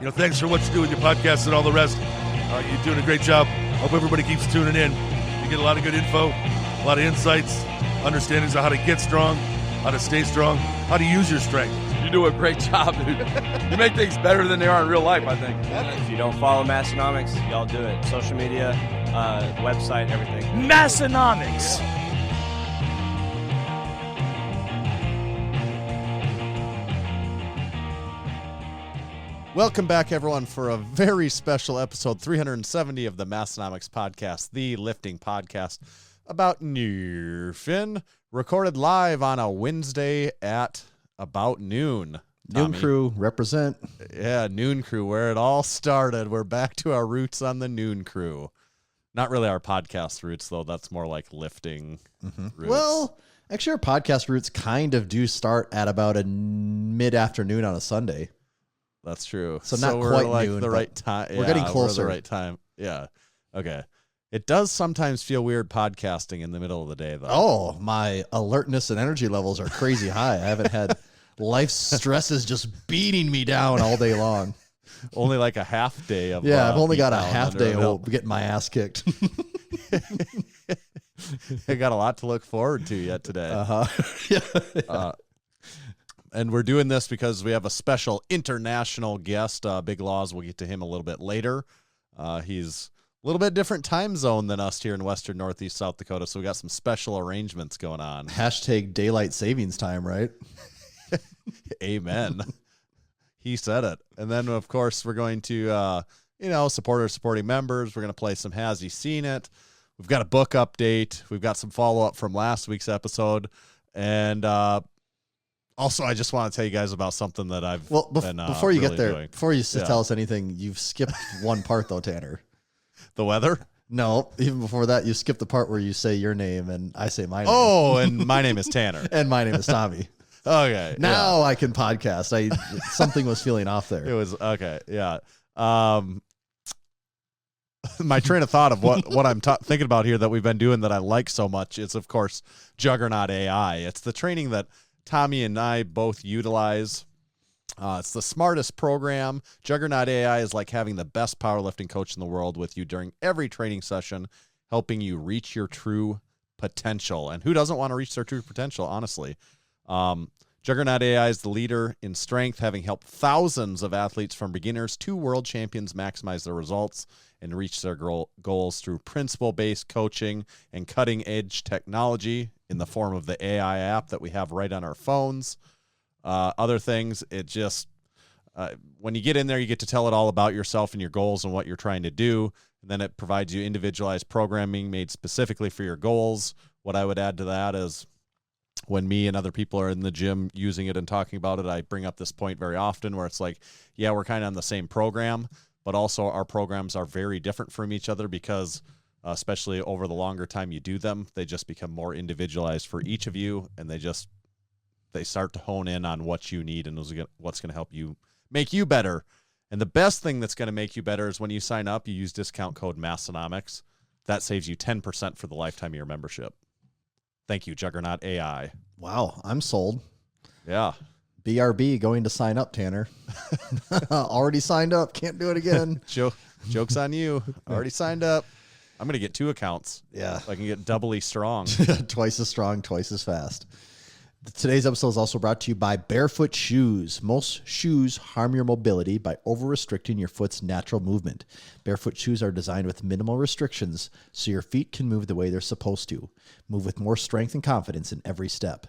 thanks for what you do with your podcast and all the rest. You're doing a great job. Hope everybody keeps tuning in. You get a lot of good info, a lot of insights, understandings of how to get strong, how to stay strong, how to use your strength. You do a great job, dude. You make things better than they are in real life, I think. If you don't follow Massenomics, y'all do it. Social media, website, everything. Massenomics. Welcome back, everyone, for a very special episode 370 of the Massenomics podcast, the lifting podcast about Nerfin, recorded live on a Wednesday at about noon. Noon crew, represent. Yeah, noon crew, where it all started. We're back to our roots on the noon crew. Not really our podcast roots, though. That's more like lifting roots. Well, actually, our podcast roots kind of do start at about a mid-afternoon on a Sunday. That's true. So not we're quite like noon, the right time. we're getting closer. The right time. Yeah. Okay. It does sometimes feel weird podcasting in the middle of the day, though. Oh, my alertness and energy levels are crazy high. I haven't had life stresses just beating me down all day long. Only like a half day of I've only got a half day of getting my ass kicked. I got a lot to look forward to yet today. Yeah. And we're doing this because we have a special international guest, Big Loz. We'll get to him a little bit later. He's a little bit different time zone than us here in Western Northeast South Dakota, so we got some special arrangements going on. Hashtag daylight savings time, right? Amen. He said it. And then, of course, we're going to, support our supporting members. We're going to play some Has He Seen It? We've got a book update. We've got some follow-up from last week's episode. And also, I just want to tell you guys about something that I've been before you really get there, doing. before you tell us anything, you've skipped one part, though, Tanner. The weather? No, even before that, you skipped the part where you say your name and I say my name. Oh, and my name is Tanner. And my name is Tommy. Okay. Now I can podcast. Something was feeling off there. It was okay. Yeah. My train of thought of what I'm thinking about here that we've been doing that I like so much is, of course, Juggernaut AI. It's the training that Tommy and I both utilize. It's the smartest program. Juggernaut AI is like having the best powerlifting coach in the world with you during every training session, helping you reach your true potential. And who doesn't want to reach their true potential, honestly? Juggernaut AI is the leader in strength, having helped thousands of athletes from beginners to world champions maximize their results and reach their goals through principle-based coaching and cutting-edge technology in the form of the AI app that we have right on our phones. Other things, it just, when you get in there, you get to tell it all about yourself and your goals and what you're trying to do. And then it provides you individualized programming made specifically for your goals. What I would add to that is when me and other people are in the gym using it and talking about it, I bring up this point very often where it's like, yeah, we're kind of on the same program, but also our programs are very different from each other because especially over the longer time you do them, they just become more individualized for each of you, and they start to hone in on what you need and what's going to help you make you better. And the best thing that's going to make you better is when you sign up, you use discount code Massenomics. That saves you 10% for the lifetime of your membership. Thank you, Juggernaut AI. Wow, I'm sold. Yeah. BRB going to sign up, Tanner. Already signed up. Can't do it again. Joke's on you. Already signed up. I'm going to get 2 accounts. Yeah. So I can get doubly strong. Twice as strong, twice as fast. Today's episode is also brought to you by Bearfoot Shoes. Most shoes harm your mobility by over-restricting your foot's natural movement. Barefoot shoes are designed with minimal restrictions so your feet can move the way they're supposed to. Move with more strength and confidence in every step.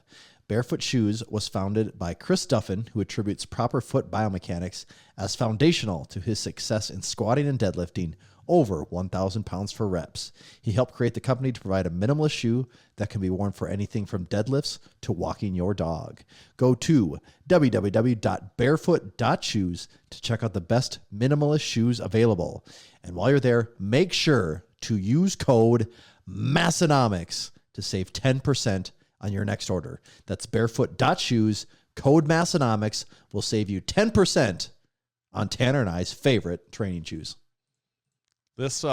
Barefoot Shoes was founded by Chris Duffin, who attributes proper foot biomechanics as foundational to his success in squatting and deadlifting over 1,000 pounds for reps. He helped create the company to provide a minimalist shoe that can be worn for anything from deadlifts to walking your dog. Go to www.barefoot.shoes to check out the best minimalist shoes available. And while you're there, make sure to use code Massenomics to save 10% on your next order. That's barefoot.shoes. Code Massenomics will save you 10% on Tanner and I's favorite training shoes. This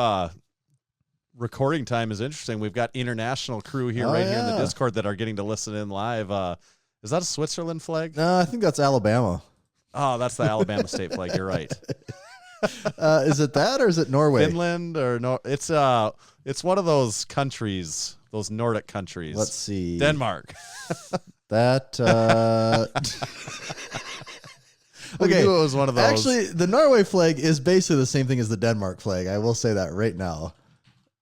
recording time is interesting. We've got international crew here here in the Discord that are getting to listen in live. Is that a Switzerland flag? No, I think that's Alabama. Oh, that's the Alabama state flag. You're right. Is it that or is it Norway? Finland or no? It's one of those countries, those Nordic countries. Let's see. Denmark. That. Okay, it was one of those. Actually, the Norway flag is basically the same thing as the Denmark flag. I will say that right now.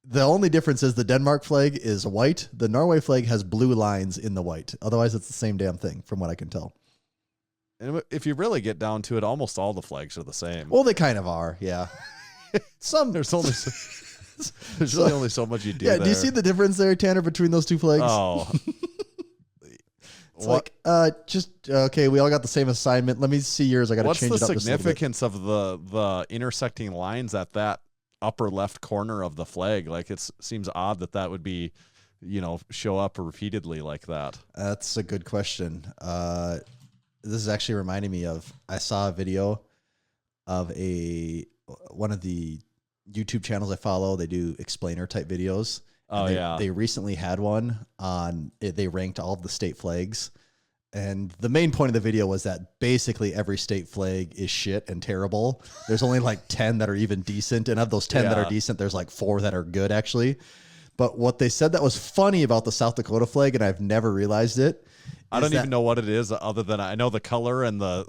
The only difference is the Denmark flag is white. The Norway flag has blue lines in the white. Otherwise, it's the same damn thing, from what I can tell. And if you really get down to it, almost all the flags are the same. Well, they kind of are, yeah. There's only there's really only so much you do. Yeah, there. do you see the difference there, Tanner, between those two flags? Oh. It's like, okay, we all got the same assignment. Let me see yours. I got to change it up. What's the significance of the intersecting lines at that upper left corner of the flag? Like, it seems odd that would be, show up repeatedly like that. That's a good question. This is actually reminding me of, I saw a video of one of the YouTube channels I follow. They do explainer type videos. They recently had one on it. They ranked all of the state flags. And the main point of the video was that basically every state flag is shit and terrible. There's only like 10 that are even decent. And of those 10 that are decent, there's like 4 that are good actually. But what they said that was funny about the South Dakota flag, and I've never realized it. I don't even know what it is other than I know the color and the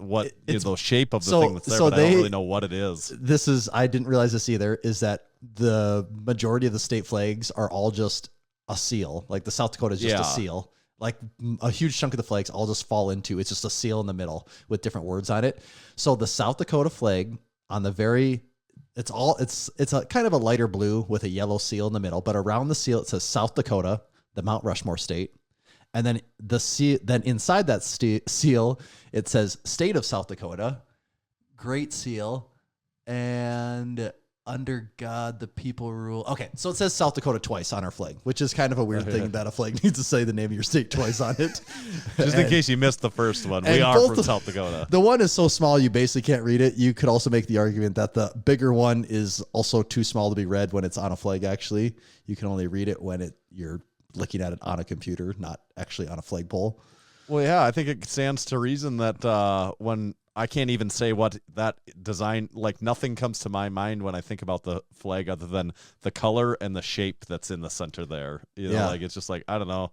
shape of the thing that's there, but I don't really know what it is. I didn't realize this either, is that the majority of the state flags are all just a seal. Like the South Dakota is just a seal. Like a huge chunk of the flags all just fall into, it's just a seal in the middle with different words on it. So the South Dakota flag on the it's a kind of a lighter blue with a yellow seal in the middle, but around the seal it says South Dakota, the Mount Rushmore state. And then then inside that seal, it says State of South Dakota, Great Seal, and under God, the people rule. Okay, so it says South Dakota twice on our flag, which is kind of a weird thing that a flag needs to say the name of your state twice on it. Just in case you missed the first one, we are from South Dakota. The one is so small you basically can't read it. You could also make the argument that the bigger one is also too small to be read when it's on a flag, actually. You can only read it when you're looking at it on a computer, not actually on a flagpole. Well, yeah, I think it stands to reason that when I can't even say what that design, like nothing comes to my mind when I think about the flag other than the color and the shape that's in the center there. Like it's just like, I don't know.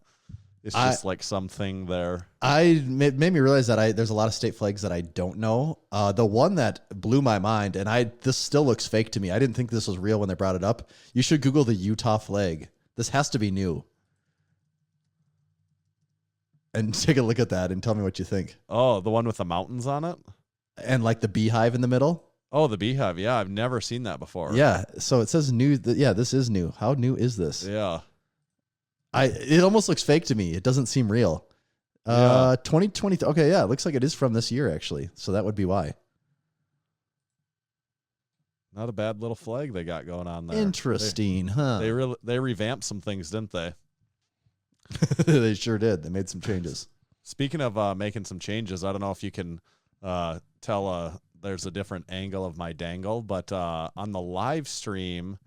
It's just like something there. It made me realize that there's a lot of state flags that I don't know. The one that blew my mind, and this still looks fake to me. I didn't think this was real when they brought it up. You should Google the Utah flag. This has to be new. And take a look at that and tell me what you think. Oh, the one with the mountains on it? And like the beehive in the middle? Oh, the beehive. Yeah, I've never seen that before. Yeah, so it says new. This is new. How new is this? Yeah. It almost looks fake to me. It doesn't seem real. 2020. Okay, yeah, it looks like it is from this year, actually. So that would be why. Not a bad little flag they got going on there. Interesting, huh? They revamped some things, didn't they? They sure did. They made some changes. Speaking of making some changes, I don't know if you can tell there's a different angle of my dangle, but on the live stream,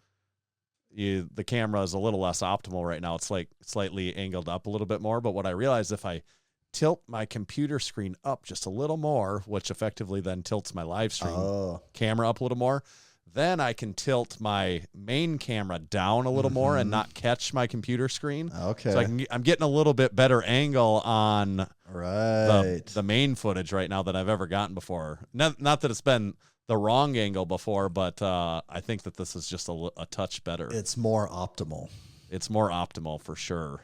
the camera is a little less optimal right now. It's like slightly angled up a little bit more, but what I realized, if I tilt my computer screen up just a little more, which effectively then tilts my live stream camera up a little more, then I can tilt my main camera down a little more and not catch my computer screen. Okay. So I'm getting a little bit better angle on the main footage right now than I've ever gotten before. Not that it's been the wrong angle before, but I think that this is just a touch better. It's more optimal. It's more optimal for sure.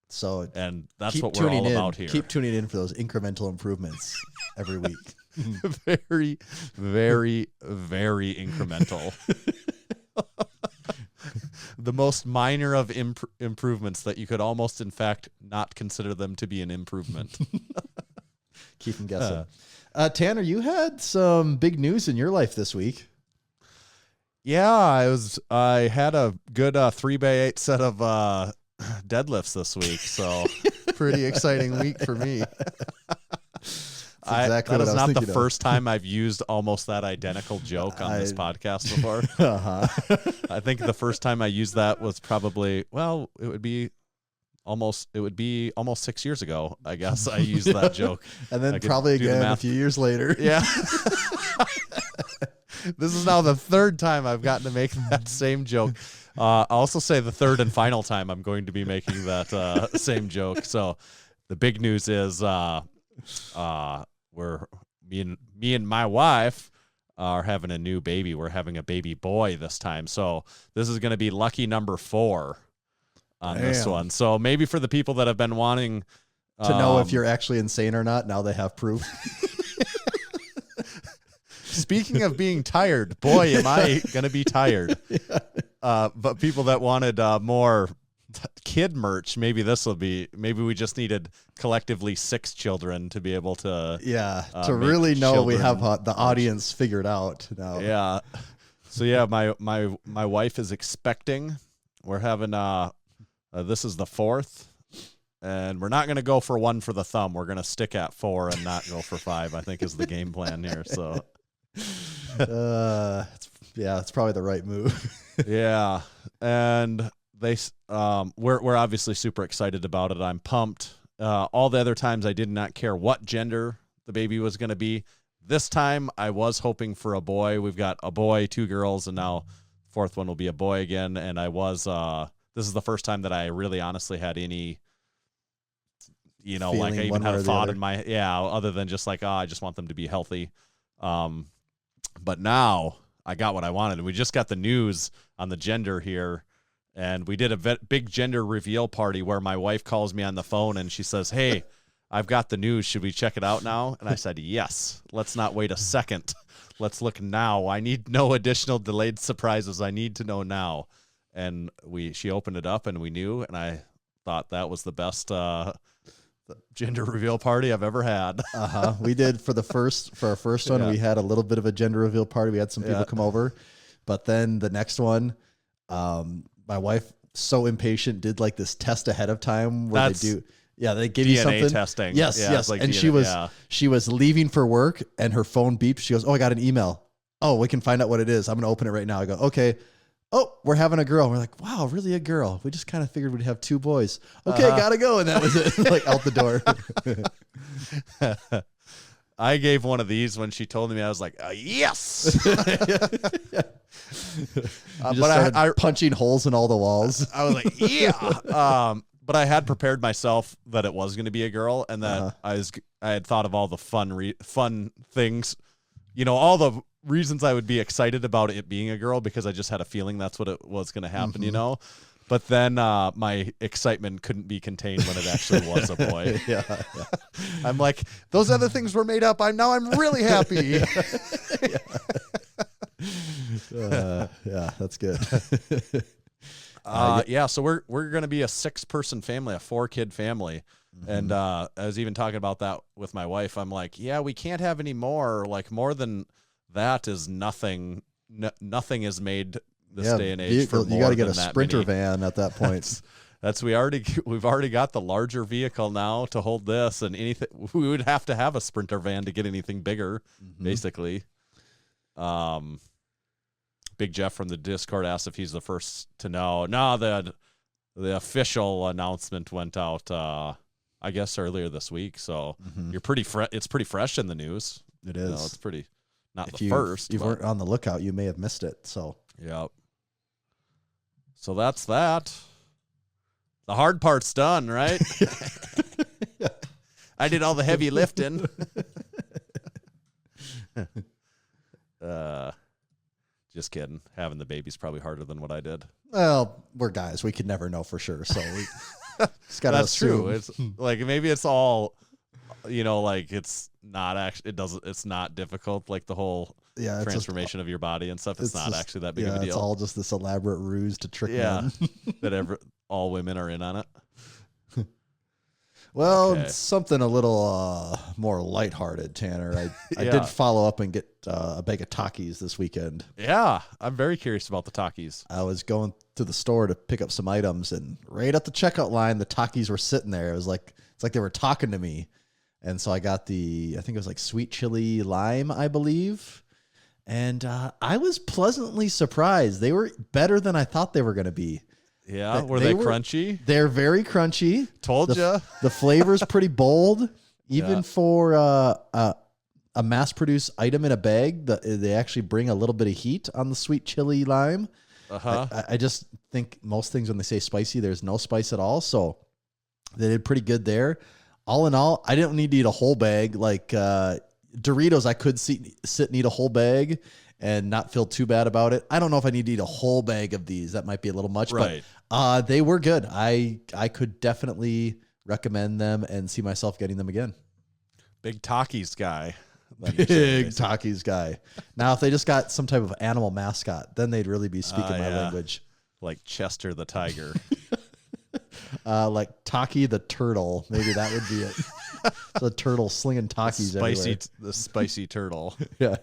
So, and that's what we're all about here. Keep tuning in for those incremental improvements every week. Very, very, very incremental. The most minor of improvements that you could almost, in fact, not consider them to be an improvement. Keep them guessing. Tanner, you had some big news in your life this week. Yeah, I had a good 3x8 set of deadlifts this week, so pretty exciting week for me. That is not the first time I've used almost that identical joke on this podcast before. I think the first time I used that was probably, it would be it would be almost 6 years ago, I guess. I used that joke. And then probably again a few years later. Yeah. This is now the third time I've gotten to make that same joke. I'll also say the third and final time I'm going to be making that same joke. So the big news is me and my wife are having a new baby. We're having a baby boy this time. So this is going to be lucky number 4 on this one. So maybe for the people that have been wanting to know if you're actually insane or not, now they have proof. Speaking of being tired, boy, am I going to be tired. But people that wanted more kid merch, maybe we just needed collectively 6 children to be able to to really know we have the audience figured out now. Yeah. So yeah, my wife is expecting. We're having this is the 4th, and we're not going to go for 1 for the thumb. We're going to stick at 4 and not go for 5, I think is the game plan here. So it's probably the right move. Yeah. And we're obviously super excited about it. I'm pumped. All the other times I did not care what gender the baby was going to be. This time I was hoping for a boy. We've got a boy, 2 girls, and now 4th one will be a boy again. And this is the first time that I really honestly had any, feeling like I even had a thought in my, other than just like, I just want them to be healthy. But now I got what I wanted. And we just got the news on the gender here. And we did a big gender reveal party where my wife calls me on the phone and she says, "Hey, I've got the news. Should we check it out now?" And I said, "Yes. Let's not wait a second. Let's look now. I need no additional delayed surprises. I need to know now." And she opened it up and we knew. And I thought that was the best gender reveal party I've ever had. We did for our first one. We had a little bit of a gender reveal party. We had some people come over, but then the next one, my wife, so impatient, did like this test ahead of time where they give you something. Testing. Yes. Like and DNA, she was leaving for work and her phone beeped. She goes, "Oh, I got an email. Oh, we can find out what it is. I'm going to open it right now." I go, "Okay." "Oh, we're having a girl." We're like, "Wow, really a girl? We just kind of figured we'd have 2 boys." "Okay, gotta go." And that was it. Like out the door. I gave one of these when she told me. I was like, yes. But I punching holes in all the walls. I was like, yeah. But I had prepared myself that it was going to be a girl, and that I had thought of all the fun things, all the reasons I would be excited about it being a girl, because I just had a feeling that's what it was going to happen, But then my excitement couldn't be contained when it actually was a boy. Yeah. I'm like, those other things were made up. I'm really happy. Yeah, that's good. So we're going to be a 6-person family, a 4-kid family. Mm-hmm. And I was even talking about that with my wife. I'm like, we can't have any more. Like, more than that is nothing. Nothing is made this day and age. Vehicle, you got to get a Sprinter van at that point. We've already got the larger vehicle now to hold this, and anything we would have to have a Sprinter van to get anything bigger, basically. Big Jeff from the Discord asked if he's the first to know. No, the official announcement went out, I guess, earlier this week. So you're it's pretty fresh in the news. It is. It's pretty not if the first. If you weren't on the lookout, you may have missed it. So yep. So that's that. The hard part's done, right? I did all the heavy lifting. Just kidding. Having the baby's probably harder than what I did. Well, we're guys. We could never know for sure. So we just gotta That's assume. true. It's like, maybe it's all, like it's not actually, it's not difficult. Like the whole transformation of your body and stuff. It's not just, actually that big of a deal. It's all just this elaborate ruse to trick men. That all women are in on it. Well, it's something a little more lighthearted, Tanner. I did follow up and get a bag of Takis this weekend. Yeah, I'm very curious about the Takis. I was going to the store to pick up some items, and right at the checkout line, the Takis were sitting there. It's like they were talking to me. And so I got I think it was like sweet chili lime, I believe. And I was pleasantly surprised. They were better than I thought they were going to be. Yeah, were they crunchy? They're very crunchy. Told ya. The flavor's pretty bold. Even for a mass-produced item in a bag, they actually bring a little bit of heat on the sweet chili lime. I just think most things when they say spicy, there's no spice at all. So they did pretty good there. All in all, I didn't need to eat a whole bag. Like Doritos, I could sit and eat a whole bag and not feel too bad about it. I don't know if I need to eat a whole bag of these. That might be a little much, right. But they were good. I could definitely recommend them and see myself getting them again. Big Takis guy. Big Takis guy. Now, if they just got some type of animal mascot, then they'd really be speaking my language. Like Chester the tiger. Like Taki the turtle. Maybe that would be it. The turtle slinging Takis everywhere. The spicy turtle. Yeah.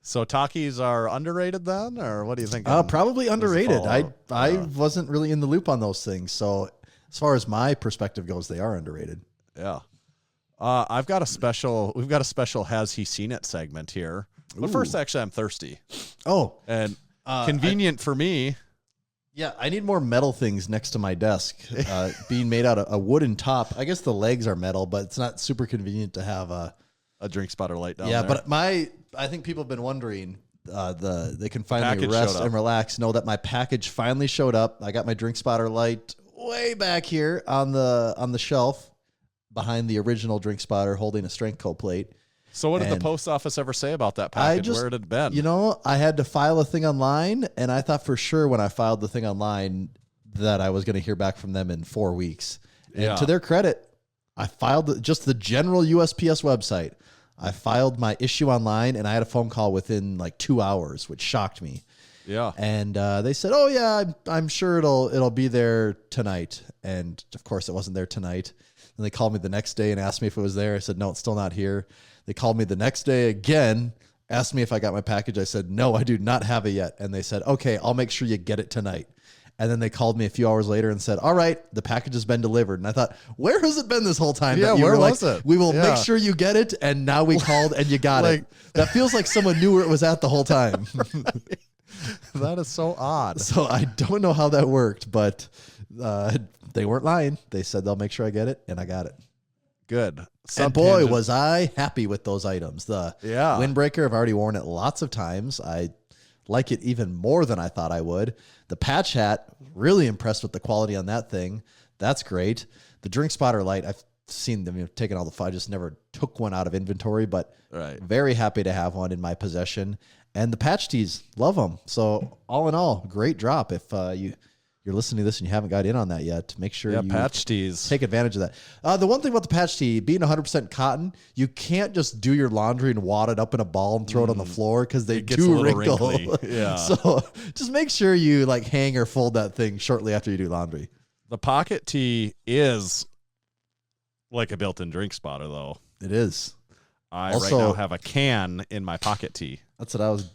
So Takis are underrated then, or what do you think? Probably underrated. I wasn't really in the loop on those things. So as far as my perspective goes, they are underrated. Yeah. We've got a special Has He Seen It segment here. But first, actually, I'm thirsty. Oh. And convenient for me. Yeah, I need more metal things next to my desk. Being made out of a wooden top. I guess the legs are metal, but it's not super convenient to have a drink spotter light down there. Yeah, but I think people have been wondering. They can finally Package rest and relax. Know that my package finally showed up. I got my drink spotter light way back here on the shelf behind the original drink spotter, holding a Strength Co plate. So what did the post office ever say about that package? Where it had been? You know, I had to file a thing online, and I thought for sure when I filed the thing online that I was going to hear back from them in 4 weeks. And to their credit, I filed just the general USPS website. I filed my issue online, and I had a phone call within like 2 hours, which shocked me. Yeah. And they said, "Oh yeah, I'm sure it'll be there tonight." And of course, it wasn't there tonight. And they called me the next day and asked me if it was there. I said, "No, it's still not here." They called me the next day again, asked me if I got my package. I said, "No, I do not have it yet." And they said, "Okay, I'll make sure you get it tonight." And then they called me a few hours later and said, "All right, the package has been delivered." And I thought, where has it been this whole time? Yeah, where was it? We will make sure you get it. And now we called and you got it. That feels like someone knew where it was at the whole time. That is so odd. So I don't know how that worked, but they weren't lying. They said they'll make sure I get it, and I got it. Good. And boy, was I happy with those items. The windbreaker, I've already worn it lots of times. I like it even more than I thought I would. The patch hat, really impressed with the quality on that thing. That's great. The drink spotter light, I've seen them taking all the fun. I just never took one out of inventory, but very happy to have one in my possession. And the patch tees, love them. So all in all, great drop. If you're listening to this and you haven't got in on that yet, make sure you patch tees. Take advantage of that. The one thing about the patch tee, being 100% cotton, you can't just do your laundry and wad it up in a ball and throw it on the floor because they do wrinkle. Yeah. So just make sure you hang or fold that thing shortly after you do laundry. The pocket tee is like a built-in drink spotter, though. It is. I right now have a can in my pocket tee. That's what I was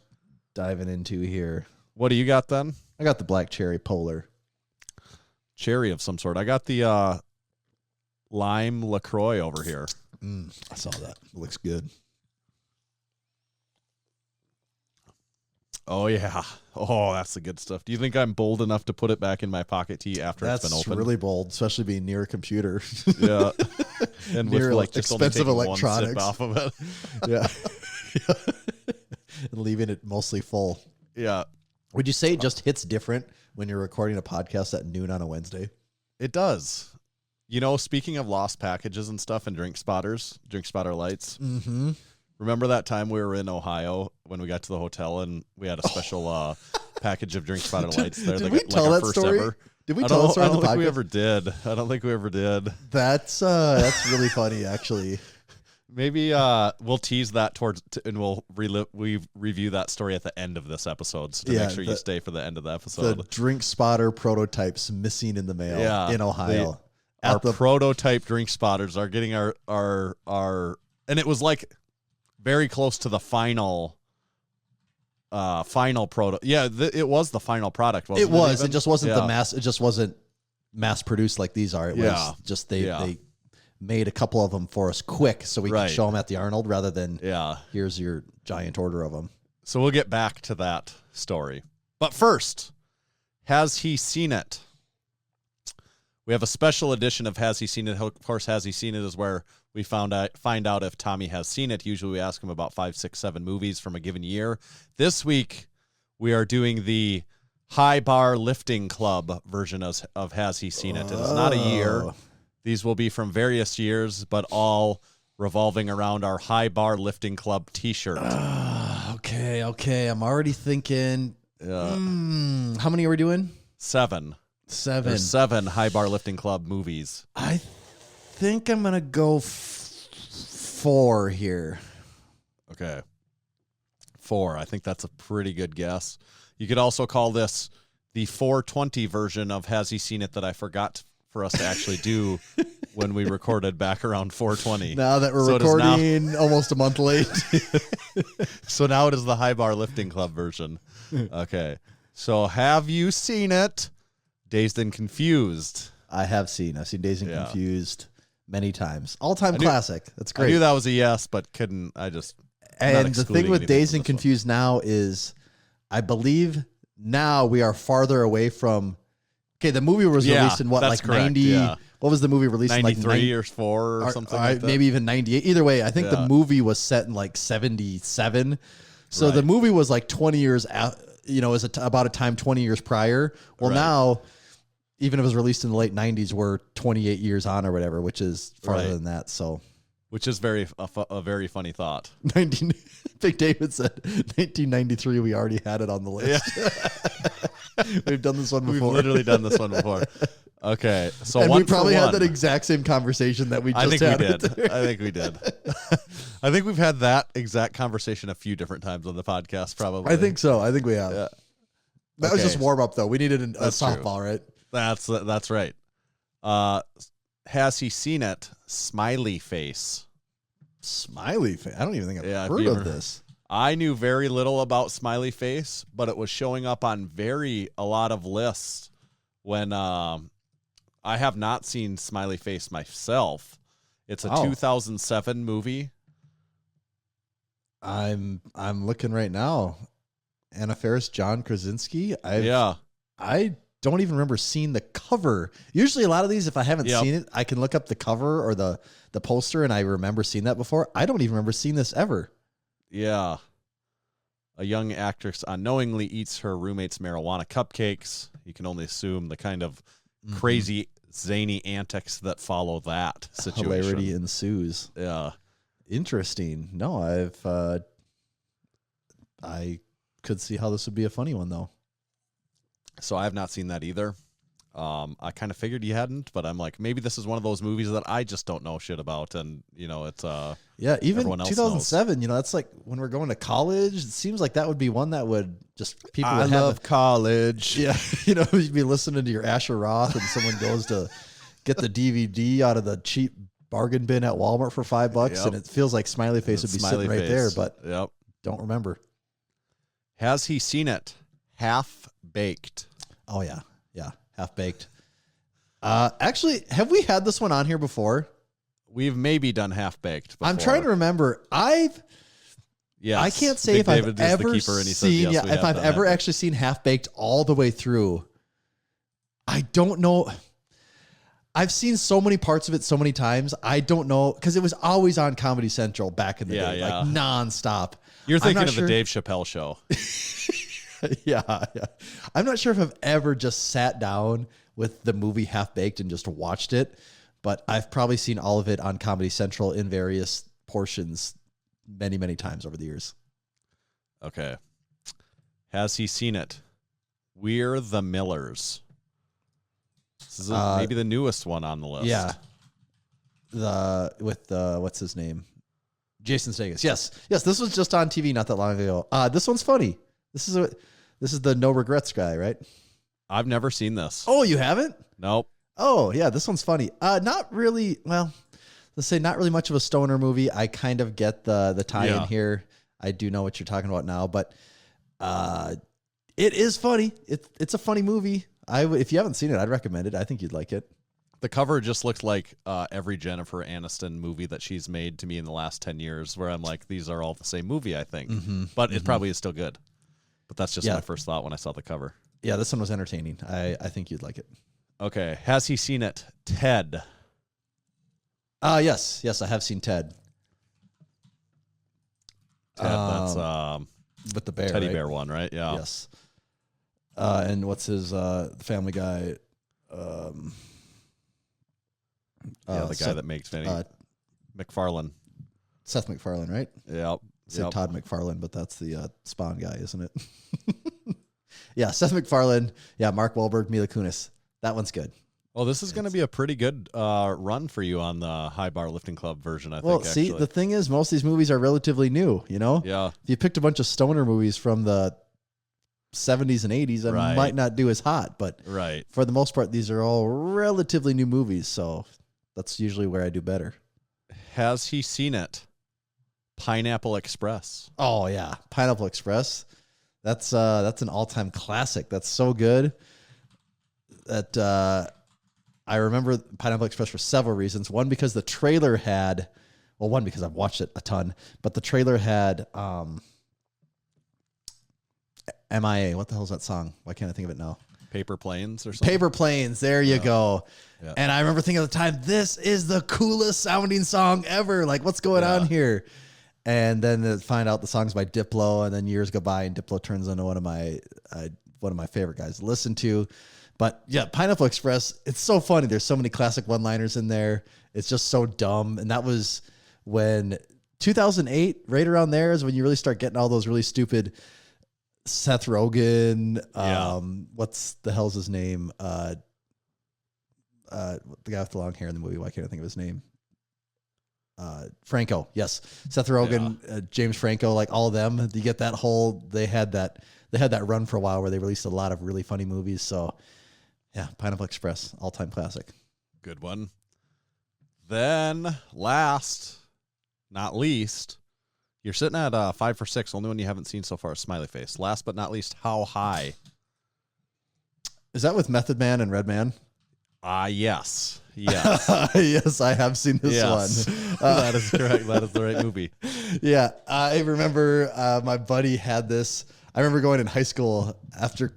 diving into here. What do you got then? I got the black cherry Polar. Cherry of some sort. I got the lime LaCroix over here. I saw that. It looks good. Oh, yeah. Oh, that's the good stuff. Do you think I'm bold enough to put it back in my pocket tee after it's been open? That's really bold, especially being near a computer. Yeah. And near with just expensive electronics. One sip off of it. Yeah. And leaving it mostly full. Yeah. Would you say it just hits different when you're recording a podcast at noon on a Wednesday? It does. You know, speaking of lost packages and stuff and drink spotter lights. Mm-hmm. Remember that time we were in Ohio when we got to the hotel and we had a special package of drink spotter lights there? Did we tell that story? Ever. Did we tell that story on the podcast? I don't think we ever did. I don't think we ever did. That's really funny, actually. Maybe we'll tease that and we'll review that story at the end of this episode. So make sure you stay for the end of the episode. The drink spotter prototypes missing in the mail in Ohio. Our prototype drink spotters are getting our and it was like very close to the final product. Yeah, it was the final product. Wasn't it? It just wasn't the mass. It just wasn't mass produced like these are. It was just they made a couple of them for us quick so we could show them at the Arnold rather than here's your giant order of them. So we'll get back to that story. But first, Has he seen it? We have a special edition of Has He Seen It? Of course, Has He Seen It is where we find out if Tommy has seen it. Usually we ask him about 5, 6, 7 movies from a given year. This week, we are doing the High Bar Lifting Club version of Has He Seen It? It is not a year. These will be from various years, but all revolving around our High Bar Lifting Club t-shirt. Okay. I'm already thinking, how many are we doing? 7. 7. There's 7 High Bar Lifting Club movies. I think I'm going to go 4 here. Okay. 4. I think that's a pretty good guess. You could also call this the 420 version of Has He Seen It that I forgot for us to actually do when we recorded back around 420. Now that we're recording almost a month late. So now it is the High Bar Lifting Club version. Okay. So have you seen it? Dazed and Confused. I've seen Dazed and Confused many times. All-time classic. That's great. I knew that was a yes, but couldn't. And the thing with Dazed and Confused now is, I believe now we are farther away from. Okay, the movie was released in what, like correct, 90? Yeah. What was the movie released in? 93 or 4 or something like that? Maybe even 98. Either way, I think the movie was set in like 77. So the movie was like 20 years out, is about a time 20 years prior. Well, now, even if it was released in the late 90s, we're 28 years on or whatever, which is farther than that. So, which is a very funny thought. Big David said 1993. We already had it on the list. Yeah. We've done this one before. We've literally done this one before. Okay, so and we probably had that exact same conversation that we just had. I think we did. I think we've had that exact conversation a few different times on the podcast. Probably. I think so. I think we have. Yeah. That was just warm up, though. We needed a softball, right? That's right. Has he seen it? Smiley face. Smiley face. I don't even think I've heard of this. I knew very little about Smiley face, but it was showing up on a lot of lists when I have not seen Smiley face myself. It's a 2007 movie. I'm looking right now. Anna Faris, John Krasinski. I don't even remember seeing the cover. Usually a lot of these, if I haven't seen it, I can look up the cover or the poster and I remember seeing that before. I don't even remember seeing this ever. Yeah. A young actress unknowingly eats her roommate's marijuana cupcakes. You can only assume the kind of crazy, zany antics that follow that situation. Hilarity ensues. Yeah. Interesting. No, I could see how this would be a funny one, though. So I have not seen that either. I kind of figured you hadn't, but I'm like, maybe this is one of those movies that I just don't know shit about, and it's even 2007. That's like when we're going to college. It seems like that would be one that would just people. I love college. Yeah, you'd be listening to your Asher Roth, and someone goes to get the DVD out of the cheap bargain bin at Walmart for $5, and it feels like Smiley Face would be sitting right there, but don't remember. Has he seen it? Half Baked. Oh yeah. Half Baked. Actually, have we had this one on here before? We've maybe done Half Baked before. I'm trying to remember. I can't say if I've ever seen. If I've ever actually seen Half Baked all the way through. I don't know. I've seen so many parts of it so many times. I don't know because it was always on Comedy Central back in the day, like nonstop. You're thinking of the Dave Chappelle show. Yeah. I'm not sure if I've ever just sat down with the movie Half Baked and just watched it, but I've probably seen all of it on Comedy Central in various portions many, many times over the years. Okay. Has he seen it? We're the Millers. This is maybe the newest one on the list. Yeah. What's his name? Jason Sudeikis. Yes. This was just on TV not that long ago. This one's funny. This is the No Regrets guy, right? I've never seen this. Oh, you haven't? Nope. Oh, yeah, this one's funny. Not really. Well, let's say not really much of a stoner movie. I kind of get the tie-in here. I do know what you're talking about now, but it is funny. It's a funny movie. If you haven't seen it, I'd recommend it. I think you'd like it. The cover just looks like every Jennifer Aniston movie that she's made to me in the last 10 years, where I'm like, these are all the same movie, I think. But it probably is still good. But that's just my first thought when I saw the cover. Yeah, this one was entertaining. I think you'd like it. Okay. Has he seen it? Ted. Yes, I have seen Ted. Ted, that's With the bear, teddy right? bear one, right? Yeah. Yes. And what's his Family Guy? Yeah, the guy Seth, that makes Vinny. McFarlane. Seth MacFarlane, right? Yep. Said Todd McFarlane, but that's the Spawn guy, isn't it? Yeah, Seth MacFarlane. Yeah, Mark Wahlberg, Mila Kunis. That one's good. Well, this is going to be a pretty good run for you on the High Bar Lifting Club version, I Well, think. see, actually. the thing is, most of these movies are relatively new, you know? Yeah. If you picked a bunch of stoner movies from the 70s and 80s, it Right. might not do as hot, but Right. for the most part, these are all relatively new movies, so that's usually where I do better. Has he seen it? Pineapple Express. Oh yeah, Pineapple Express. That's an all-time classic. That's so good that I remember Pineapple Express for several reasons. One, because the trailer had, well, one because I've watched it a ton, but the trailer had MIA. What the hell is that song? Why can't I think of it now? Paper Planes or something? Paper Planes. There you go. Yeah. And I remember thinking at the time, this is the coolest sounding song ever. Like, what's going on here? And then to find out the song's by Diplo, and then years go by, and Diplo turns into one of my favorite guys to listen to. But yeah, Pineapple Express, it's so funny. There's so many classic one-liners in there. It's just so dumb. And that was when 2008, right around there, is when you really start getting all those really stupid Seth Rogen. What's the hell's his name? The guy with the long hair in the movie. Why can't I think of his name? Franco. Yes. Seth Rogen, James Franco, like all of them. You get that whole, they had that run for a while where they released a lot of really funny movies. So yeah, Pineapple Express, all-time classic. Good one. Then last, not least, you're sitting at 5 for 6. Only one you haven't seen so far is Smiley Face. Last but not least, How High? Is that with Method Man and Redman? Yes. Yes. Yes, I have seen this one. That is correct. That is the right movie. Yeah, I remember my buddy had this. I remember going in high school after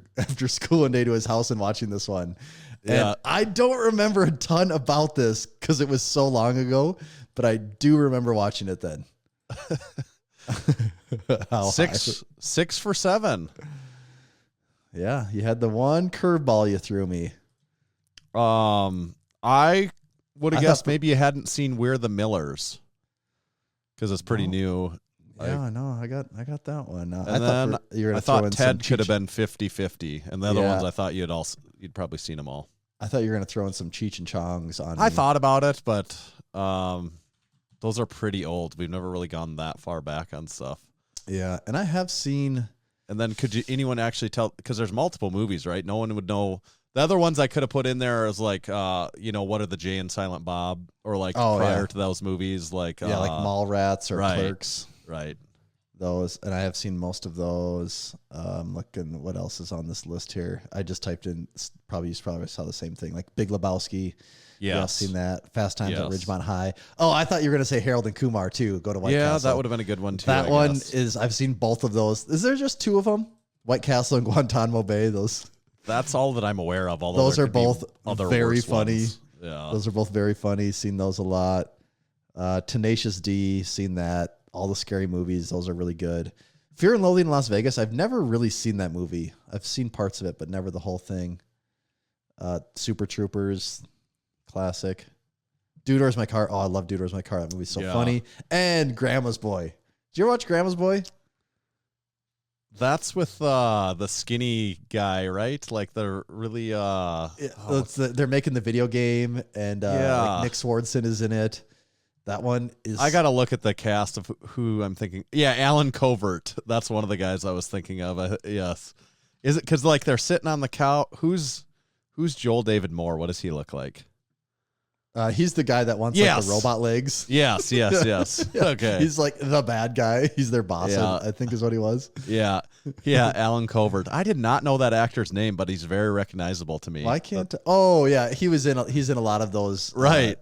school one day to his house and watching this one. Yeah. And I don't remember a ton about this because it was so long ago, but I do remember watching it then. Six for 7. Yeah, you had the one curveball you threw me. I would have I guessed thought- maybe you hadn't seen We're the Millers because it's pretty new. Yeah, no, I got that one. And I then thought you were I gonna throw thought in Ted some could have Cheech- been 50-50, and the other Yeah. ones I thought you'd probably seen them all. I thought you were gonna throw in some Cheech and Chongs on. I me. thought about it, but those are pretty old. We've never really gone that far back on stuff. Yeah, and I have seen. And then anyone actually tell, because there's multiple movies, right? No one would know. The other ones I could have put in there is like, what are the Jay and Silent Bob, or like prior to those movies, like like Mallrats or right. Clerks. Right. Those, and I have seen most of those. Looking what else is on this list here. I just typed in, probably saw the same thing, like Big Lebowski. Yeah, I've seen that. Fast Times at Ridgemont High. Oh, I thought you were going to say Harold and Kumar too. Go to White Castle. Yeah, that would have been a good one too. That I one guess. is, I've seen both of those. Is there just two of them? White Castle and Guantanamo Bay. That's all that I'm aware of. Although Those there are could be both other very worse funny. ones. Yeah. Those are both very funny. Seen those a lot. Tenacious D. Seen that. All the scary movies. Those are really good. Fear and Loathing in Las Vegas. I've never really seen that movie. I've seen parts of it, but never the whole thing. Super Troopers. Classic. Dude, Where's My Car? Oh, I love Dude, Where's My Car. That movie's so funny. And Grandma's Boy. Did you ever watch Grandma's Boy? That's with the skinny guy, right? Like they're really They're making the video game, and like Nick Swardson is in it. That one is. I gotta look at the cast of who I'm thinking. Yeah, Alan Covert. That's one of the guys I was thinking of. Yes, is it because like they're sitting on the couch? Who's Joel David Moore? What does he look like? He's the guy that wants like the robot legs. Yes. Okay. He's like the bad guy. He's their boss, I think is what he was. Yeah, Alan Covert. I did not know that actor's name, but he's very recognizable to me. Why can't? Oh yeah, he's in a lot of those. Right.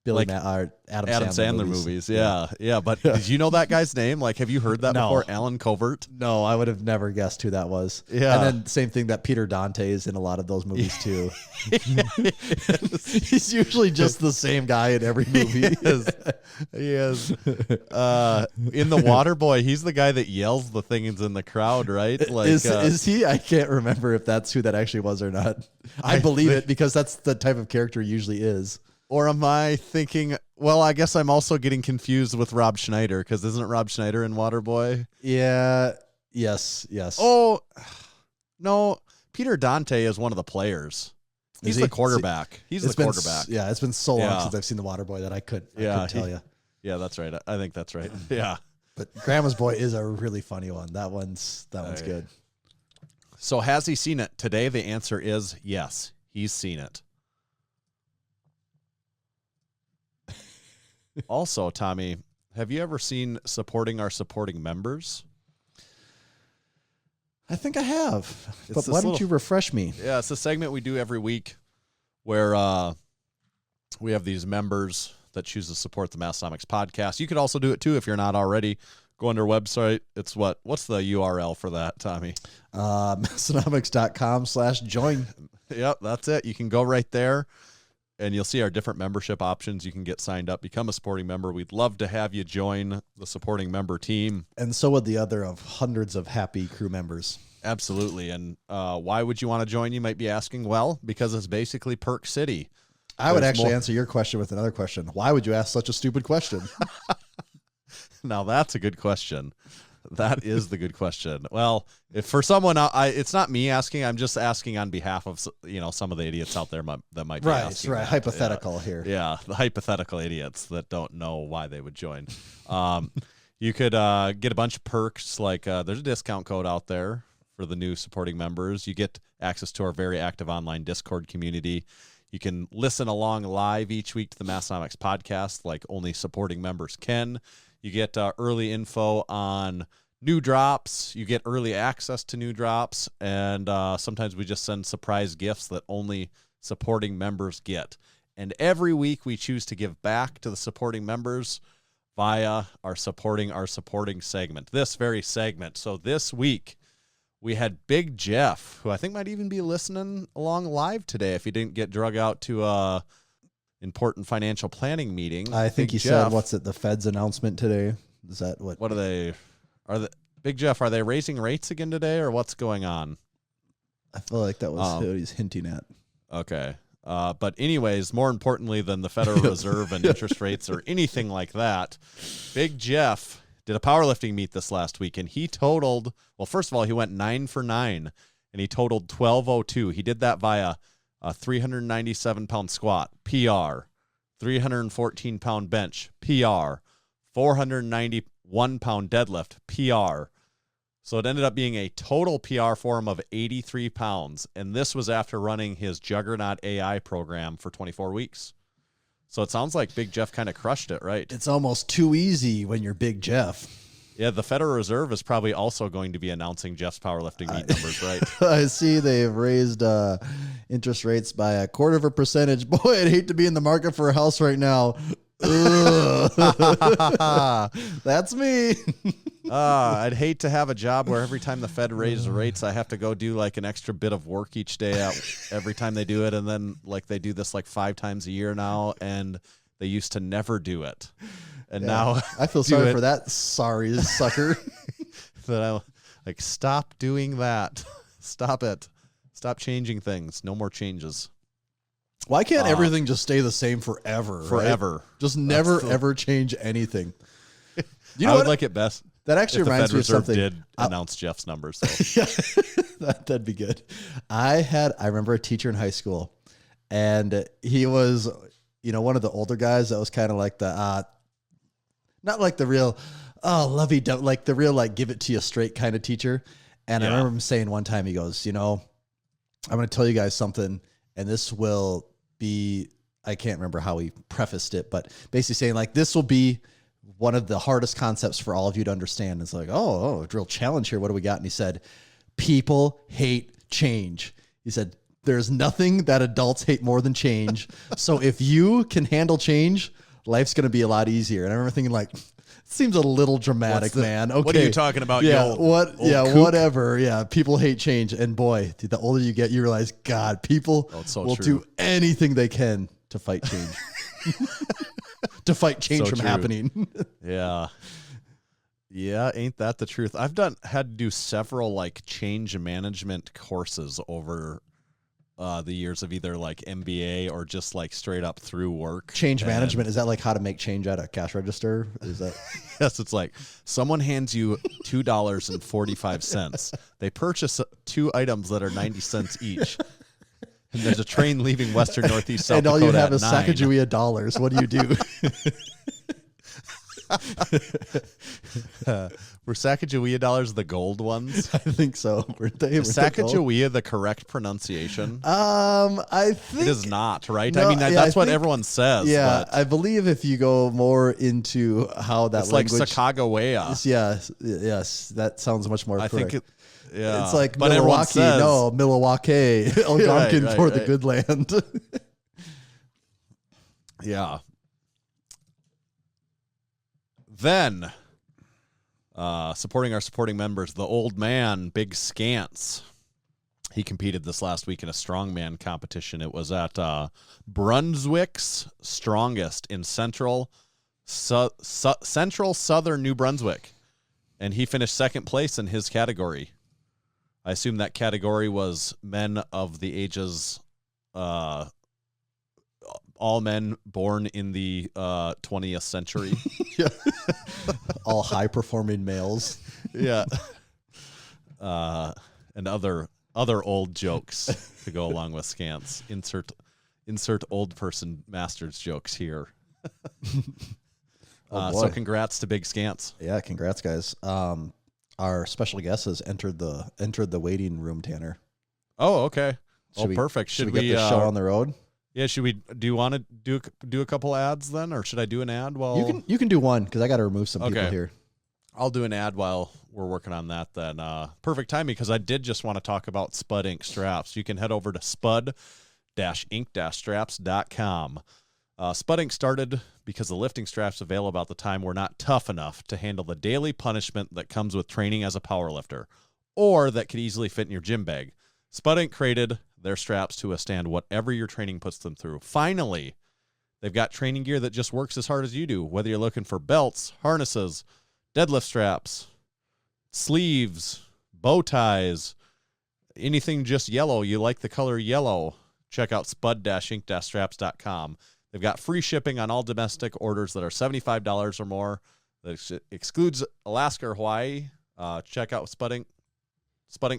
Adam Sandler movies. Yeah. But did you know that guy's name? Like, have you heard that before? Alan Covert? No, I would have never guessed who that was. Yeah. And then same thing that Peter Dante is in a lot of those movies too. He's usually just the same guy in every movie. He is. In The Waterboy, he's the guy that yells the things in the crowd, right? Like, is he? I can't remember if that's who that actually was or not. I believe it because that's the type of character he usually is. Or am I thinking, well, I guess I'm also getting confused with Rob Schneider, because isn't it Rob Schneider in Waterboy? Yeah. Yes. Oh, no. Peter Dante is one of the players. He's the quarterback. He's the quarterback. It's been so long since I've seen The Waterboy that I couldn't tell you. Yeah, that's right. I think that's right. Yeah. But Grandma's Boy is a really funny one. That one's good. So has he seen it? Today the answer is yes. He's seen it. Also, Tommy, have you ever seen Supporting Our Supporting Members? I think I have. But why don't you refresh me? Yeah, it's a segment we do every week where we have these members that choose to support the Massenomics podcast. You could also do it too if you're not already. Go on our website. It's what's the URL for that, Tommy? Massenomics.com/join. Yep, that's it. You can go right there. And you'll see our different membership options. You can get signed up, become a supporting member. We'd love to have you join the supporting member team. And so would the other of hundreds of happy crew members. Absolutely. And why would you want to join, you might be asking? Well, because it's basically Perk City. I would actually answer your question with another question. Why would you ask such a stupid question? Now, that's a good question. That is the good question. Well, if for someone, it's not me asking. I'm just asking on behalf of some of the idiots out there that might be asking. Right. Hypothetical here. Yeah, the hypothetical idiots that don't know why they would join. You could get a bunch of perks. Like there's a discount code out there for the new supporting members. You get access to our very active online Discord community. You can listen along live each week to the Massenomics podcast, like only supporting members can. You get early info on new drops. You get early access to new drops. And sometimes we just send surprise gifts that only supporting members get. And every week we choose to give back to the supporting members via our supporting segment, this very segment. So this week we had Big Jeff, who I think might even be listening along live today if he didn't get drug out to a important financial planning meeting. I think he said, what's it, the Fed's announcement today? Is that what? What Big Jeff, are they raising rates again today, or what's going on? I feel like that was what he's hinting at. Okay. But anyways, more importantly than the Federal Reserve and interest rates or anything like that, Big Jeff did a powerlifting meet this last week, and he totaled, well, first of all, he went 9 for 9, and he totaled 1202. He did that via a 397-pound squat, PR, 314-pound bench, PR, 491-pound deadlift, PR. So it ended up being a total PR for him of 83 pounds, and this was after running his Juggernaut AI program for 24 weeks. So it sounds like Big Jeff kind of crushed it, right? It's almost too easy when you're Big Jeff. Yeah, the Federal Reserve is probably also going to be announcing Jeff's powerlifting meet numbers, right? I see they've raised interest rates by 0.25%. Boy, I'd hate to be in the market for a house right now. That's me. I'd hate to have a job where every time the Fed raises rates, I have to go do like an extra bit of work each day every time they do it. And then like they do this like 5 times a year now, and they used to never do it. And now I feel sorry for that sorry sucker. That I like, stop doing that. Stop it. Stop changing things. No more changes. Why can't everything just stay the same forever? Forever. Right? Just never ever change anything. You know, I would like it best. That actually reminds me of something. Did announce Jeff's numbers. So. Yeah, that'd be good. I remember a teacher in high school, and he was, one of the older guys that was kind of like the, not like the real, lovey-dovey, like the real, like give it to you straight kind of teacher. And I remember him saying one time, he goes, I'm going to tell you guys something, and this will be, I can't remember how he prefaced it, but basically saying like, this will be one of the hardest concepts for all of you to understand. It's like, a real challenge here. What do we got? And he said, people hate change. He said, There's nothing that adults hate more than change. So if you can handle change, life's going to be a lot easier. And I remember thinking like, seems a little dramatic, man. Okay. What are you talking about? Yeah. You old kook? Whatever. Yeah. People hate change. And boy, the older you get, you realize, God, people will do anything they can to fight change. To fight change from happening. Yeah. Yeah, ain't that the truth? I've had to do several like change management courses over the years of either like MBA or just like straight up through work. Change management, is that like how to make change at a cash register? Is that Yes, it's like someone hands you $2.45. They purchase 2 items that are 90 cents each. And there's a train leaving Western Northeast South Dakota. And all you have is 9. Sacagawea dollars. What do you do? Were Sacagawea dollars the gold ones? I think so. Weren't they? Is Sacagawea the correct pronunciation? I think it is not, right? No, I mean, that's what everyone says. Yeah, but I believe if you go more into how that it's language, like Sacagawea. Yes, that sounds much more correct. I think yeah, it's like but everyone Milwaukee. says, No, Milwaukee, Algonquin for the good land. Yeah. Then, supporting our supporting members, the old man, Big Scance. He competed this last week in a strongman competition. It was at Brunswick's Strongest in central southern New Brunswick. And he finished second place in his category. I assume that category was men of the ages, all men born in the 20th century. Yeah. All high-performing males. Yeah. And other old jokes to go along with Scance. Insert old person masters jokes here. So congrats to Big Scance. Yeah, congrats, guys. Our special guest has entered the waiting room, Tanner. Oh, okay. Perfect. Should we get the show on the road? Yeah, should we? Do you want to do a couple ads then, or should I do an ad while you can do one because I got to remove some people here. I'll do an ad while we're working on that then. Perfect timing because I did just want to talk about SPUD Ink straps. You can head over to spud-ink-straps.com. SPUD Ink started because the lifting straps available at the time were not tough enough to handle the daily punishment that comes with training as a powerlifter, or that could easily fit in your gym bag. SPUD Ink created their straps to withstand whatever your training puts them through. Finally, they've got training gear that just works as hard as you do, whether you're looking for belts, harnesses, deadlift straps, sleeves, bow ties, anything just yellow. You like the color yellow, check out spud-ink-straps.com. They've got free shipping on all domestic orders that are $75 or more. That excludes Alaska or Hawaii. Check out SPUD Ink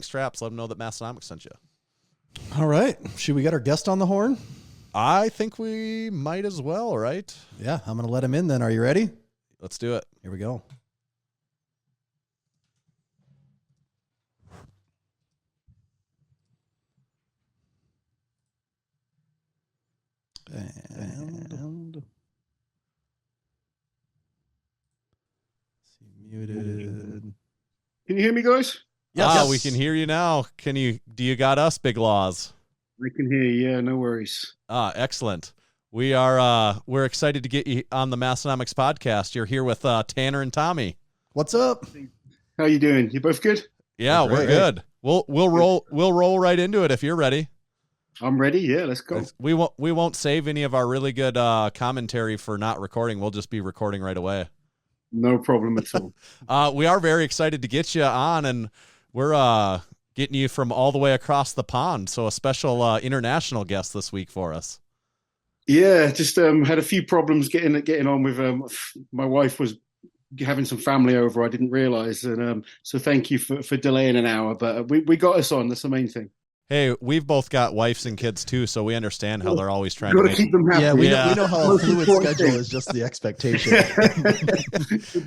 straps. Let them know that Massenomics sent you. All right. Should we get our guest on the horn? I think we might as well, right? Yeah, I'm going to let him in then. Are you ready? Let's do it. Here we go. And muted. Can you hear me, guys? Yes. We can hear you now. Do you got us, Big Loz? I can hear you. Yeah, no worries. Excellent. We're excited to get you on the Massenomics podcast. You're here with Tanner and Tommy. What's up? How you doing? You both good? Yeah, we're good. We'll roll right into it if you're ready. I'm ready. Yeah, let's go. We won't save any of our really good commentary for not recording. We'll just be recording right away. No problem at all. We are very excited to get you on, and we're getting you from all the way across the pond. So a special international guest this week for us. Yeah, just had a few problems getting on with my wife was having some family over. I didn't realize, and so thank you for delaying an hour, but we got us on. That's the main thing. Hey, we've both got wives and kids too, so we understand how they're always trying to keep them happy. Yeah, we know how a fluid schedule is just the expectation.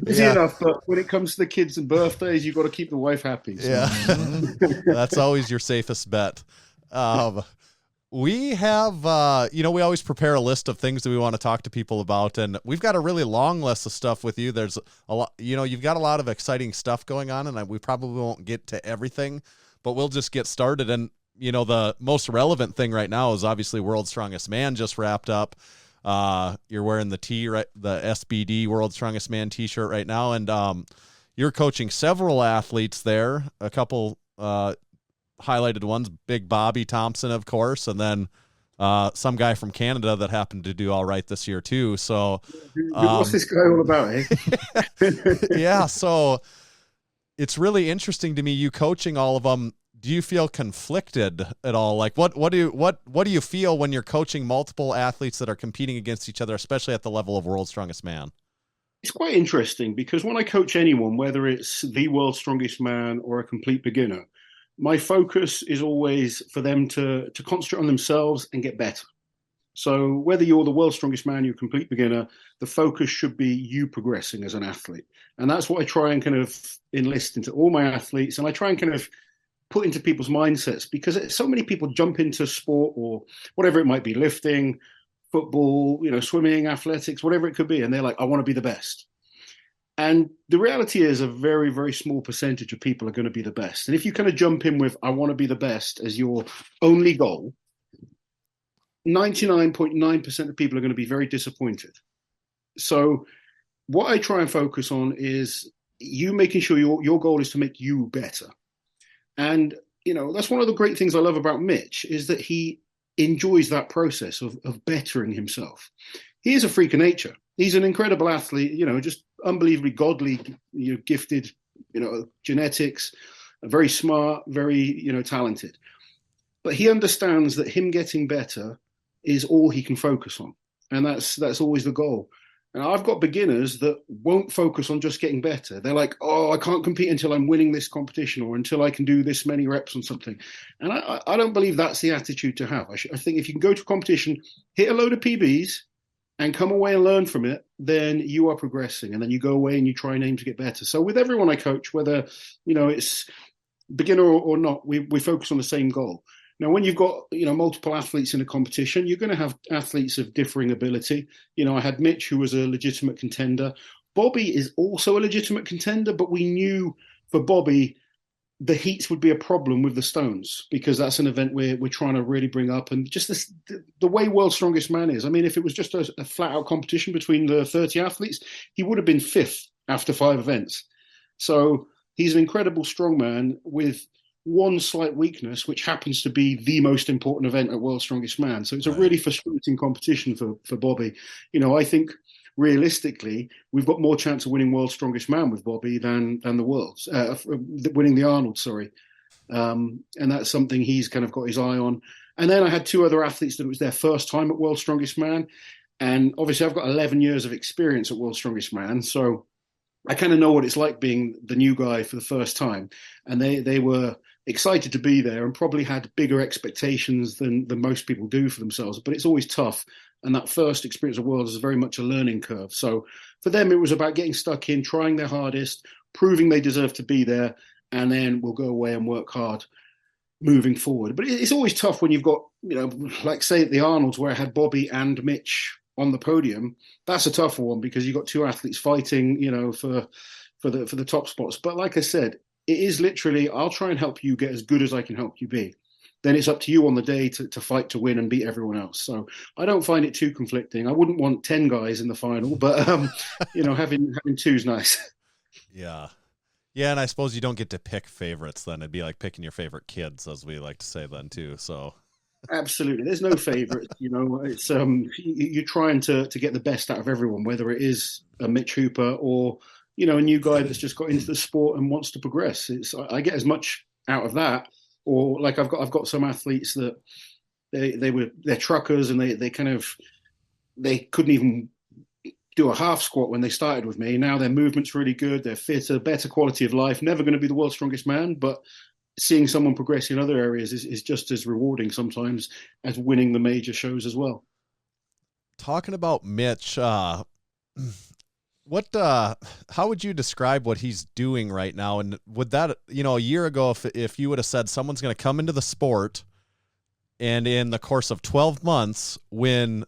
Busy enough, but when it comes to the kids and birthdays, you've got to keep the wife happy. So. Yeah, that's always your safest bet. We have, we always prepare a list of things that we want to talk to people about, and we've got a really long list of stuff with you. There's a lot, you've got a lot of exciting stuff going on, and we probably won't get to everything, but we'll just get started. And the most relevant thing right now is obviously World's Strongest Man just wrapped up. You're wearing the SBD World's Strongest Man t-shirt right now, and you're coaching several athletes there. A couple highlighted ones, Big Bobby Thompson, of course, and then some guy from Canada that happened to do all right this year too. So what's this guy all about, eh? Yeah, so it's really interesting to me, you coaching all of them. Do you feel conflicted at all? Like what do you feel when you're coaching multiple athletes that are competing against each other, especially at the level of World's Strongest Man? It's quite interesting because when I coach anyone, whether it's the World's Strongest Man or a complete beginner, my focus is always for them to concentrate on themselves and get better. So whether you're the World's Strongest Man, you're a complete beginner, the focus should be you progressing as an athlete. And that's what I try and kind of enlist into all my athletes. And I try and kind of put into people's mindsets, because so many people jump into sport or whatever it might be, lifting, football, swimming, athletics, whatever it could be. And they're like, I want to be the best. And the reality is a very, very small percentage of people are going to be the best. And if you kind of jump in with, I want to be the best as your only goal, 99.9% of people are going to be very disappointed. So what I try and focus on is you making sure your goal is to make you better. And, that's one of the great things I love about Mitch is that he enjoys that process of bettering himself. He is a freak of nature. He's an incredible athlete, just unbelievably godly, gifted, genetics, very smart, very, talented. But he understands that him getting better is all he can focus on. And that's always the goal. And I've got beginners that won't focus on just getting better. They're like, oh, I can't compete until I'm winning this competition or until I can do this many reps on something. And I don't believe that's the attitude to have. I think if you can go to a competition, hit a load of PBs and come away and learn from it, then you are progressing. And then you go away and you try and aim to get better. So with everyone I coach, whether, it's beginner or not, we focus on the same goal. Now, when you've got, multiple athletes in a competition, you're going to have athletes of differing ability. I had Mitch, who was a legitimate contender. Bobby is also a legitimate contender, but we knew for Bobby, the heats would be a problem with the stones because that's an event we're trying to really bring up. And just the way World's Strongest Man is, I mean, if it was just a flat-out competition between the 30 athletes, he would have been 5th after 5 events. So he's an incredible strongman with one slight weakness, which happens to be the most important event at World's Strongest Man. So it's a really frustrating competition for Bobby. I think realistically, we've got more chance of winning World's Strongest Man with Bobby than the World's, winning the Arnold, sorry. And that's something he's kind of got his eye on. And then I had 2 other athletes that it was their first time at World's Strongest Man. And obviously I've got 11 years of experience at World's Strongest Man. So I kind of know what it's like being the new guy for the first time. And they were excited to be there and probably had bigger expectations than most people do for themselves. But it's always tough. And that first experience of Worlds is very much a learning curve. So for them, it was about getting stuck in, trying their hardest, proving they deserve to be there, and then we'll go away and work hard moving forward. But it's always tough when you've got, like say at the Arnolds where I had Bobby and Mitch on the podium. That's a tougher one because you've got 2 athletes fighting, for the top spots. But like I said, it is literally, I'll try and help you get as good as I can help you be. Then it's up to you on the day to fight to win and beat everyone else. So I don't find it too conflicting. I wouldn't want 10 guys in the final, but having 2 is nice. Yeah. Yeah, and I suppose you don't get to pick favorites then. It'd be like picking your favorite kids, as we like to say then too. So absolutely. There's no favorites, it's you're trying to get the best out of everyone, whether it is a Mith Hooper or, a new guy that's just got into the sport and wants to progress. I get as much out of that. Or like I've got some athletes that they're truckers and they couldn't even do a half squat when they started with me. Now their movement's really good, they're fitter, better quality of life, never going to be the world's strongest man, but seeing someone progress in other areas is just as rewarding sometimes as winning the major shows as well. Talking about Mitch, how would you describe what he's doing right now? And would that, a year ago, if you would have said someone's going to come into the sport and in the course of 12 months win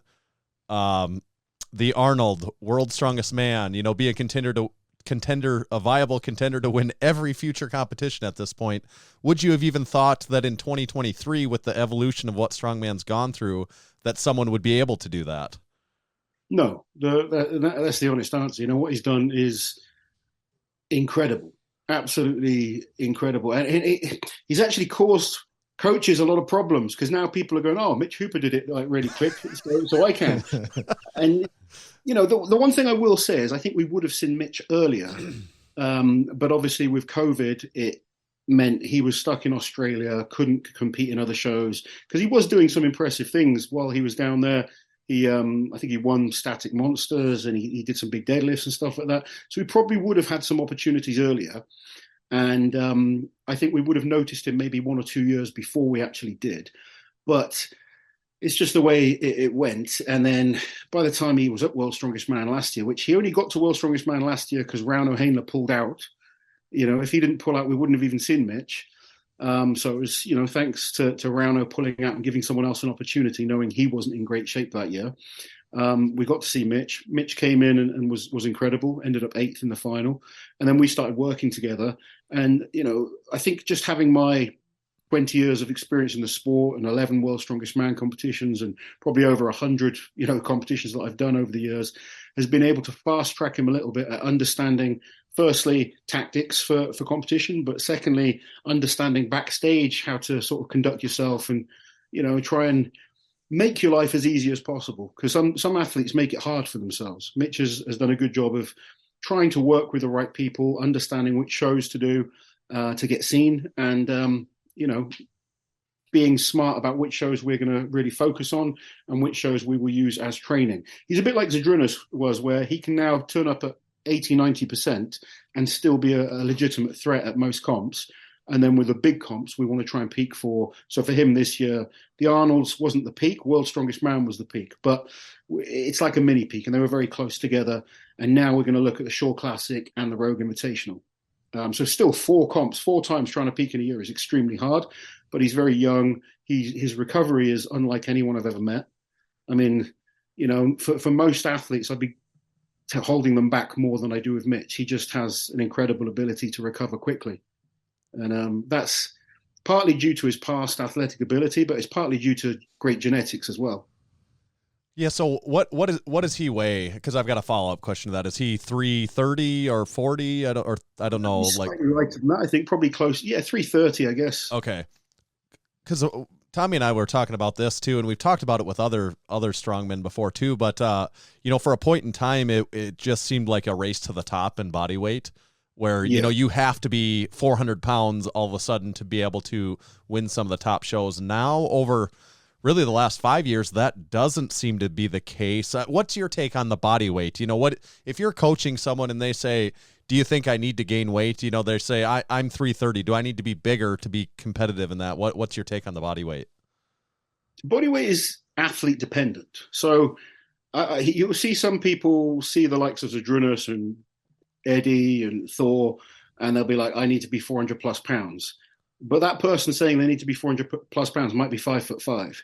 the Arnold World's Strongest Man, be a contender a viable contender to win every future competition at this point. Would you have even thought that in 2023, with the evolution of what Strongman's gone through, that someone would be able to do that? No, that's the honest answer. You know, what he's done is incredible, absolutely incredible. And he's actually caused coaches a lot of problems, because now people are going, oh, Mith Hooper did it like really quick, so I can. And, you know, the one thing I will say is I think we would have seen Mitch earlier. But obviously with COVID, it meant he was stuck in Australia, couldn't compete in other shows, because he was doing some impressive things while he was down there. He, I think he won static monsters, and he did some big deadlifts and stuff like that. So he probably would have had some opportunities earlier. And I think we would have noticed him maybe 1 or 2 years before we actually did. But it's just the way it went. And then by the time he was at World's Strongest Man last year, which he only got to World's Strongest Man last year because Rauno Hainler pulled out. You know, if he didn't pull out, we wouldn't have even seen Mitch. So it was, you know, thanks to Rauno pulling out and giving someone else an opportunity, knowing he wasn't in great shape that year. We got to see Mitch. Mitch came in and was incredible, ended up 8th in the final. And then we started working together. And, you know, I think just having my 20 years of experience in the sport and 11 World's Strongest Man competitions and probably over 100, you know, competitions that I've done over the years has been able to fast track him a little bit at understanding, firstly, tactics for competition, but secondly, understanding backstage how to sort of conduct yourself and, you know, try and make your life as easy as possible, because some athletes make it hard for themselves. Mitch has done a good job of trying to work with the right people, understanding which shows to do to get seen, and you know, being smart about which shows we're going to really focus on and which shows we will use as training. He's a bit like Zydrunas was, where he can now turn up at 80-90% and still be a legitimate threat at most comps. And then with the big comps, we want to try and peak for. So for him this year, the Arnold's wasn't the peak. World's Strongest Man was the peak. But it's like a mini peak, and they were very close together. And now we're going to look at the Shore Classic and the Rogue Invitational. So still 4 comps, 4 times trying to peak in a year is extremely hard. But he's very young. His recovery is unlike anyone I've ever met. I mean, you know, for most athletes, I'd be holding them back more than I do with Mitch. He just has an incredible ability to recover quickly. And that's partly due to his past athletic ability, but it's partly due to great genetics as well. Yeah. So what does he weigh? Because I've got a follow-up question to that. Is he 330 or 40? I don't know. Like, right than that, I think probably close. Yeah, 330, I guess. Okay. Because Tommy and I were talking about this too, and we've talked about it with other strongmen before too. But you know, for a point in time, it just seemed like a race to the top in body weight, where you know, you have to be 400 pounds all of a sudden to be able to win some of the top shows. Now, over really the last 5 years, that doesn't seem to be the case. What's your take on the body weight? You know, what if you're coaching someone and they say, do you think I need to gain weight? You know, they say, I'm 330. Do I need to be bigger to be competitive in that? What's your take on the body weight? Body weight is athlete dependent. So you'll see some people see the likes of Zydrunas and Eddie and Thor, and they'll be like, I need to be 400 plus pounds. But that person saying they need to be 400 plus pounds might be 5'5",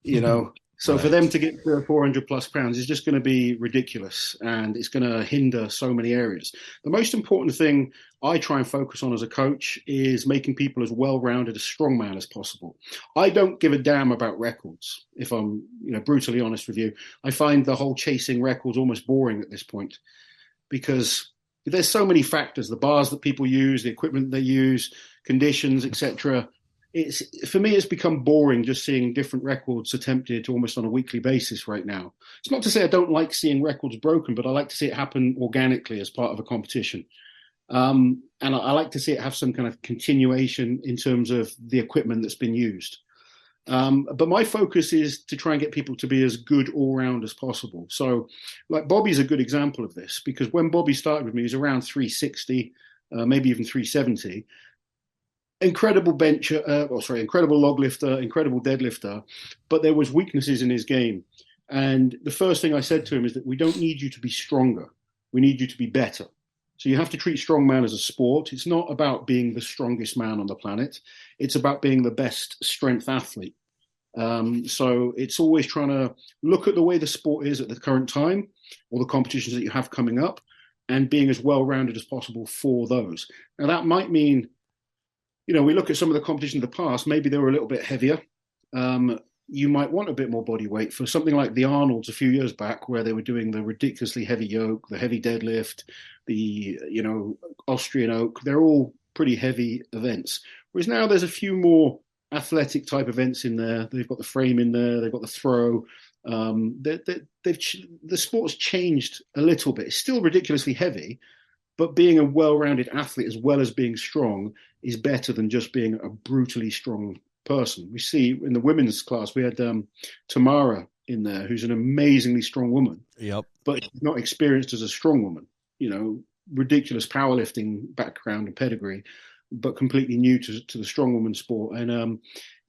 you know? So for them to get to 400 plus pounds is just going to be ridiculous, and it's going to hinder so many areas. The most important thing I try and focus on as a coach is making people as well-rounded a strongman as possible. I don't give a damn about records, if I'm, you know, brutally honest with you. I find the whole chasing records almost boring at this point, because there's so many factors, the bars that people use, the equipment they use, conditions, etc. For me, it's become boring just seeing different records attempted almost on a weekly basis right now. It's not to say I don't like seeing records broken, but I like to see it happen organically as part of a competition. And I like to see it have some kind of continuation in terms of the equipment that's been used. But my focus is to try and get people to be as good all round as possible. So like Bobby's a good example of this, because when Bobby started with me, he was around 360, maybe even 370. Incredible incredible log lifter, incredible deadlifter, but there was weaknesses in his game. And the first thing I said to him is that we don't need you to be stronger. We need you to be better. So you have to treat strongman as a sport. It's not about being the strongest man on the planet. It's about being the best strength athlete. So it's always trying to look at the way the sport is at the current time, or the competitions that you have coming up, and being as well-rounded as possible for those. Now, that might mean, we look at some of the competition in the past, maybe they were a little bit heavier. You might want a bit more body weight for something like the Arnolds a few years back, where they were doing the ridiculously heavy yoke, the heavy deadlift, the, Austrian oak. They're all pretty heavy events. Whereas now there's a few more athletic type events in there. They've got the frame in there. They've got the throw. The sport's changed a little bit. It's still ridiculously heavy, but being a well-rounded athlete as well as being strong is better than just being a brutally strong person. We see in the women's class, we had Tamara in there, who's an amazingly strong woman. Yep. But not experienced as a strong woman. Ridiculous powerlifting background and pedigree, but completely new to the strong woman sport. And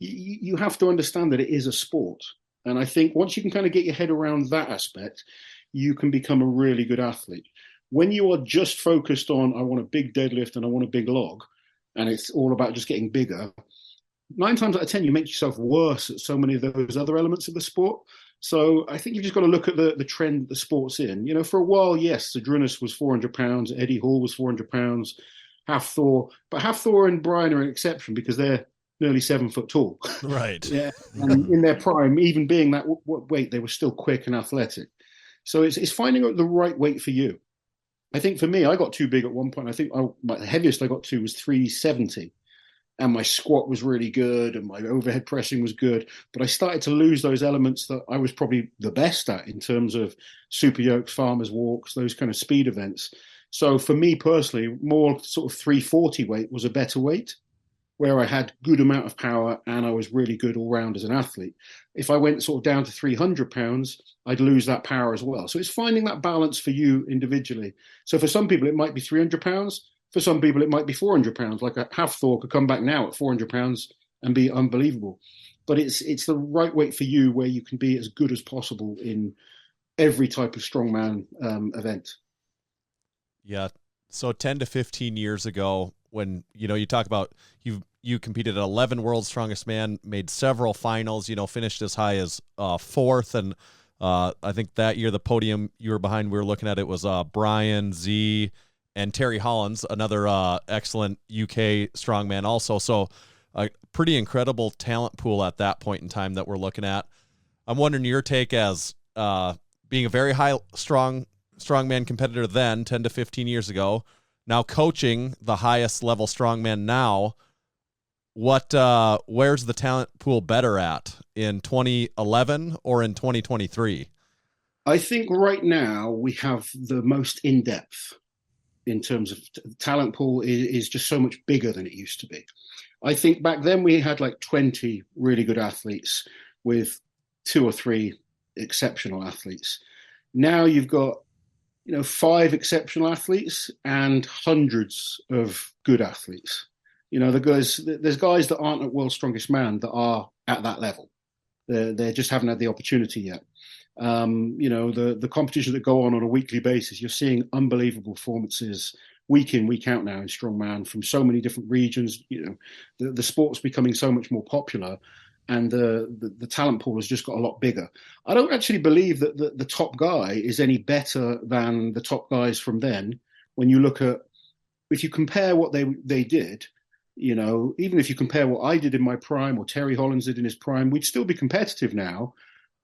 you have to understand that it is a sport. And I think once you can kind of get your head around that aspect, you can become a really good athlete. When you are just focused on, I want a big deadlift and I want a big log, and it's all about just getting bigger, 9 times out of 10, you make yourself worse at so many of those other elements of the sport. So I think you've just got to look at the trend the sport's in. For a while, yes, Zadrunas was 400 pounds, Eddie Hall was 400 pounds, Hafthor. But Hafthor and Brian are an exception because they're nearly 7 foot tall. Right. Yeah. And in their prime, even being that weight, they were still quick and athletic. So it's finding the right weight for you. I think for me, I got too big at one point. I think the heaviest I got to was 370. And my squat was really good and my overhead pressing was good. But I started to lose those elements that I was probably the best at in terms of super yokes, farmers walks, those kind of speed events. So for me personally, more sort of 340 weight was a better weight, where I had good amount of power and I was really good all round as an athlete. If I went sort of down to 300 pounds, I'd lose that power as well. So it's finding that balance for you individually. So for some people, it might be 300 pounds. For some people, it might be 400 pounds. Like a Hafthor could come back now at 400 pounds and be unbelievable. But it's the right weight for you, where you can be as good as possible in every type of strongman event. Yeah. So 10 to 15 years ago, when, you talk about you competed at 11 World's Strongest Man, made several finals, finished as high as 4th. And I think that year, the podium you were behind, we were looking at, it was Brian, Z, and Terry Hollins, another excellent UK strongman also. So a pretty incredible talent pool at that point in time that we're looking at. I'm wondering your take as being a very high strongman competitor then, 10 to 15 years ago, now coaching the highest level strongman now. Where's the talent pool better at, in 2011 or in 2023? I think right now we have the most in-depth in terms of talent pool is just so much bigger than it used to be. I think back then we had like 20 really good athletes with 2 or 3 exceptional athletes. Now you've got, 5 exceptional athletes and hundreds of good athletes. There's guys that aren't at World's Strongest Man that are at that level. They just haven't had the opportunity yet. The competitions that go on a weekly basis, you're seeing unbelievable performances week in, week out now in strongman from so many different regions. The sport's becoming so much more popular, and the talent pool has just got a lot bigger. I don't actually believe that the top guy is any better than the top guys from then. When you look at, if you compare what they did, even if you compare what I did in my prime or Terry Hollins did in his prime, we'd still be competitive now.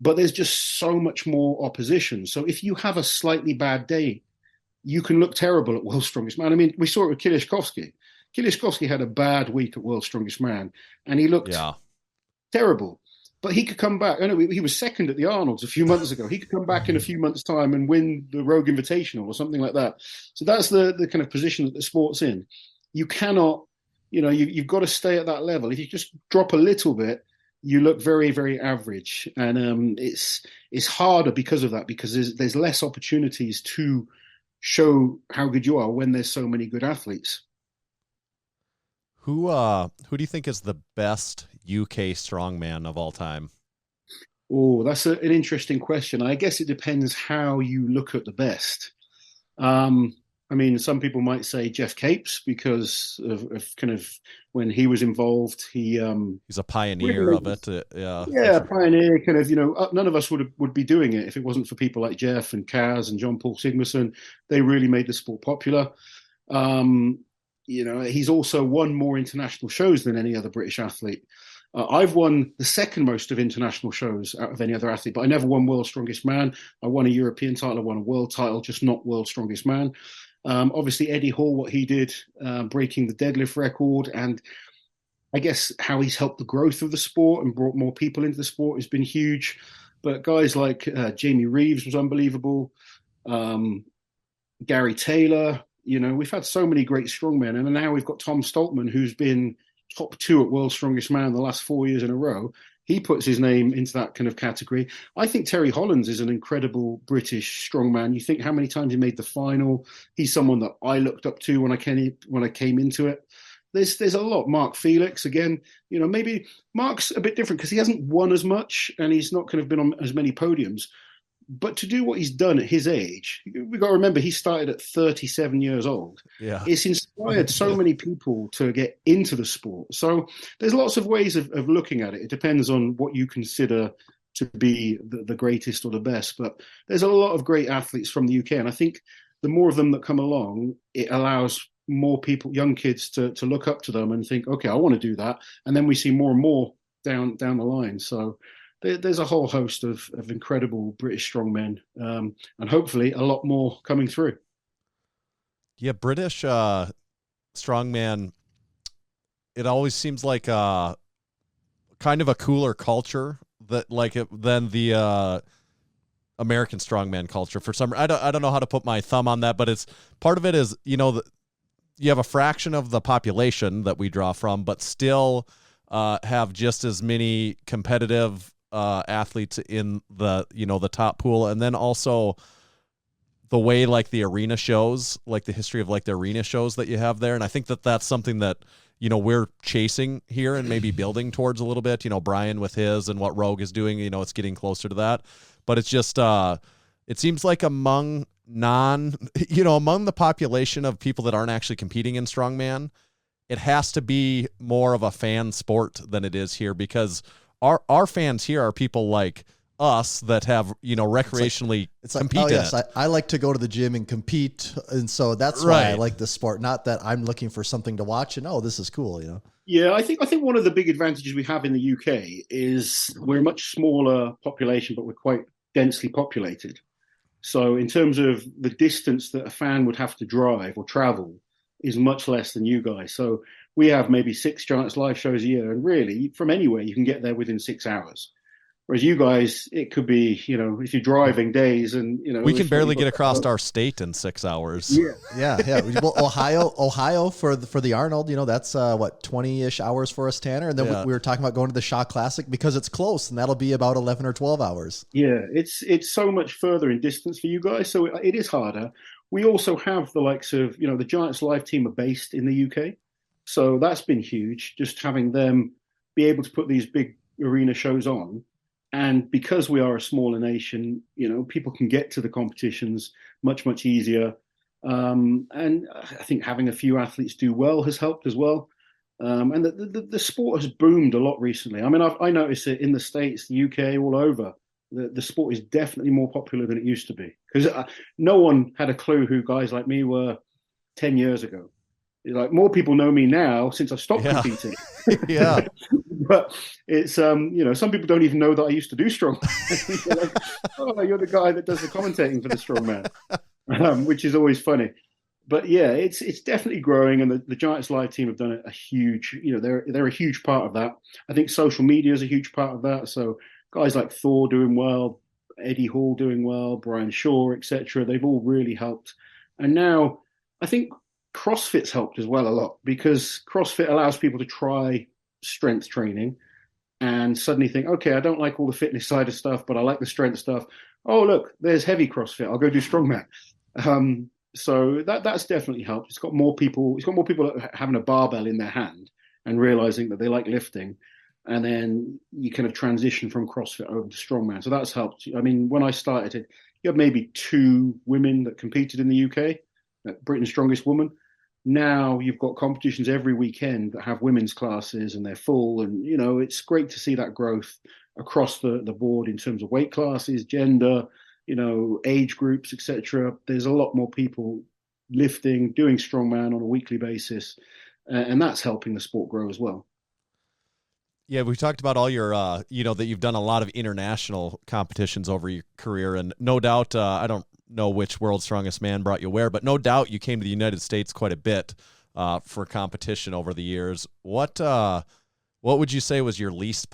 But there's just so much more opposition. So if you have a slightly bad day, you can look terrible at World's Strongest Man. I mean, we saw it with Kilishkovsky. Kilishkovsky had a bad week at World's Strongest Man, and he looked terrible. But he could come back. I know he was second at the Arnolds a few months ago. He could come back in a few months' time and win the Rogue Invitational or something like that. So that's the kind of position that the sport's in. You cannot, you've got to stay at that level. If you just drop a little bit, you look very, very average. And it's harder because of that, because there's less opportunities to show how good you are when there's so many good athletes. Who do you think is the best UK strongman of all time? Oh, that's an interesting question. I guess it depends how you look at the best. I mean, some people might say Jeff Capes because of kind of when he was involved. He's a pioneer really, of it. Yeah, sure. Pioneer. Kind of, none of us would be doing it if it wasn't for people like Jeff and Kaz and John Paul Sigmason. They really made the sport popular. He's also won more international shows than any other British athlete. I've won the second most of international shows out of any other athlete, but I never won World's Strongest Man. I won a European title, I won a world title, just not World's Strongest Man. Obviously, Eddie Hall, what he did, breaking the deadlift record, and I guess how he's helped the growth of the sport and brought more people into the sport has been huge. But guys like Jamie Reeves was unbelievable. Gary Taylor, we've had so many great strongmen. And now we've got Tom Stoltman, who's been top 2 at World's Strongest Man the last 4 years in a row. He puts his name into that kind of category. I think Terry Hollands is an incredible British strongman. You think how many times he made the final. He's someone that I looked up to when I came into it. There's a lot. Mark Felix, again, maybe Mark's a bit different because he hasn't won as much and he's not kind of been on as many podiums. But to do what he's done at his age, we've got to remember he started at 37 years old. Yeah. It's inspired so many people to get into the sport. So there's lots of ways of looking at it. It depends on what you consider to be the greatest or the best. But there's a lot of great athletes from the UK. And I think the more of them that come along, it allows more people, young kids, to look up to them and think, okay, I want to do that. And then we see more and more down the line. So there's a whole host of incredible British strongmen, and hopefully a lot more coming through. Yeah, British strongman, it always seems like kind of a cooler culture than the American strongman culture. For some, I don't know how to put my thumb on that, but it's part of it is you have a fraction of the population that we draw from, but still have just as many competitive athletes in the top pool. And then also the way the arena shows, the history of the arena shows that you have there. And I think that's something that, we're chasing here and maybe building towards a little bit, Brian with his and what Rogue is doing, it's getting closer to that, but it's just, it seems like among the population of people that aren't actually competing in strongman, it has to be more of a fan sport than it is here, because our fans here are people like us that have, recreationally competed. Oh yes, I like to go to the gym and compete. And so that's why I like the sport. Not that I'm looking for something to watch and, this is cool, Yeah, I think one of the big advantages we have in the UK is we're a much smaller population, but we're quite densely populated. So in terms of the distance that a fan would have to drive or travel is much less than you guys. So we have maybe 6 Giants live shows a year, and really from anywhere you can get there within 6 hours. Whereas you guys, it could be, if you're driving days and, we can barely get across our state in 6 hours. Yeah. Well, Ohio for the Arnold, that's 20-ish hours for us, Tanner. And then we were talking about going to the Shaw Classic because it's close, and that'll be about 11 or 12 hours. Yeah, it's so much further in distance for you guys, so it is harder. We also have the likes of, the Giants live team are based in the UK. So that's been huge, just having them be able to put these big arena shows on. And because we are a smaller nation, people can get to the competitions much, much easier. And I think having a few athletes do well has helped as well. And the sport has boomed a lot recently. I mean, I notice it in the States, the UK, all over. The sport is definitely more popular than it used to be. Because no one had a clue who guys like me were 10 years ago. More people know me now since I stopped competing. Yeah. But it's, some people don't even know that I used to do strongman. Oh, you're the guy that does the commentating for the strongman, which is always funny. But yeah, it's definitely growing, and the Giants live team have done a huge, they're a huge part of that. I think social media is a huge part of that. So guys like Thor doing well, Eddie Hall doing well, Brian Shaw, etc. They've all really helped. And now I think CrossFit's helped as well a lot, because CrossFit allows people to try strength training and suddenly think, okay, I don't like all the fitness side of stuff, but I like the strength stuff. Oh, look, there's heavy CrossFit. I'll go do strongman. So that's definitely helped. It's got more people having a barbell in their hand and realizing that they like lifting. And then you kind of transition from CrossFit over to strongman. So that's helped. I mean, when I started it, you had maybe 2 women that competed in the UK. Britain's Strongest Woman. Now you've got competitions every weekend that have women's classes and they're full. And, it's great to see that growth across the board in terms of weight classes, gender, age groups, etc. There's a lot more people lifting, doing strongman on a weekly basis. And that's helping the sport grow as well. Yeah, we talked about all your, that you've done a lot of international competitions over your career. And no doubt, I don't know which World's Strongest Man brought you where, but no doubt you came to the United States quite a bit for competition over the years. What would you say was your least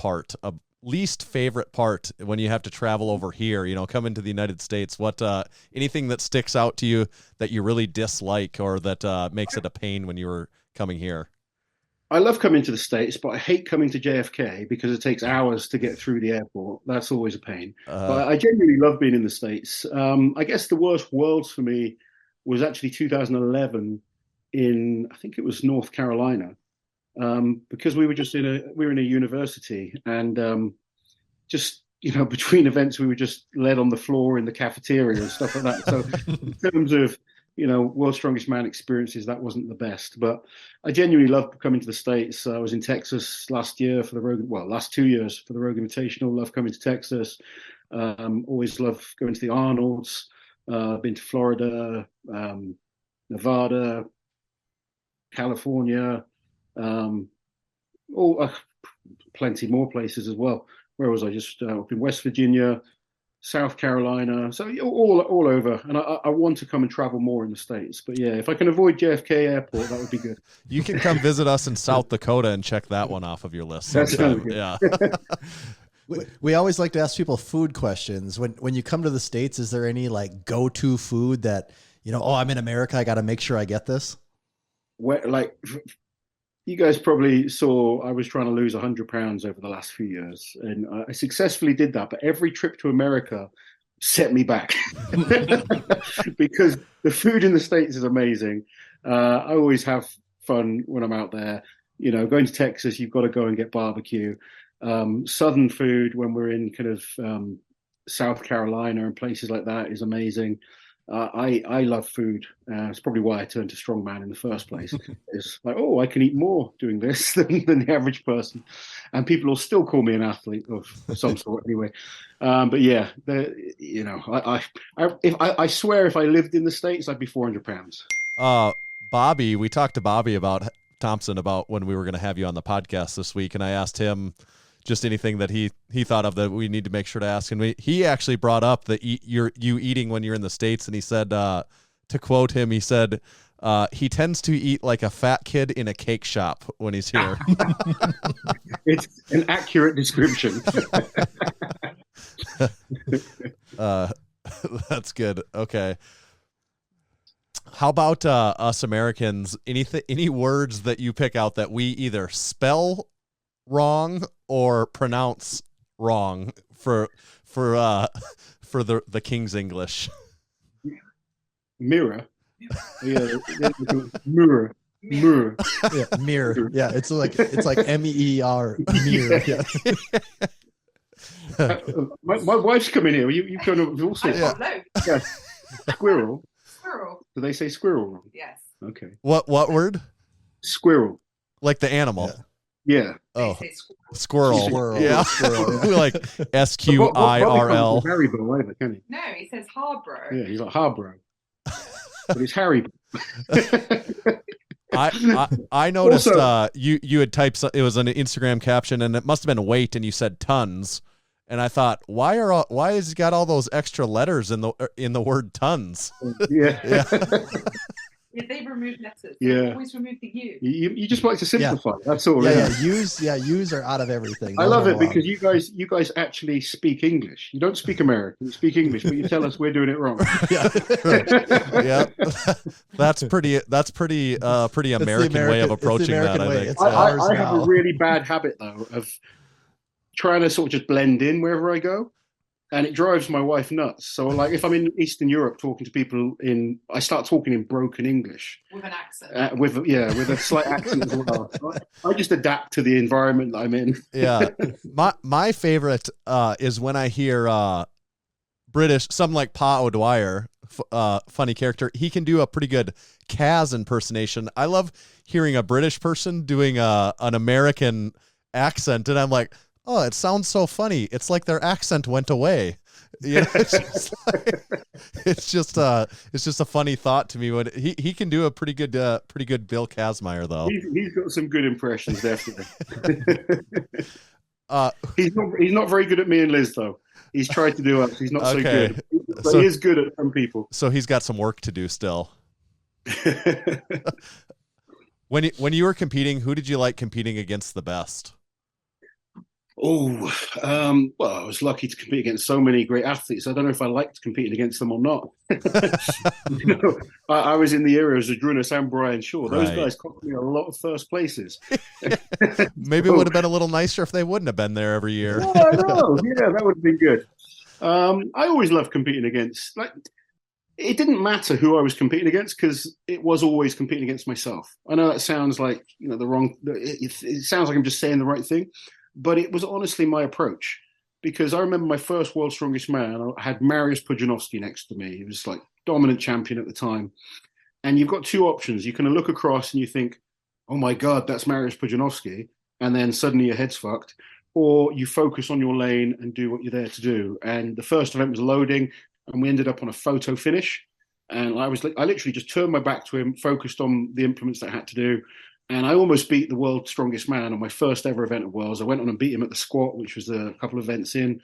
favorite part when you have to travel over here, come into the United States? What anything that sticks out to you that you really dislike or that makes it a pain when you were coming here? I love coming to the States, but I hate coming to JFK because it takes hours to get through the airport. That's always a pain. But I genuinely love being in the States. I guess the worst Worlds for me was actually 2011 in, I think it was North Carolina, because we were just in a university, and between events we were just led on the floor in the cafeteria and stuff like that. So in terms of World's Strongest Man experiences, that wasn't the best. But I genuinely love coming to the States. I was in Texas last year for the Rogue, last 2 years for the Rogue Invitational. Love coming to Texas. Always love going to the Arnolds. Been to Florida, Nevada, California, plenty more places as well. Where was I? Just up in West Virginia, South Carolina, so all over. And I want to come and travel more in the States. But yeah, if I can avoid JFK Airport, that would be good. You can come visit us in South Dakota and check that one off of your list sometime. Yeah. We always like to ask people food questions. When you come to the States, is there any like go-to food that, I'm in America, I got to make sure I get this? You guys probably saw I was trying to lose 100 pounds over the last few years, and I successfully did that. But every trip to America set me back because the food in the States is amazing. I always have fun when I'm out there. Going to Texas, you've got to go and get barbecue. Southern food when we're in kind of South Carolina and places like that is amazing. I love food. It's probably why I turned to strongman in the first place. It's like, I can eat more doing this than the average person, and people will still call me an athlete of some sort anyway. But yeah, I swear if I lived in the States, I'd be 400 pounds. Bobby, we talked to Bobby Thompson about when we were going to have you on the podcast this week, and I asked him just anything that he thought of that we need to make sure to ask. And he actually brought up that you eating when you're in the States. And he said, to quote him, he said, he tends to eat like a fat kid in a cake shop when he's here. It's an accurate description. That's good. Okay. How about us Americans? Any words that you pick out that we either spell wrong or pronounce wrong for the King's English? Mirror. Yeah, mirror. Mirror. Yeah, mirror. Yeah, it's like MEER. Mirror. Yeah. My wife's coming here. You've done all sorts. Yeah. Squirrel. Squirrel. Do they say squirrel wrong? Yes. Okay. What word? Squirrel. Like the animal. Yeah. Oh, They say squirrel. Squirrel. Yeah. Squirrel, yeah. Like SQIRL. Bobby Haribo either, can he? No, he says Harborough. Yeah, he's like Harborough. But it's Haribo. I noticed Also, you had typed it was an Instagram caption and it must have been weight and you said tons, and I thought why has he got all those extra letters in the word tons? Yeah. Yeah, they remove letters. Yeah. They always remove the U. You just like to simplify. That's all. Yeah, Use are out of everything. I Those love are it allowed. because you guys actually speak English. You don't speak American. You speak English, but you tell us we're doing it wrong. Yeah, that's pretty American way of approaching that. I think. I have a really bad habit though of trying to sort of just blend in wherever I go, and it drives my wife nuts. So like if I'm in Eastern Europe talking to people I start talking in broken English With an accent. with a slight accent as well. I just adapt to the environment that I'm in. Yeah, my favorite is when I hear British, some like Pa O'Dwyer, funny character. He can do a pretty good Kaz impersonation. I love hearing a British person doing an American accent, and I'm like, oh, it sounds so funny. It's like their accent went away. You know, it's just a funny thought to me when he can do a pretty good Bill Kazmaier though. He's got some good impressions, definitely. He's not very good at me and Liz though. He's tried to do us. He's not so good, but he is good at some people. So he's got some work to do still. When you were competing, who did you like competing against the best? Well, I was lucky to compete against so many great athletes. I don't know if I liked competing against them or not. I was in the eras of Drunas and Brian Shaw. Those guys cost me a lot of first places. Maybe it would have been a little nicer if they wouldn't have been there every year. Yeah, I know. Yeah, that would have been good. I always loved competing against. It didn't matter who I was competing against because it was always competing against myself. I know that sounds like the wrong. It sounds like I'm just saying the right thing. But it was honestly my approach, because I remember my first World's Strongest Man, I had Mariusz Pudzianowski next to me. He was like dominant champion at the time. And you've got two options. You can look across and you think, oh my God, that's Mariusz Pudzianowski. And then suddenly your head's fucked. Or you focus on your lane and do what you're there to do. And the first event was loading and we ended up on a photo finish. And I literally just turned my back to him, focused on the implements that I had to do. And I almost beat the World's Strongest Man on my first ever event at Worlds. I went on and beat him at the squat, which was a couple of events in.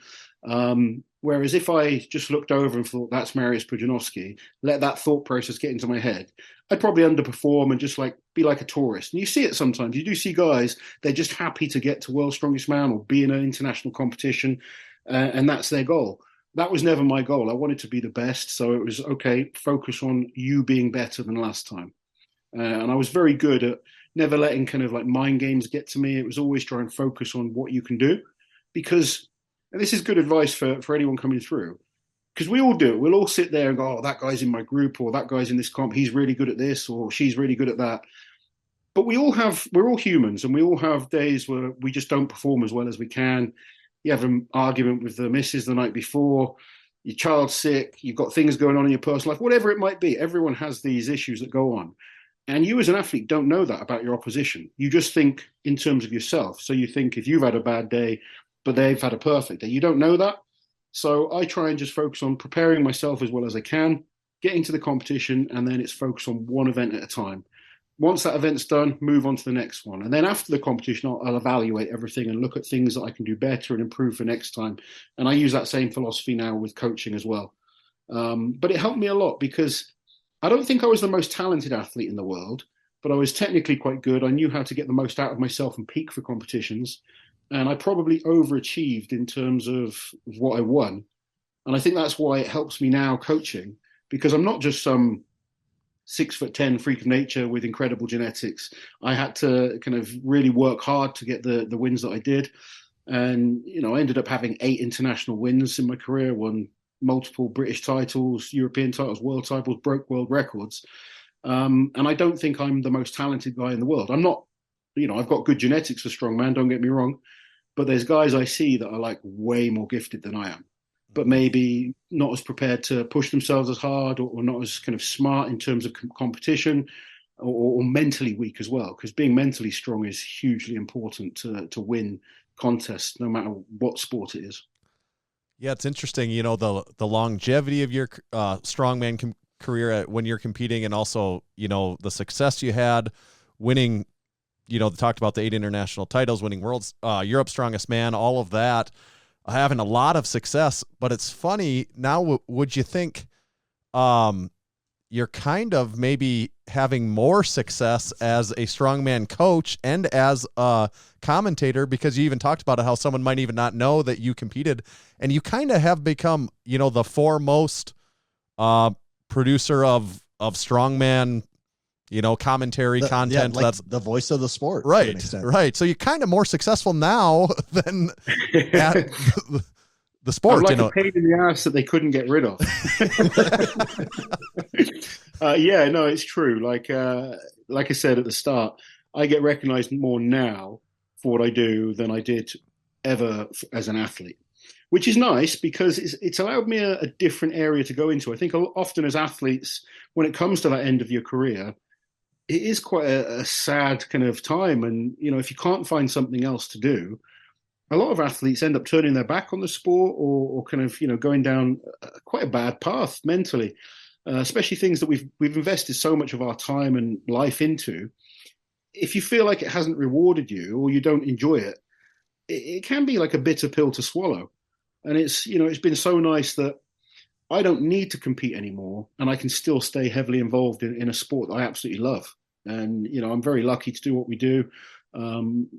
Whereas if I just looked over and thought, that's Mariusz Pudzianowski, let that thought process get into my head, I'd probably underperform and just be like a tourist. And you see it sometimes. You do see guys, they're just happy to get to World's Strongest Man or be in an international competition, and that's their goal. That was never my goal. I wanted to be the best. So it was, okay, focus on you being better than last time. And I was very good at never letting kind of like mind games get to me. It was always try and focus on what you can do, because, and this is good advice for anyone coming through, because we all do it. We'll all sit there and go, oh, that guy's in my group, or that guy's in this comp, he's really good at this, or she's really good at that. But we're all humans, and we all have days where we just don't perform as well as we can. You have an argument with the missus the night before, your child's sick, you've got things going on in your personal life, whatever it might be. Everyone has these issues that go on. And you as an athlete don't know that about your opposition. You just think in terms of yourself. So you think if you've had a bad day, but they've had a perfect day, you don't know that. So I try and just focus on preparing myself as well as I can, getting to the competition, and then it's focused on one event at a time. Once that event's done, move on to the next one. And then after the competition, I'll evaluate everything and look at things that I can do better and improve for next time. And I use that same philosophy now with coaching as well. But it helped me a lot, because I don't think I was the most talented athlete in the world, but I was technically quite good. I knew how to get the most out of myself and peak for competitions. And I probably overachieved in terms of what I won. And I think that's why it helps me now coaching, because I'm not just some 6'10" freak of nature with incredible genetics. I had to kind of really work hard to get the wins that I did. And, I ended up having 8 international wins in my career, won multiple British titles, European titles, world titles, broke world records. And I don't think I'm the most talented guy in the world. I'm not, I've got good genetics for strongman, don't get me wrong. But there's guys I see that are like way more gifted than I am, but maybe not as prepared to push themselves as hard, or not as kind of smart in terms of competition, or mentally weak as well. Because being mentally strong is hugely important to win contests, no matter what sport it is. Yeah, it's interesting, the longevity of your strongman career when you're competing, and also, the success you had winning, talked about the 8 international titles, winning World's Europe's Strongest Man, all of that, having a lot of success. But it's funny now, would you think you're kind of maybe having more success as a strongman coach and as a commentator, because you even talked about it, how someone might even not know that you competed, and you kind of have become, the foremost producer of strongman, commentary content. Like that's the voice of the sport. Right. Right. So you're kind of more successful now than at the sport. I'm like a pain in the ass that they couldn't get rid of. Yeah, no, it's true. Like I said at the start, I get recognized more now for what I do than I did ever as an athlete. which is nice because it's allowed me a different area to go into. I think often as athletes, when it comes to that end of your career, it is quite a sad kind of time. And, if you can't find something else to do, a lot of athletes end up turning their back on the sport or kind of, going down quite a bad path mentally, especially things that we've invested so much of our time and life into. If you feel like it hasn't rewarded you or you don't enjoy it, it can be like a bitter pill to swallow. And it's been so nice that I don't need to compete anymore and I can still stay heavily involved in a sport that I absolutely love. And, I'm very lucky to do what we do.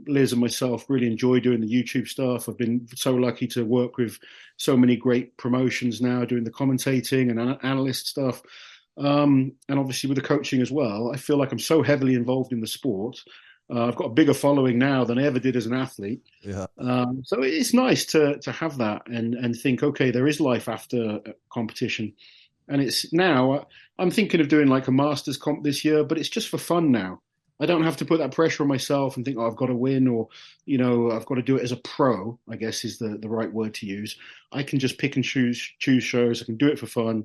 Liz and myself really enjoy doing the YouTube stuff. I've been so lucky to work with so many great promotions now doing the commentating and analyst stuff. And obviously with the coaching as well, I feel like I'm so heavily involved in the sport. I've got a bigger following now than I ever did as an athlete. Yeah. So it's nice to have that and think, okay, there is life after competition. And it's now I'm thinking of doing like a masters comp this year, but it's just for fun now. I don't have to put that pressure on myself and think, I've got to win or, I've got to do it as a pro, I guess is the right word to use. I can just pick and choose shows. I can do it for fun.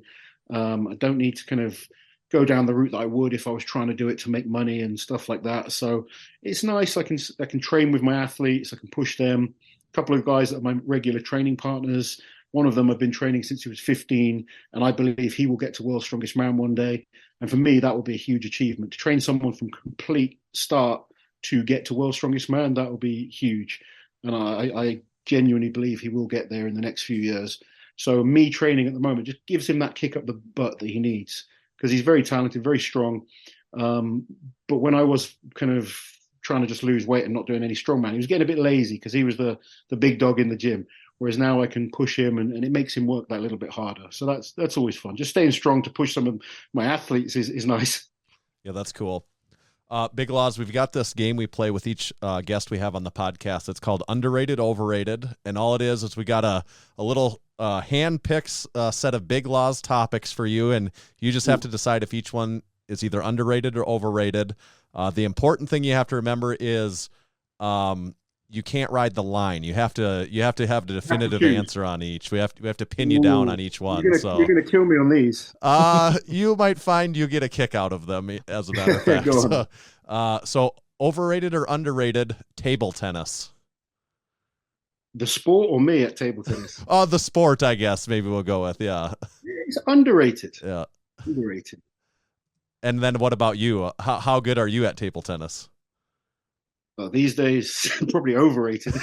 I don't need to kind of go down the route that I would if I was trying to do it to make money and stuff like that. So it's nice. I can train with my athletes. I can push them. A couple of guys that are my regular training partners. One of them I've been training since he was 15, and I believe he will get to World's Strongest Man one day. And for me, that will be a huge achievement. To train someone from complete start to get to World's Strongest Man, that will be huge. And I genuinely believe he will get there in the next few years. So me training at the moment just gives him that kick up the butt that he needs because he's very talented, very strong. But when I was kind of trying to just lose weight and not doing any strongman, he was getting a bit lazy because he was the big dog in the gym. Whereas now I can push him and it makes him work that little bit harder. So that's always fun. Just staying strong to push some of my athletes is nice. Yeah, that's cool. Big Loz, we've got this game we play with each guest we have on the podcast. It's called Underrated, Overrated. And all it is we got a little hand picks set of Big Loz topics for you. And you just have to decide if each one is either underrated or overrated. The important thing you have to remember is you can't ride the line. You have to have the definitive answer on each. We have to pin you down on each one. You're gonna kill me on these. You might find you get a kick out of them, as a matter of fact. Go on. So overrated or underrated table tennis? The sport or me at table tennis? The sport, I guess. Maybe we'll go with It's underrated. Yeah. Underrated. And then what about you? How good are you at table tennis? Well, these days, probably overrated.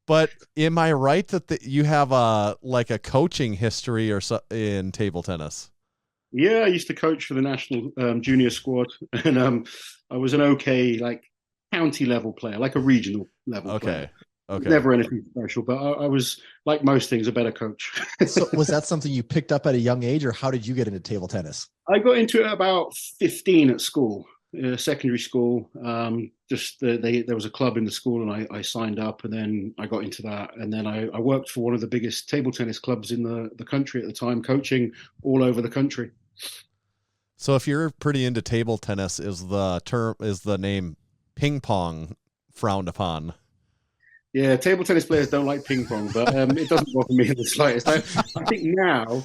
But am I right that you have a coaching history or in table tennis? Yeah, I used to coach for the national junior squad, and I was an okay county level player, like a regional level player. Okay. Never anything special, but I was, like most things, a better coach. So was that something you picked up at a young age, or how did you get into table tennis? I got into it about 15 at school. Secondary school, there was a club in the school and I signed up and then I got into that. And then I worked for one of the biggest table tennis clubs in the country at the time, coaching all over the country. So if you're pretty into table tennis, is the name ping pong frowned upon? Yeah, table tennis players don't like ping pong, but it doesn't bother me in the slightest. I think now,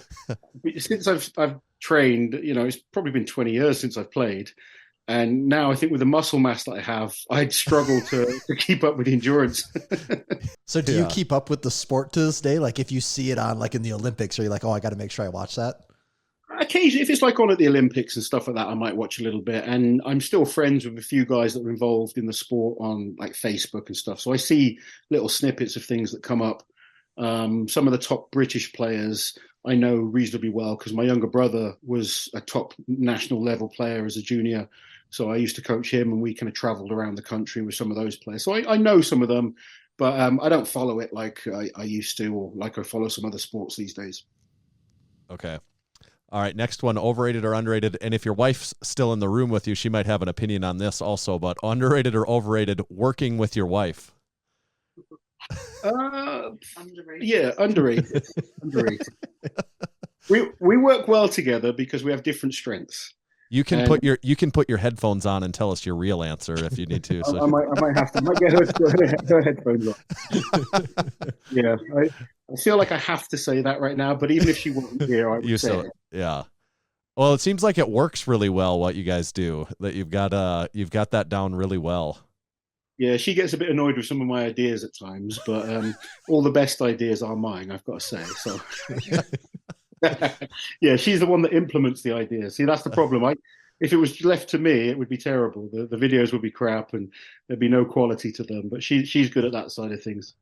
since I've trained, it's probably been 20 years since I've played. And now I think with the muscle mass that I have, I'd struggle to keep up with the endurance. So do you keep up with the sport to this day? Like if you see it on in the Olympics, are you like, oh, I got to make sure I watch that? Occasionally, if it's on at the Olympics and stuff like that, I might watch a little bit. And I'm still friends with a few guys that are involved in the sport on Facebook and stuff. So I see little snippets of things that come up. Some of the top British players I know reasonably well because my younger brother was a top national level player as a junior. So I used to coach him and we kind of traveled around the country with some of those players. So I know some of them, but I don't follow it like I used to or like I follow some other sports these days. Okay. All right. Next one, overrated or underrated. And if your wife's still in the room with you, she might have an opinion on this also, but underrated or overrated working with your wife? Underrated. Yeah, underrated. Underrated. We work well together because we have different strengths. You can put your headphones on and tell us your real answer if you need to. So. I might have to. I might get her headphones on. Yeah, I feel like I have to say that right now. But even if she wasn't here, I would say it. Yeah. Well, it seems like it works really well what you guys do. That you've got that down really well. Yeah, she gets a bit annoyed with some of my ideas at times, but all the best ideas are mine, I've got to say. So, yeah, she's the one that implements the ideas. See, that's the problem. If it was left to me, it would be terrible. The videos would be crap, and there'd be no quality to them. But she's good at that side of things.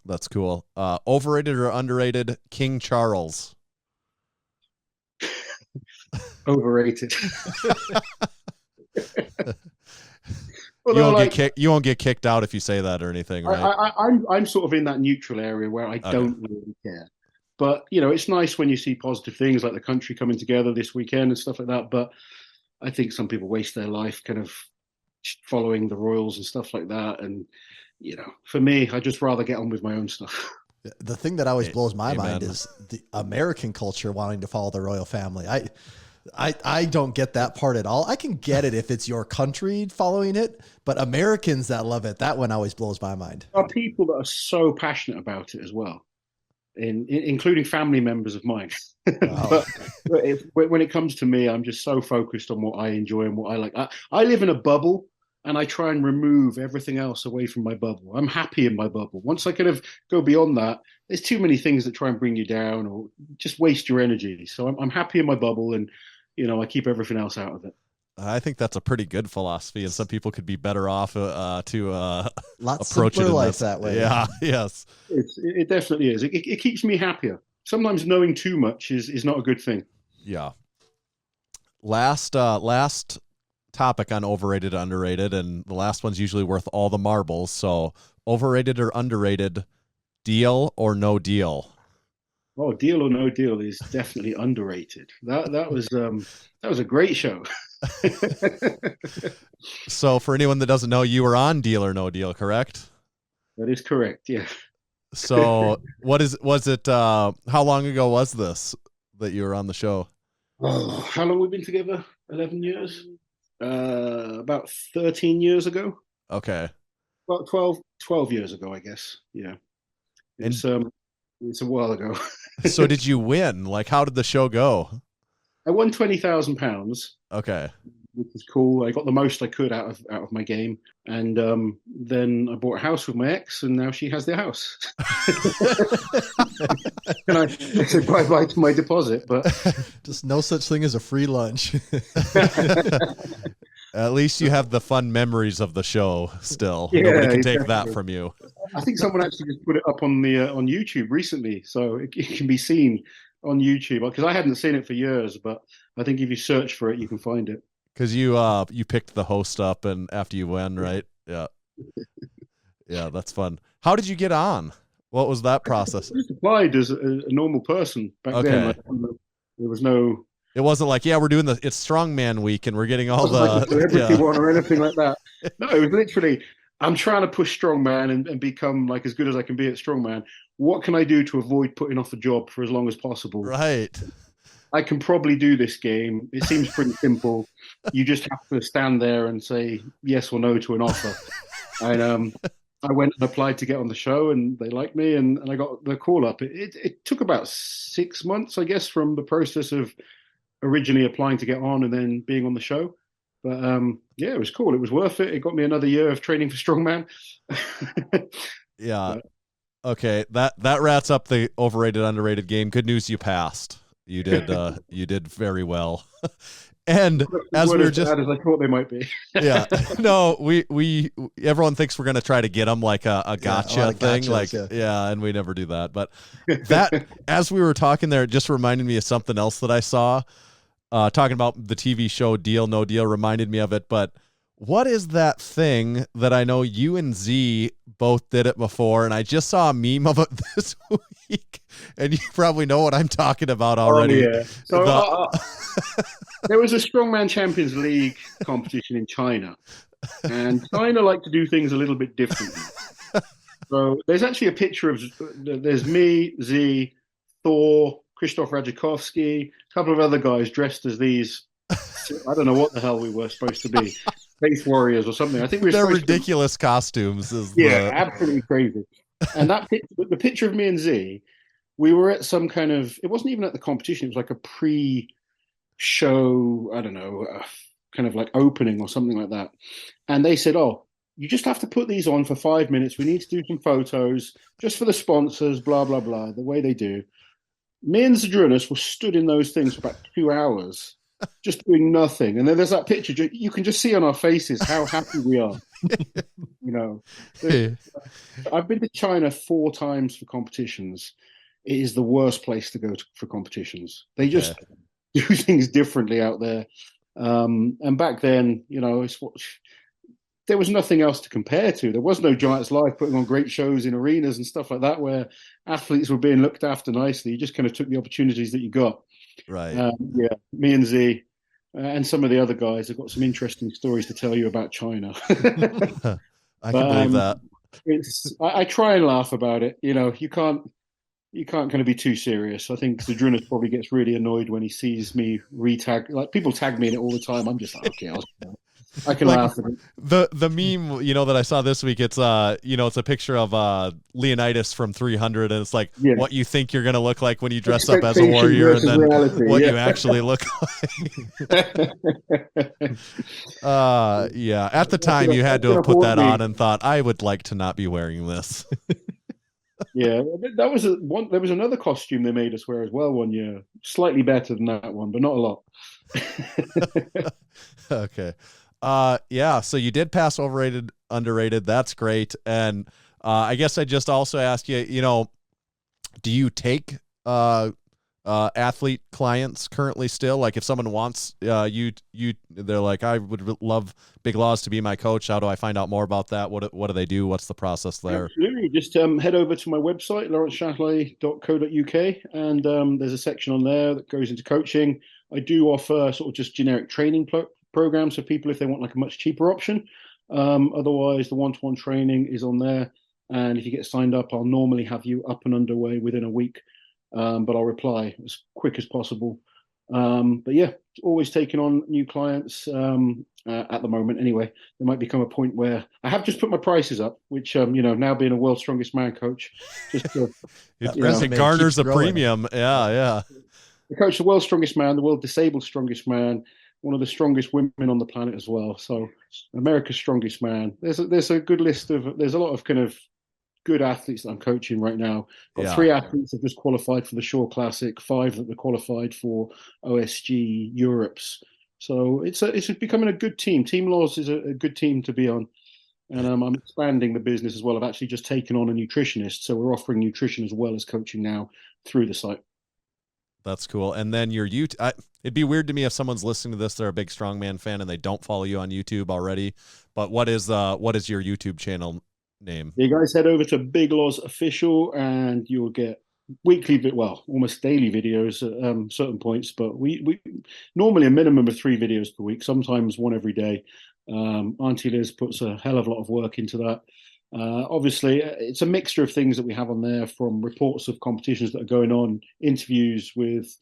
That's cool. Overrated or underrated? King Charles. Overrated. You won't get kicked out if you say that or anything, right? I'm sort of in that neutral area where I don't really care. But it's nice when you see positive things like the country coming together this weekend and stuff like that. But I think some people waste their life kind of following the royals and stuff like that. And for me, I'd just rather get on with my own stuff. The thing that always blows my mind is the American culture wanting to follow the royal family. I don't get that part at all. I can get it if it's your country following it, but Americans that love it, that one always blows my mind. There are people that are so passionate about it as well, including family members of mine. Wow. but when it comes to me, I'm just so focused on what I enjoy and what I like. I live in a bubble, and I try and remove everything else away from my bubble. I'm happy in my bubble. Once I kind of go beyond that, there's too many things that try and bring you down or just waste your energy. So I'm happy in my bubble, and I keep everything else out of it. I think that's a pretty good philosophy, and some people could be better off to Lots approach it simpler in life that way. Yeah, yes. It definitely is. It keeps me happier. Sometimes knowing too much is not a good thing. Yeah. Last topic on overrated, underrated, and the last one's usually worth all the marbles. So, overrated or underrated, deal or no deal? Oh, Deal or No Deal is definitely underrated. That was a great show. So, for anyone that doesn't know, you were on Deal or No Deal, correct? That is correct. Yeah. So, was it? How long ago was this that you were on the show? Oh, how long have we been together? 11 years. About 13 years ago. Okay. About 12 years ago, I guess. Yeah. It's a while ago. So did you win? Like, how did the show go? I won £20,000. Okay. Which is cool. I got the most I could out of my game, and then I bought a house with my ex, and now she has the house. And I said bye to my deposit, but just no such thing as a free lunch. At least you have the fun memories of the show still. Yeah, Nobody can take exactly. that from you. I think someone actually just put it up on YouTube recently, so it can be seen on YouTube. Because I hadn't seen it for years, but I think if you search for it, you can find it. Because you picked the host up and after you win, right? Yeah. Yeah, that's fun. How did you get on? What was that process? I just applied as a normal person back then. Like, there was no. It wasn't like, we're doing it's Strongman week and we're getting all the like a celebrity one or anything like that. No, it was literally, I'm trying to push Strongman and become like as good as I can be at Strongman. What can I do to avoid putting off a job for as long as possible? Right. I can probably do this game. It seems pretty simple. You just have to stand there and say yes or no to an offer. And I went and applied to get on the show, and they liked me, and I got the call up. It took about 6 months, I guess, from the process of originally applying to get on and then being on the show. But it was cool. It was worth it. It got me another year of training for Strongman. Yeah. Okay. That wraps up the overrated, underrated game. Good news, you passed. You did very well. And as we were just as I thought they might be. Yeah. No, we everyone thinks we're gonna try to get them like a gotcha thing. Gotchas, and we never do that. But that as we were talking there, it just reminded me of something else that I saw. Talking about the TV show Deal No Deal reminded me of it. But what is that thing that I know you and Z both did it before, and I just saw a meme of it this week, and you probably know what I'm talking about already. Oh, yeah. So there was a Strongman Champions League competition in China, and China like to do things a little bit differently. So there's actually a picture of there's me, Z, Thor, Krzysztof Radziakowski, a couple of other guys dressed as these I don't know what the hell we were supposed to be. Space warriors or something. I think we were They're supposed to ridiculous costumes. absolutely crazy. And the picture of me and Z, we were at some kind of, it wasn't even at the competition, it was like a pre-show, I don't know, kind of like opening or something like that. And they said, oh, you just have to put these on for 5 minutes. We need to do some photos just for the sponsors, blah, blah, blah, the way they do. Me and Zadrunas were stood in those things for about 2 hours, just doing nothing. And then there's that picture. You can just see on our faces how happy we are. I've been to China 4 times for competitions. It is the worst place to go for competitions. They just do things differently out there. And back then, there was nothing else to compare to. There was no Giants Live putting on great shows in arenas and stuff like that where athletes were being looked after nicely. You just kind of took the opportunities that you got. Right. Me and Z and some of the other guys have got some interesting stories to tell you about China. I can believe that. I try and laugh about it. You can't kind of be too serious. I think Zadrunas probably gets really annoyed when he sees me retag. Like, people tag me in it all the time. I'm just like, okay, I can laugh at it. The meme, that I saw this week, it's it's a picture of Leonidas from 300, and it's like what you think you're gonna look like when you dress up as a warrior, and then what you actually look like. At the time, you had to have put that on and thought, I would like to not be wearing this. Yeah, that was one. There was another costume they made us wear as well one year, slightly better than that one, but not a lot. Okay. So you did pass overrated, underrated. That's great. And I guess I just also ask you, do you take athlete clients currently still? Like, if someone wants they're like, I would love Big Loz to be my coach. How do I find out more about that? What do they do? What's the process there? Absolutely. Just head over to my website, laurenceshahlaei.co.uk, and there's a section on there that goes into coaching. I do offer sort of just generic training programs for people if they want like a much cheaper option. Otherwise, the one-to-one training is on there. And if you get signed up, I'll normally have you up and underway within a week. But I'll reply as quick as possible. But yeah, always taking on new clients at the moment. Anyway, there might become a point where I have just put my prices up, which, now being a world's strongest man coach, just it garners a premium. Yeah. I coach the world's strongest man, the world disabled strongest man, one of the strongest women on the planet as well. So America's strongest man. There's a good list there's a lot of kind of good athletes that I'm coaching right now. Got 3 athletes that just qualified for the Shore Classic, 5 that were qualified for OSG Europes. So it's becoming a good team. Team Loz is a good team to be on. And I'm expanding the business as well. I've actually just taken on a nutritionist. So we're offering nutrition as well as coaching now through the site. That's cool. And then your YouTube, it'd be weird to me if someone's listening to this, they're a big Strongman fan and they don't follow you on YouTube already. But what is your YouTube channel name? You guys head over to Big Loz Official and you'll get weekly, almost daily videos at certain points. But we normally a minimum of 3 videos per week, sometimes 1 every day. Auntie Liz puts a hell of a lot of work into that. Obviously, it's a mixture of things that we have on there, from reports of competitions that are going on, interviews with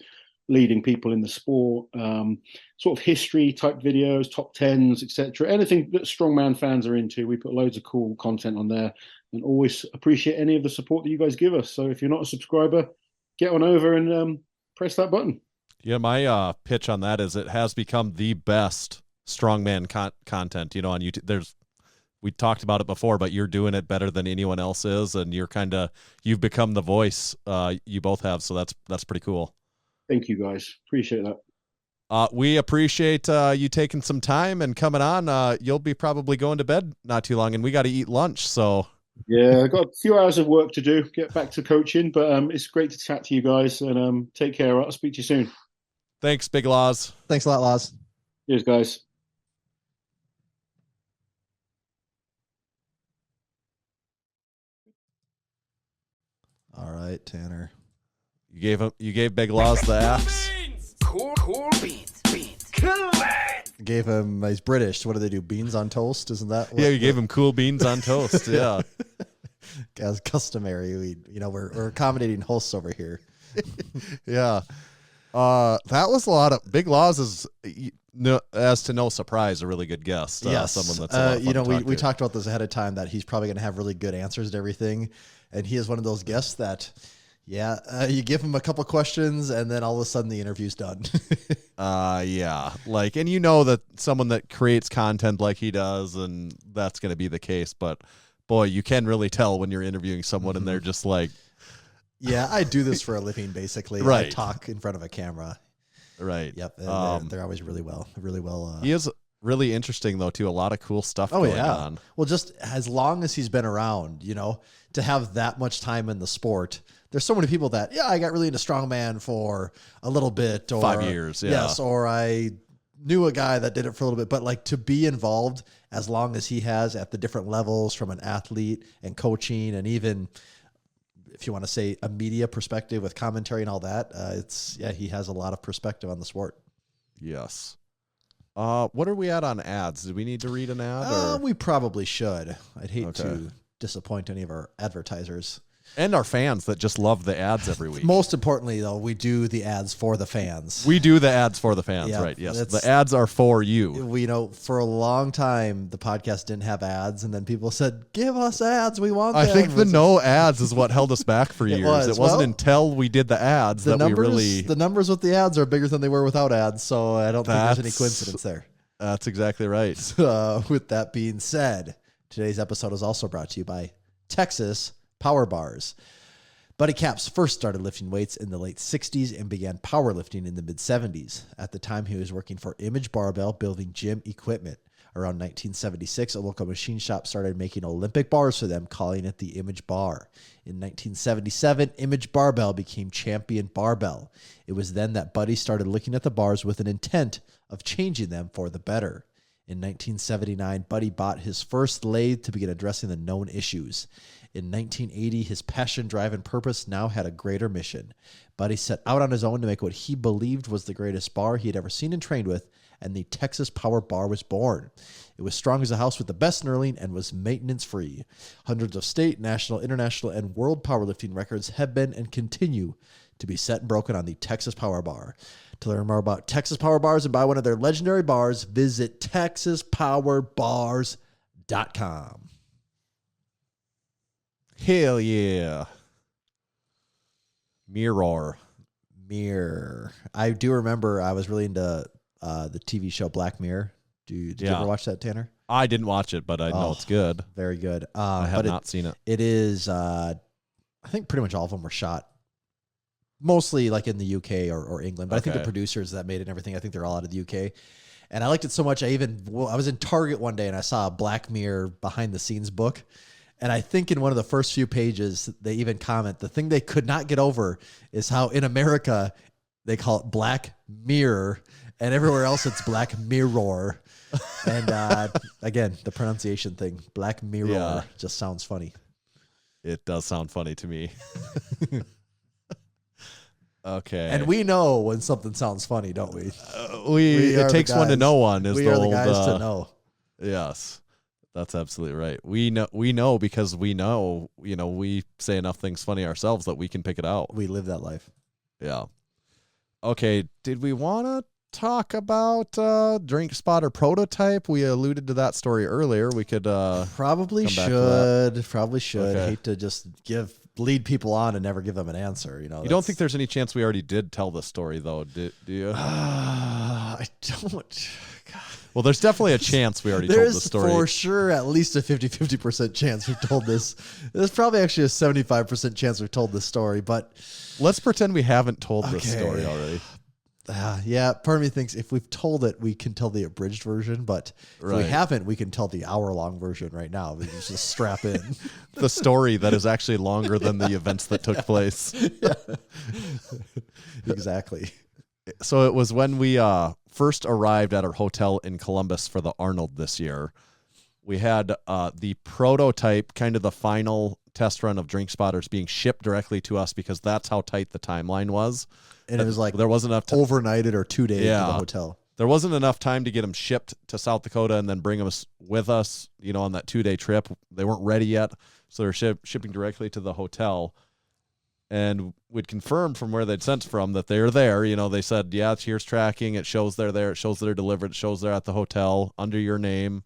leading people in the sport, sort of history type videos, top 10s, etc. Anything that strongman fans are into, we put loads of cool content on there, and always appreciate any of the support that you guys give us. So if you're not a subscriber, get on over and press that button. Yeah, my pitch on that is it has become the best strongman content, on YouTube. We talked about it before, but you're doing it better than anyone else is, and you've become the voice. You both have, so that's pretty cool. Thank you, guys. Appreciate that. We appreciate you taking some time and coming on. You'll be probably going to bed not too long, and we got to eat lunch. So yeah, I've got a few hours of work to do. Get back to coaching, but it's great to chat to you guys, and take care. I'll speak to you soon. Thanks, Big Loz. Thanks a lot, Loz. Cheers, guys. All right, Tanner. You gave Big Loz the axe. Cool beans. Cool beans. Gave him. He's British. What do they do? Beans on toast? Isn't that? Yeah, you gave him cool beans on toast. Yeah, as customary. We're accommodating hosts over here. Yeah. That was a lot of Big Loz is, as to no surprise, a really good guest. Yes. Someone that's a lot of fun to talk we to. talked about this ahead of time that he's probably going to have really good answers to everything. And he is one of those guests that, you give him a couple questions and then all of a sudden the interview's done. Yeah. Like, and you know that someone that creates content like he does, and that's going to be the case. But boy, you can really tell when you're interviewing someone and they're just like, yeah, I do this for a living, basically. Right. I talk in front of a camera. right. Yep. And they're always really well. He is really interesting though, too. A lot of cool stuff Oh, going yeah. on. Well, just as long as he's been around, to have that much time in the sport. There's so many people that, I got really into strongman for a little bit. Or 5 years, yeah. Yes, or I knew a guy that did it for a little bit. But like to be involved as long as he has at the different levels from an athlete and coaching and even, if you want to say, a media perspective with commentary and all that, he has a lot of perspective on the sport. Yes. What are we at on ads? Do we need to read an ad? Or? We probably should. I'd hate Okay. to disappoint any of our advertisers. And our fans that just love the ads every week. Most importantly, though, we do the ads for the fans. We do the ads for the fans, Yeah, right? Yes. that's- The ads are for you. We for a long time, the podcast didn't have ads, and then people said, give us ads. We want I them. think the no ads is what held us back for years. was. It wasn't Well, until we did the ads the that numbers, we really... the numbers with the ads are bigger than they were without ads, so I don't think there's any That's- coincidence there. That's exactly right. With that being said, today's episode is also brought to you by Texas Power Bars. Buddy Caps first started lifting weights in the late 60s and began powerlifting in the mid 70s. At the time, he was working for Image Barbell building gym equipment. Around 1976, a local machine shop started making Olympic bars for them, calling it the Image Bar. In 1977, Image Barbell became Champion Barbell. It was then that Buddy started looking at the bars with an intent of changing them for the better. In 1979, Buddy bought his first lathe to begin addressing the known issues. In 1980, his passion, drive, and purpose now had a greater mission. Buddy set out on his own to make what he believed was the greatest bar he had ever seen and trained with, and the Texas Power Bar was born. It was strong as a house with the best knurling and was maintenance-free. Hundreds of state, national, international, and world powerlifting records have been and continue to be set and broken on the Texas Power Bar. To learn more about Texas Power Bars and buy one of their legendary bars, visit TexasPowerBars.com. Hell yeah. Mirror. I do remember I was really into the TV show Black Mirror. Did you ever watch that, Tanner? I didn't watch it, but I know it's good. Very good. I have not seen it. It is, I think pretty much all of them were shot mostly like in the UK or England, but I think the producers that made it and everything, I think they're all out of the UK. And I liked it so much, I was in Target one day and I saw a Black Mirror behind the scenes book. And I think in one of the first few pages, they even comment, the thing they could not get over is how in America, they call it Black Mirror, and everywhere else it's Black Mirror. And again, the pronunciation thing, Black Mirror, just sounds funny. It does sound funny to me. Okay. And we know when something sounds funny, don't we? It takes one to know one. We are the guys to know. Yes. That's absolutely right. We know because we know, we say enough things funny ourselves that we can pick it out. We live that life. Yeah. Okay. Did we want to talk about Drink Spotter Prototype? We alluded to that story earlier. We could probably should. Okay. Hate to just lead people on and never give them an answer. You don't think there's any chance we already did tell this story though? Do you? I don't. God. Well, there's definitely a chance we already told the story. There's for sure at least a 50% chance we've told this. There's probably actually a 75% chance we've told this story, but let's pretend we haven't told this story already. Yeah, part of me thinks if we've told it, we can tell the abridged version, but if we haven't, we can tell the hour-long version right now. We can just strap in. The story that is actually longer than the events that took place. Yeah. Exactly. So it was when we first arrived at our hotel in Columbus for the Arnold this year. We had the prototype, kind of the final test run of Drink Spotters being shipped directly to us because that's how tight the timeline was. And it was like there wasn't enough overnighted or 2 days to the hotel. There wasn't enough time to get them shipped to South Dakota and then bring them with us, on that 2-day trip. They weren't ready yet, so they're shipping directly to the hotel. and would confirm from where they'd sent from that they're there. You know, they said, yeah, here's tracking. It shows they're there. It shows they're delivered. It shows they're at the hotel under your name.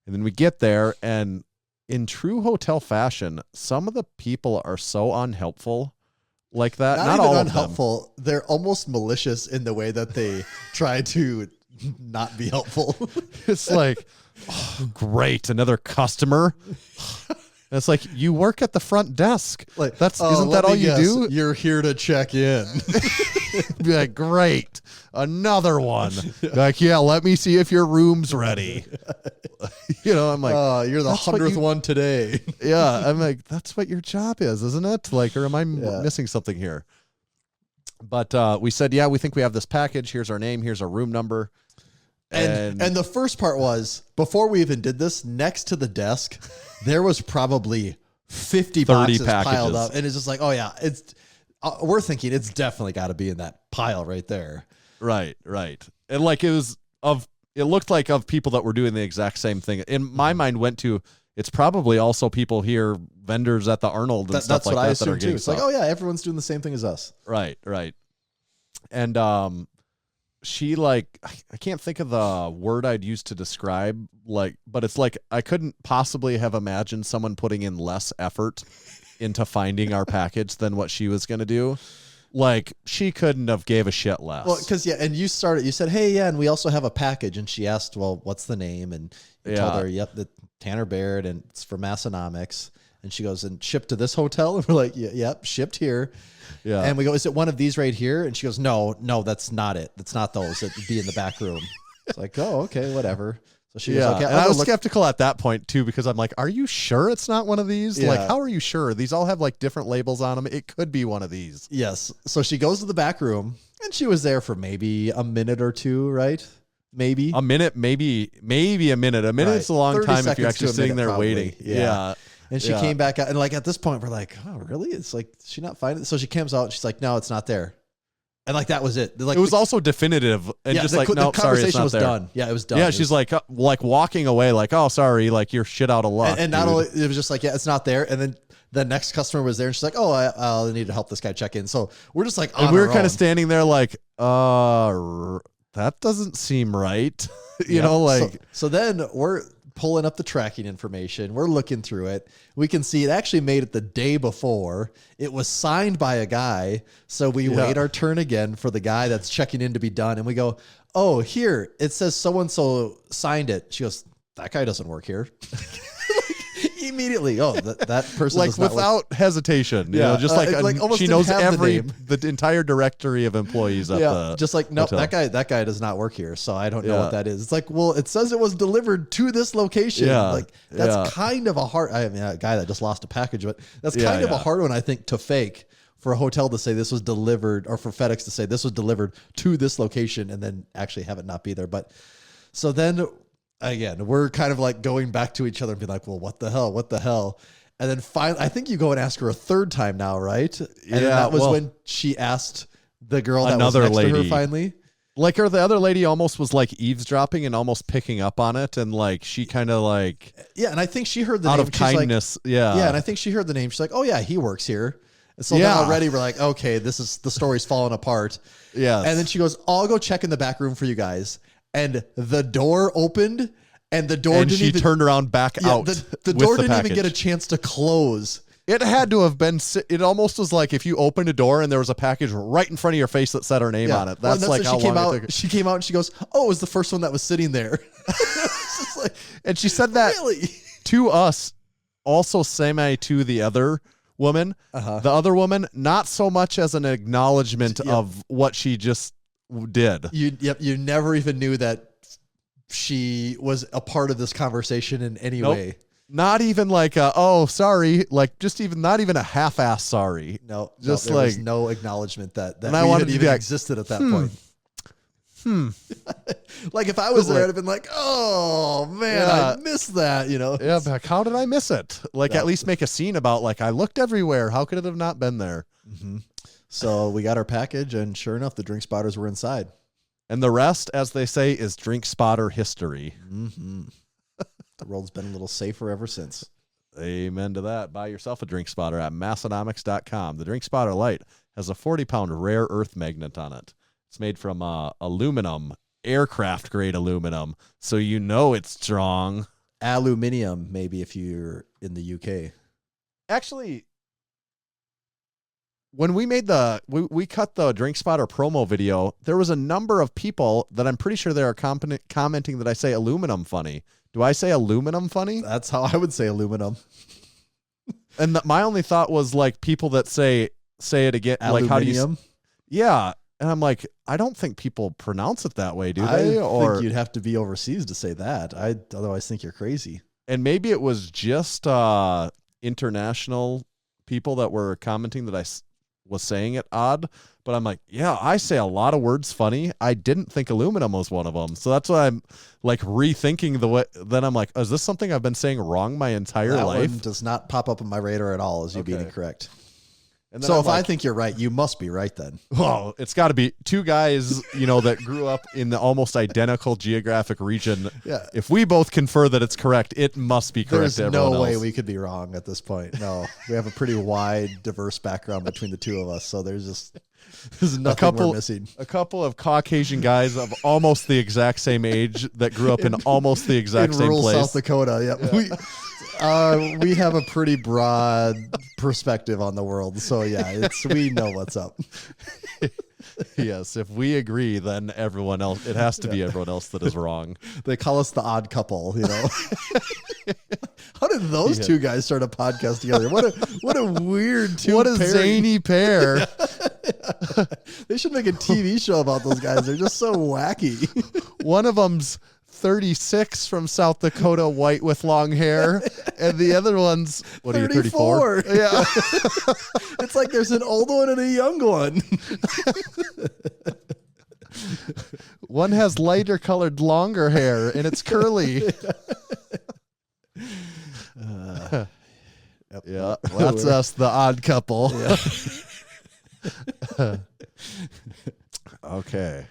And then we get there, and in true hotel fashion, some of the people are so unhelpful like that. Not even all unhelpful. Of them. They're almost malicious in the way that they try to not be helpful. It's like, oh, great, another customer. It's like, you work at the front desk. Like, isn't that all you do? You're here to check in. Be like, great, another one. Like, yeah, let me see if your room's ready. You know, I'm like, oh, you're the 100th one today. Yeah, I'm like, that's what your job is, isn't it? Like, or am I missing something here? But we said, yeah, we think we have this package. Here's our name. Here's our room number. And the first part was, before we even did this, next to the desk, there was probably 50 boxes piled up. And it's just like, oh, yeah, it's we're thinking it's definitely got to be in that pile right there. Right. And like it looked like of people that were doing the exact same thing. In my mind went to, it's probably also people here, vendors at the Arnold and stuff like that. That's what I assume too. It's like, oh, yeah, everyone's doing the same thing as us. Right. And she like, I can't think of the word I'd use to describe, like, but it's like I couldn't possibly have imagined someone putting in less effort into finding our package than what she was going to do. Like, she couldn't have gave a shit less. Well, because, yeah, and you said, hey, yeah, and we also have a package. And she asked, well, what's the name? And you told her, yep, the Tanner Baird, and it's for Massenomics. And she goes, and shipped to this hotel? And we're like, yep, shipped here. Yeah. And we go, is it one of these right here? And she goes, no, that's not it. That's not those. It'd be in the back room. It's like, oh, okay, whatever. So she goes, okay. And I was skeptical at that point, too, because I'm like, are you sure it's not one of these? Yeah. Like, how are you sure? These all have, like, different labels on them. It could be one of these. Yes. So she goes to the back room, and she was there for maybe a minute or two, right? Maybe. A minute, maybe a minute. A minute is a long time if you're actually sitting there waiting. Yeah. And she came back out, and like at this point, we're like, oh, really? It's like, she not finding it? So she comes out, and she's like, no, it's not there. And like that was it. Like, it was also definitive, and just like, no, sorry, it's not there. Done. Yeah, it was done. Yeah, she's like walking away, like, oh, sorry, like you're shit out of luck. And not only it was just like, yeah, it's not there. And then the next customer was there, and she's like, oh, I need to help this guy check in. So we're just like, and we were kind of standing there, like, that doesn't seem right, you know, like. So then we're pulling up the tracking information. We're looking through it. We can see it actually made it the day before. It was signed by a guy. So we wait our turn again for the guy that's checking in to be done. And we go, oh, here, it says so-and-so signed it. She goes, that guy doesn't work here. Immediately. Oh, that person like without hesitation. You know, just like she knows the entire directory of employees at the just like, no, hotel. that guy does not work here. So I don't know what that is. It's like, well, it says it was delivered to this location. Yeah. Like that's kind of a hard, I mean, a guy that just lost a package, but that's kind of a hard one, I think, to fake for a hotel to say this was delivered, or for FedEx to say this was delivered to this location and then actually have it not be there. But so then again, we're kind of like going back to each other and being like, well, what the hell? And then finally, I think you go and ask her a third time now, right? And then that was when she asked the girl that was next to her finally. Like, or the other lady almost was like eavesdropping and almost picking up on it. And like, she kind of like. Yeah, and I think she heard the name. Out of kindness. Like, yeah, and I think she heard the name. She's like, oh, yeah, he works here. And so then already we're like, okay, the story's falling apart. Yeah. And then she goes, I'll go check in the back room for you guys. And the door opened, and the door didn't even... turned around back out. The door didn't even get a chance to close. It had to have been... It almost was like if you opened a door and there was a package right in front of your face that said her name on it. That's like how long it took. She came out and she goes, oh, it was the first one that was sitting there. Like, and she said that to us, also semi to the other woman. The other woman, not so much as an acknowledgement of what she just did. You never even knew that she was a part of this conversation in any way. Not even like oh, sorry, like just even not even a half-ass sorry. No, just there was no acknowledement that and I wanted to even existed at that point. Like if I was there, I'd have been like, oh man, I missed that, you know. Yeah, but how did I miss it? Like at least make a scene about like I looked everywhere. How could it have not been there? So we got our package, and sure enough, the drink spotters were inside. And the rest, as they say, is drink spotter history. The world's been a little safer ever since. Amen to that. Buy yourself a drink spotter at Massenomics.com. The drink spotter light has a 40-pound rare earth magnet on it. It's made from aluminum, aircraft grade aluminum, so you know it's strong. Aluminium, maybe if you're in the UK. Actually, when we made we cut the drink spotter promo video, there was a number of people that I'm pretty sure they are commenting that I say aluminum funny. Do I say aluminum funny? That's how I would say aluminum. And my only thought was like people that say it again. Aluminium? Like how do you? Yeah, and I'm like, I don't think people pronounce it that way, do they? I think you'd have to be overseas to say that. I otherwise think you're crazy. And maybe it was just international people that were commenting that I was saying it odd, but I'm like, yeah, I say a lot of words funny. I didn't think aluminum was one of them. So that's why I'm like rethinking the way. Then I'm like, is this something I've been saying wrong my entire life? One does not pop up on my radar at all as you being incorrect. And then so I'm if like, I think you're right, you must be right then. Well, it's got to be two guys, that grew up in the almost identical geographic region. Yeah. If we both confer that it's correct, it must be correct. There's no way we could be wrong at this point. No, we have a pretty wide, diverse background between the two of us. So there's nothing we're missing. A couple of Caucasian guys of almost the exact same age that grew up in almost the exact same rural place. South Dakota. Yep. Yeah. We have a pretty broad perspective on the world. So yeah, we know what's up. Yes, if we agree, then everyone else, it has to be everyone else that is wrong. They call us the odd couple, How did those two guys start a podcast together? What a weird two. What a zany pair. They should make a TV show about those guys. They're just so wacky. One of them's 36 from South Dakota, white with long hair, and the other one's 34? Yeah. It's like there's an old one and a young one. One has lighter colored, longer hair, and it's curly. Yeah, that's us, the odd couple. Yeah. Okay.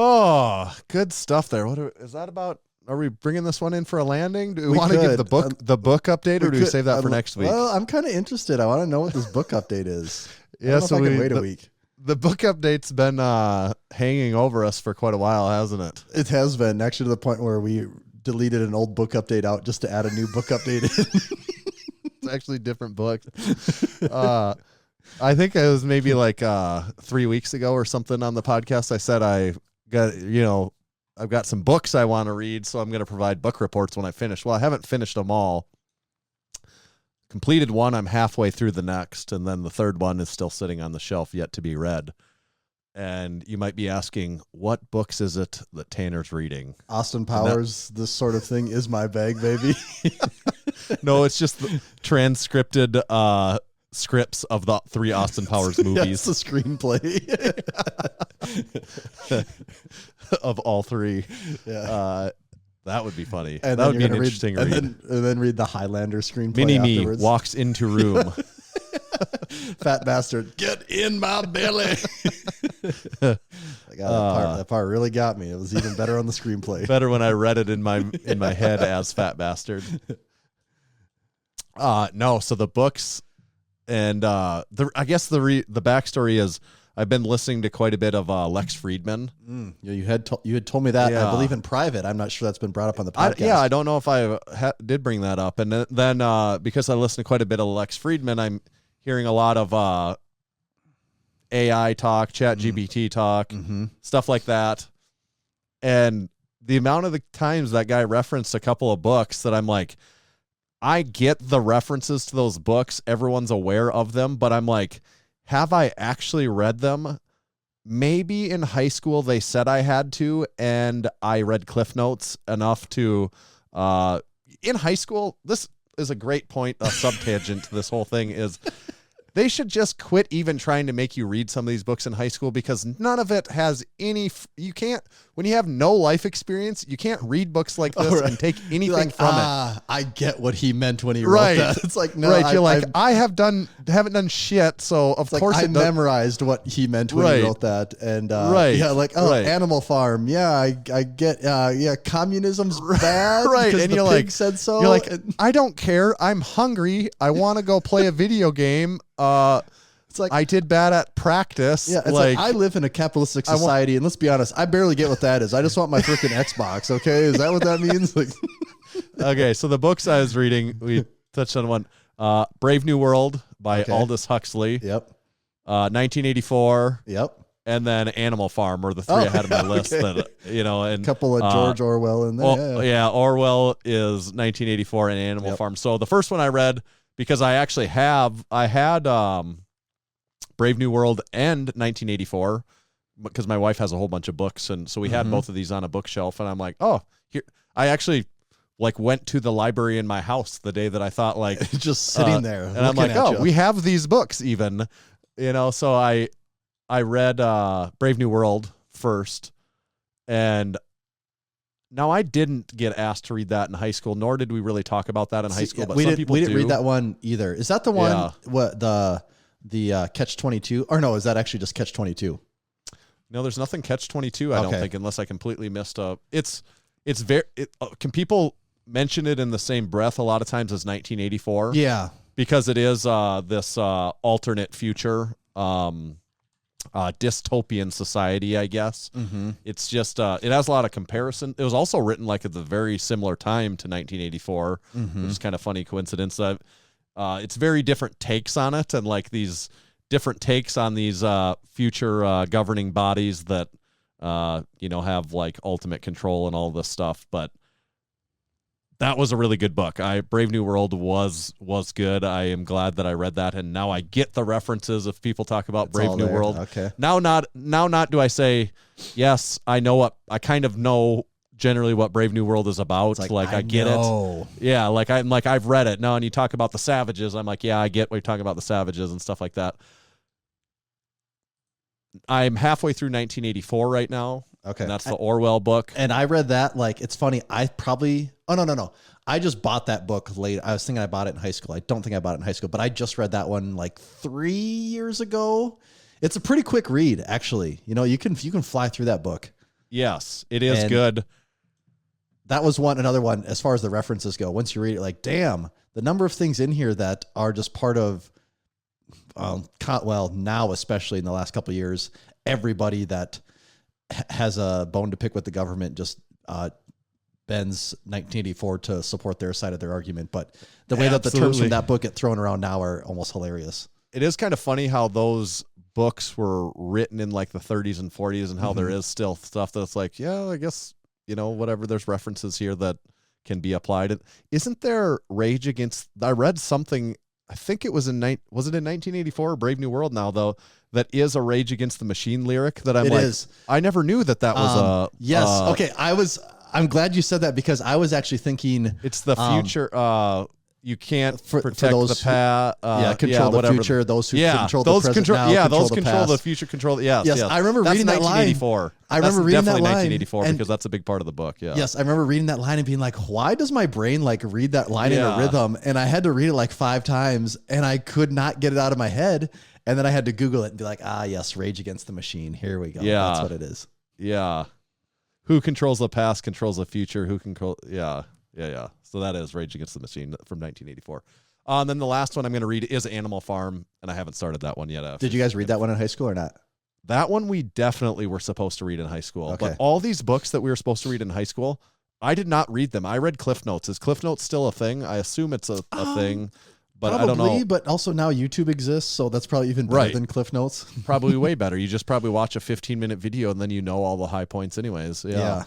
Oh, good stuff there. Is that about? Are we bringing this one in for a landing? Do we want to give the book update, or do we save that for next week? Well, I'm kind of interested. I want to know what this book update is. Yeah, so I can wait a week. The book update's been hanging over us for quite a while, hasn't it? It has been, actually, to the point where we deleted an old book update out just to add a new book update in. It's actually different books. I think it was maybe like 3 weeks ago or something on the podcast. I said I've got some books I want to read, so I'm going to provide book reports when I finish. Well, I haven't finished them all. Completed one, I'm halfway through the next, and then the third one is still sitting on the shelf yet to be read. And you might be asking, what books is it that Tanner's reading? Austin Powers, this sort of thing is my bag, baby. No, it's just the transcripted scripts of the 3 Austin Powers movies. That's the screenplay. Of all 3. Yeah. That would be funny. And that would be an interesting read. And then read the Highlander screenplay Mini-Me afterwards. walks into room. Fat bastard, get in my belly. That part really got me. It was even better on the screenplay. Better when I read it in my head as fat bastard. No, so the books and I guess the backstory is I've been listening to quite a bit of Lex Friedman. Yeah, you had told me that. I believe in private. I'm not sure that's been brought up on the podcast. I don't know if I did bring that up. And then because I listen to quite a bit of Lex Friedman, I'm hearing a lot of AI talk, ChatGPT talk, stuff like that. And the amount of the times that guy referenced a couple of books that I'm like, I get the references to those books. Everyone's aware of them, but I'm like, have I actually read them? Maybe in high school they said I had to, and I read Cliff Notes enough to, in high school, this is a great point, a subtangent to this whole thing is they should just quit even trying to make you read some of these books in high school, because none of it has any, you can't, when you have no life experience, you can't read books like this and take anything from it. I get what he meant when he wrote that. It's like, no, you're like, I haven't done shit. So of course I memorized what he meant when he wrote that. And Animal Farm. Yeah, I get, communism's bad. Right. And you're like, said so. You're like, I don't care. I'm hungry. I want to go play a video game. It's like, I did bad at practice. Yeah, it's like I live in a capitalistic society, and let's be honest, I barely get what that is. I just want my freaking Xbox. Okay, is that what that means? Like, okay, so the books I was reading, we touched on one. Brave New World by Aldous Huxley. Yep. 1984. Yep. And then Animal Farm are the three I had on my list. That and a couple of George Orwell in there. Orwell is 1984 and Animal Farm. So the first one I read, because I had Brave New World and 1984, because my wife has a whole bunch of books, and so we had both of these on a bookshelf, and I'm like, oh, here. I actually went to the library in my house the day that I thought just sitting there, and I'm like, oh, we have these books even, so I read Brave New World first, and now I didn't get asked to read that in high school, nor did we really talk about that in high school. But we some people didn't read that one either. Is that the one? Yeah. What the Catch-22? Or no, is that actually just Catch-22? No, there's nothing Catch-22. I don't think, unless I completely missed up. It's very. Can people mention it in the same breath a lot of times as 1984? Yeah, because it is this alternate future. Dystopian society, I guess. It's just it has a lot of comparison. It was also written at the very similar time to 1984, which is kind of funny coincidence. It's very different takes on it, and these different takes on these future governing bodies that have ultimate control and all this stuff. But that was a really good book. Brave New World was good. I am glad that I read that, and now I get the references if people talk about Brave New World. Okay. Now not do I say, yes, I kind of know generally what Brave New World is about. I get it. Yeah, I've read it. No, and you talk about the savages. I'm like, yeah, I get what you're talking about, the savages and stuff like that. I'm halfway through 1984 right now. Okay. And that's the Orwell book. And I read that. It's funny. No. I just bought that book late. I was thinking I bought it in high school. I don't think I bought it in high school, but I just read that one 3 years ago. It's a pretty quick read, actually. You can fly through that book. Yes, it is good. That was another one as far as the references go. Once you read it, damn, the number of things in here that are just part of, now especially in the last couple of years, everybody that has a bone to pick with the government just bends 1984 to support their side of their argument. But the way that the terms from that book get thrown around now are almost hilarious. It is kind of funny how those books were written in the 30s and 40s, and how there is still stuff that's I guess, whatever, there's references here that can be applied. Isn't there Rage Against, I read something, I think it was in 1984 or Brave New World now, though, that is a Rage Against the Machine lyric that I'm I never knew that was yes. Okay. I'm glad you said that, because I was actually thinking it's the future. You can't protect the past. Control the future. Those who control the present now, those the control past. the future. Control. Yes. I remember reading that line. 1984. I remember reading that line. Definitely 1984, because that's a big part of the book. Yeah. Yes, I remember reading that line and being like, "Why does my brain read that line in a rhythm?" And I had to read it 5 times, and I could not get it out of my head. And then I had to Google it and be like, yes, Rage Against the Machine. Here we go. Yeah, that's what it is. Yeah. Who controls the past controls the future. Who control? Yeah. So that is Rage Against the Machine from 1984. And then the last one I'm going to read is Animal Farm, and I haven't started that one yet. Did you guys read that one in high school or not? That one we definitely were supposed to read in high school. Okay. But all these books that we were supposed to read in high school, I did not read them. I read Cliff Notes. Is Cliff Notes still a thing? I assume it's a thing, but probably, I don't know. But also now YouTube exists, so that's probably even better than Cliff Notes. Probably way better. You just probably watch a 15-minute video, and then you know all the high points anyways. Yeah.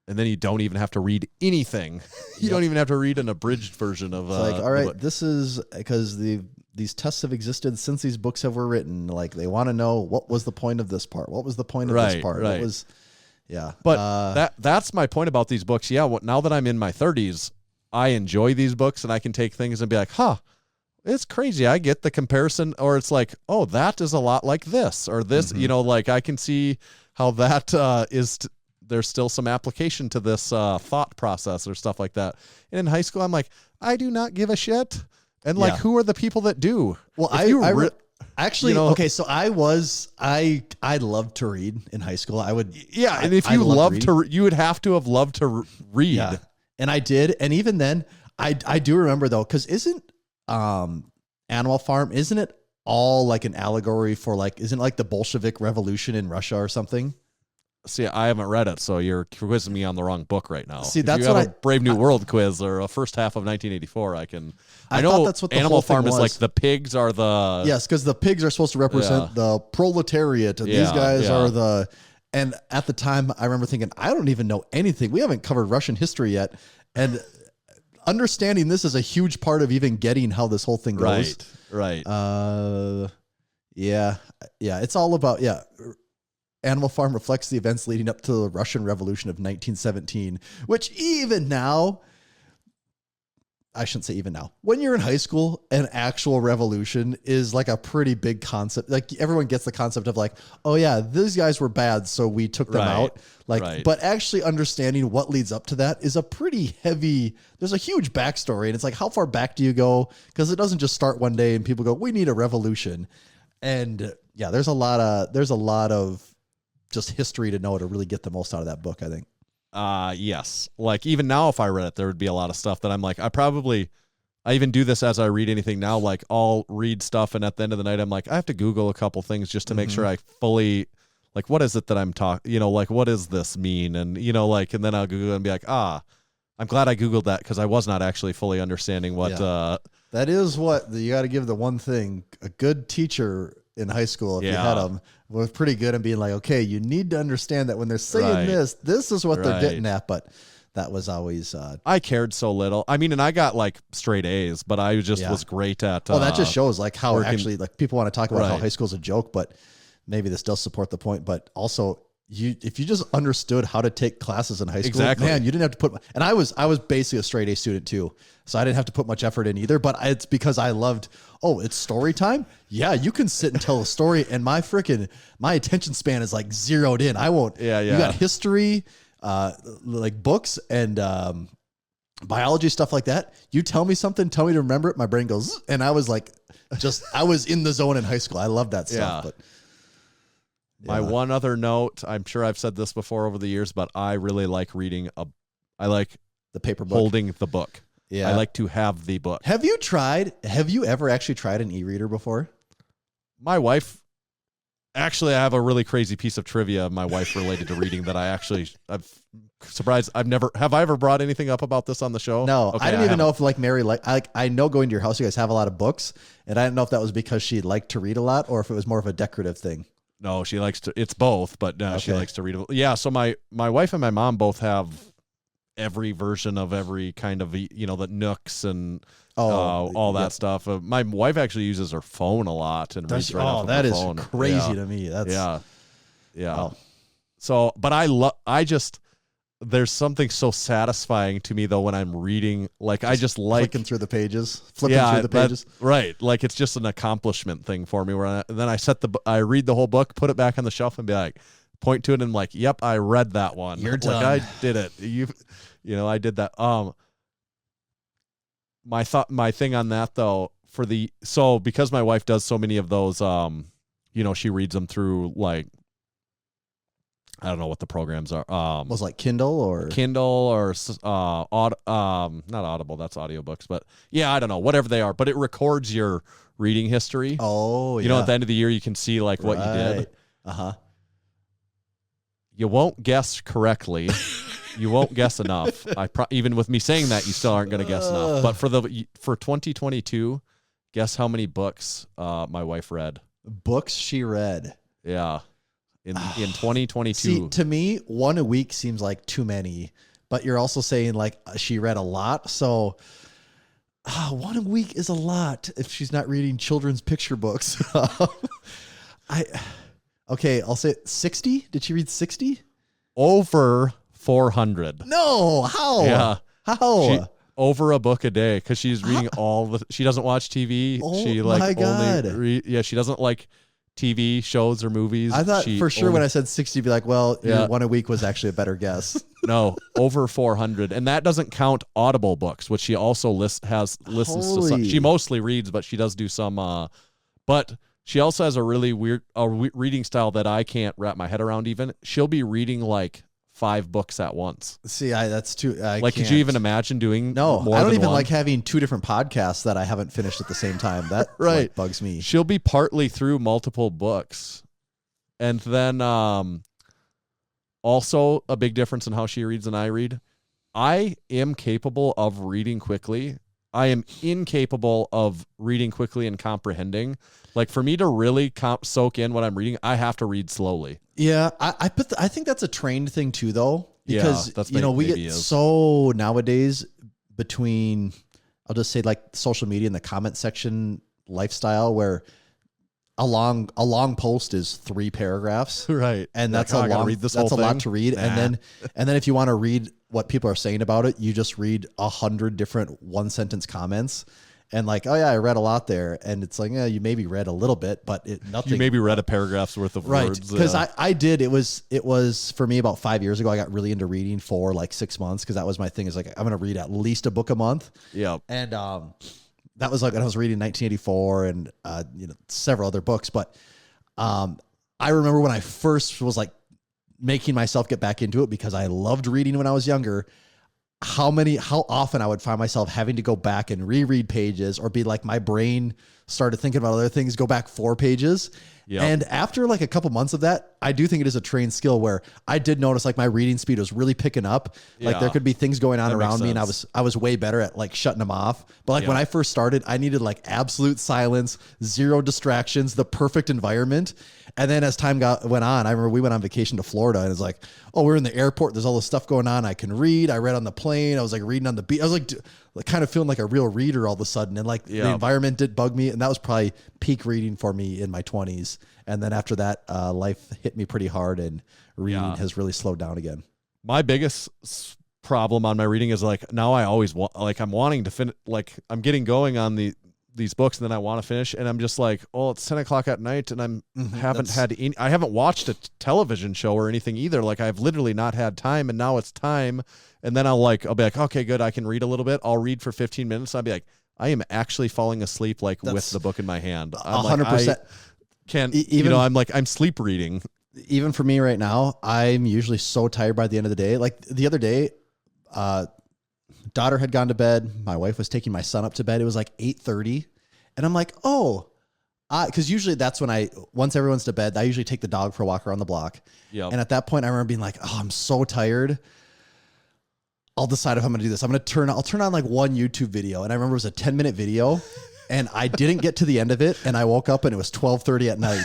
And then you don't even have to read anything. You don't even have to read an abridged version of. It's all right, this is because these tests have existed since these books were written. They want to know, what was the point of this part? What was the point of this part? Right. What was, But that's my point about these books. Yeah. Now that I'm in my 30s, I enjoy these books, and I can take things and be like, It's crazy. I get the comparison, or it's like, oh, that is a lot like this, or this, like I can see how that there's still some application to this thought process or stuff like that. And in high school, I'm like, I do not give a shit. And like, who are the people that do? Well, actually, okay, so I loved to read in high school. And if you loved to, you would have to have loved to read. Yeah. And I did. And even then, I do remember though, because isn't Animal Farm, isn't it all like an allegory for like, isn't it like the Bolshevik Revolution in Russia or something? See, I haven't read it, so you're quizzing me on the wrong book right now. See, if that's you have a Brave New World quiz or a first half of 1984, I know that's what the Animal whole thing Farm is was. like the pigs are the... Yes, because the pigs are supposed to represent the proletariat, and these guys are the... And at the time, I remember thinking, I don't even know anything. We haven't covered Russian history yet. And understanding this is a huge part of even getting how this whole thing goes. Right. Yeah. It's all about, Animal Farm reflects the events leading up to the Russian Revolution of 1917, which even now, I shouldn't say even now, when you're in high school, an actual revolution is like a pretty big concept. Like everyone gets the concept of like, oh yeah, these guys were bad, so we took them out. But actually understanding what leads up to that is a pretty heavy, there's a huge backstory. And it's like, how far back do you go? Because it doesn't just start one day and people go, we need a revolution. And yeah, there's a lot of just history to know to really get the most out of that book, I think. Yes. Like even now, if I read it, there would be a lot of stuff that I'm like, I even do this as I read anything now. Like I'll read stuff, and at the end of the night, I'm like, I have to Google a couple things just to make sure I fully, like, what is it that I'm talking, like, what does this mean? And, and then I'll Google it and be like, I'm glad I Googled that because I was not actually fully understanding what, that is what you got to give the one thing. A good teacher in high school, if you had them, was pretty good at being like, okay, you need to understand that when they're saying this is what they're getting at. But that was always... I cared so little. I mean, and I got like straight A's, but I just was great at... Well, that just shows like how actually, like people want to talk about how high school is a joke, but maybe this does support the point. But also, if you just understood how to take classes in high school, man, you didn't have to put... And I was basically a straight A student too, so I didn't have to put much effort in either, but it's because I loved... Oh, it's story time? Yeah, you can sit and tell a story, and my attention span is like zeroed in. I won't. You got history, like books and biology, stuff like that. You tell me something, tell me to remember it. My brain goes, and I was like, I was in the zone in high school. I love that stuff. But my one other note, I'm sure I've said this before over the years, but I really like reading I like the paper book, holding the book. Yeah. I like to have the book. Have you ever actually tried an e-reader before? My wife, actually, I have a really crazy piece of trivia of my wife related to reading that I'm surprised have I ever brought anything up about this on the show? No, okay, I didn't even know if like Mary, I know going to your house, you guys have a lot of books, and I didn't know if that was because she liked to read a lot or if it was more of a decorative thing. No, she likes to, it's both, but she likes to read. Yeah. So my wife and my mom both have every version of every kind of, the Nooks and all that stuff. My wife actually uses her phone a lot and reads right off of her phone. That is crazy to me. That's yeah. Oh. So, but there's something so satisfying to me though when I'm reading, like I just like flipping through the pages. Right. Like it's just an accomplishment thing for me where then I read the whole book, put it back on the shelf and be like, point to it and I'm like, yep, I read that one. You're done. Like I did it. I did that. My thing on that though, because my wife does so many of those, she reads them through like, I don't know what the programs are. Was like Kindle or not Audible. That's audiobooks, but yeah, I don't know, whatever they are, but it records your reading history. Oh, yeah. At the end of the year, you can see like what you did. You won't guess correctly. You won't guess enough. Even with me saying that, you still aren't going to guess enough. But for 2022, guess how many books my wife read? Books she read. Yeah. In 2022. See, to me, one a week seems like too many, but you're also saying like she read a lot. So one a week is a lot if she's not reading children's picture books. I'll say 60. Did she read 60? Over 400. No, how? Yeah. How? over a book a day because she's reading she doesn't watch TV. Oh she my God. she doesn't like TV shows or movies. I thought for sure when I said 60, you'd be like, well, your one a week was actually a better guess. No, over 400. And that doesn't count Audible books, which she also listens to. Some, she mostly reads, but she does do some. But she also has a really weird reading style that I can't wrap my head around even. She'll be reading like 5 books at once. See, that's too. Could you even imagine doing No, more I don't than even one? like having 2 different podcasts that I haven't finished at the same time. That Right. bugs me. She'll be partly through multiple books. And then also a big difference in how she reads and I read. I am capable of reading quickly. I am incapable of reading quickly and comprehending. Like for me to really soak in what I'm reading, I have to read slowly. Yeah, I think that's a trained thing too, though, because that's we get so nowadays between, I'll just say like social media and the comment section lifestyle where a long post is 3 paragraphs, right? And that's like, that's a lot to read. Nah. And then if you want to read what people are saying about it, you just read 100 different 1-sentence comments. And like, oh yeah, I read a lot there, and it's like, yeah, you maybe read a little bit, but nothing. You maybe read a paragraph's worth of right, words. Because I did. It was for me about 5 years ago. I got really into reading for like 6 months because that was my thing. Is like I'm gonna read at least a book a month. Yeah, and that was like when I was reading 1984 and several other books. But I remember when I first was like making myself get back into it because I loved reading when I was younger. How often I would find myself having to go back and reread pages or be like my brain started thinking about other things, go back 4 pages. Yep. And after like a couple months of that, I do think it is a trained skill where I did notice like my reading speed was really picking up. Yeah. Like there could be things going on around me and I was way better at like shutting them off. But like when I first started, I needed like absolute silence, 0 distractions, the perfect environment. And then as time went on, I remember we went on vacation to Florida and it's like, oh, we're in the airport. There's all this stuff going on. I can read. I read on the plane. I was like reading on the beach. I was like kind of feeling like a real reader all of a sudden. And like the environment did bug me. And that was probably peak reading for me in my 20s. And then after that, life hit me pretty hard and reading has really slowed down again. My biggest problem on my reading is like now I always I'm wanting to finish, like I'm getting going on these books and then I want to finish and I'm just like, oh, it's 10 o'clock at night and I haven't watched a television show or anything either. Like I've literally not had time and now it's time. And then I'll be like, okay, good. I can read a little bit. I'll read for 15 minutes. I'll be like, I am actually falling asleep with the book in my hand. I'm 100%. I'm sleep reading. Even for me right now, I'm usually so tired by the end of the day. Like the other day, daughter had gone to bed. My wife was taking my son up to bed. It was like 8:30. And I'm like, because usually that's when once everyone's to bed, I usually take the dog for a walk around the block. Yep. And at that point I remember being like, oh, I'm so tired. I'll decide if I'm going to do this. I'll turn on like one YouTube video. And I remember it was a 10-minute video and I didn't get to the end of it. And I woke up and it was 12:30 at night.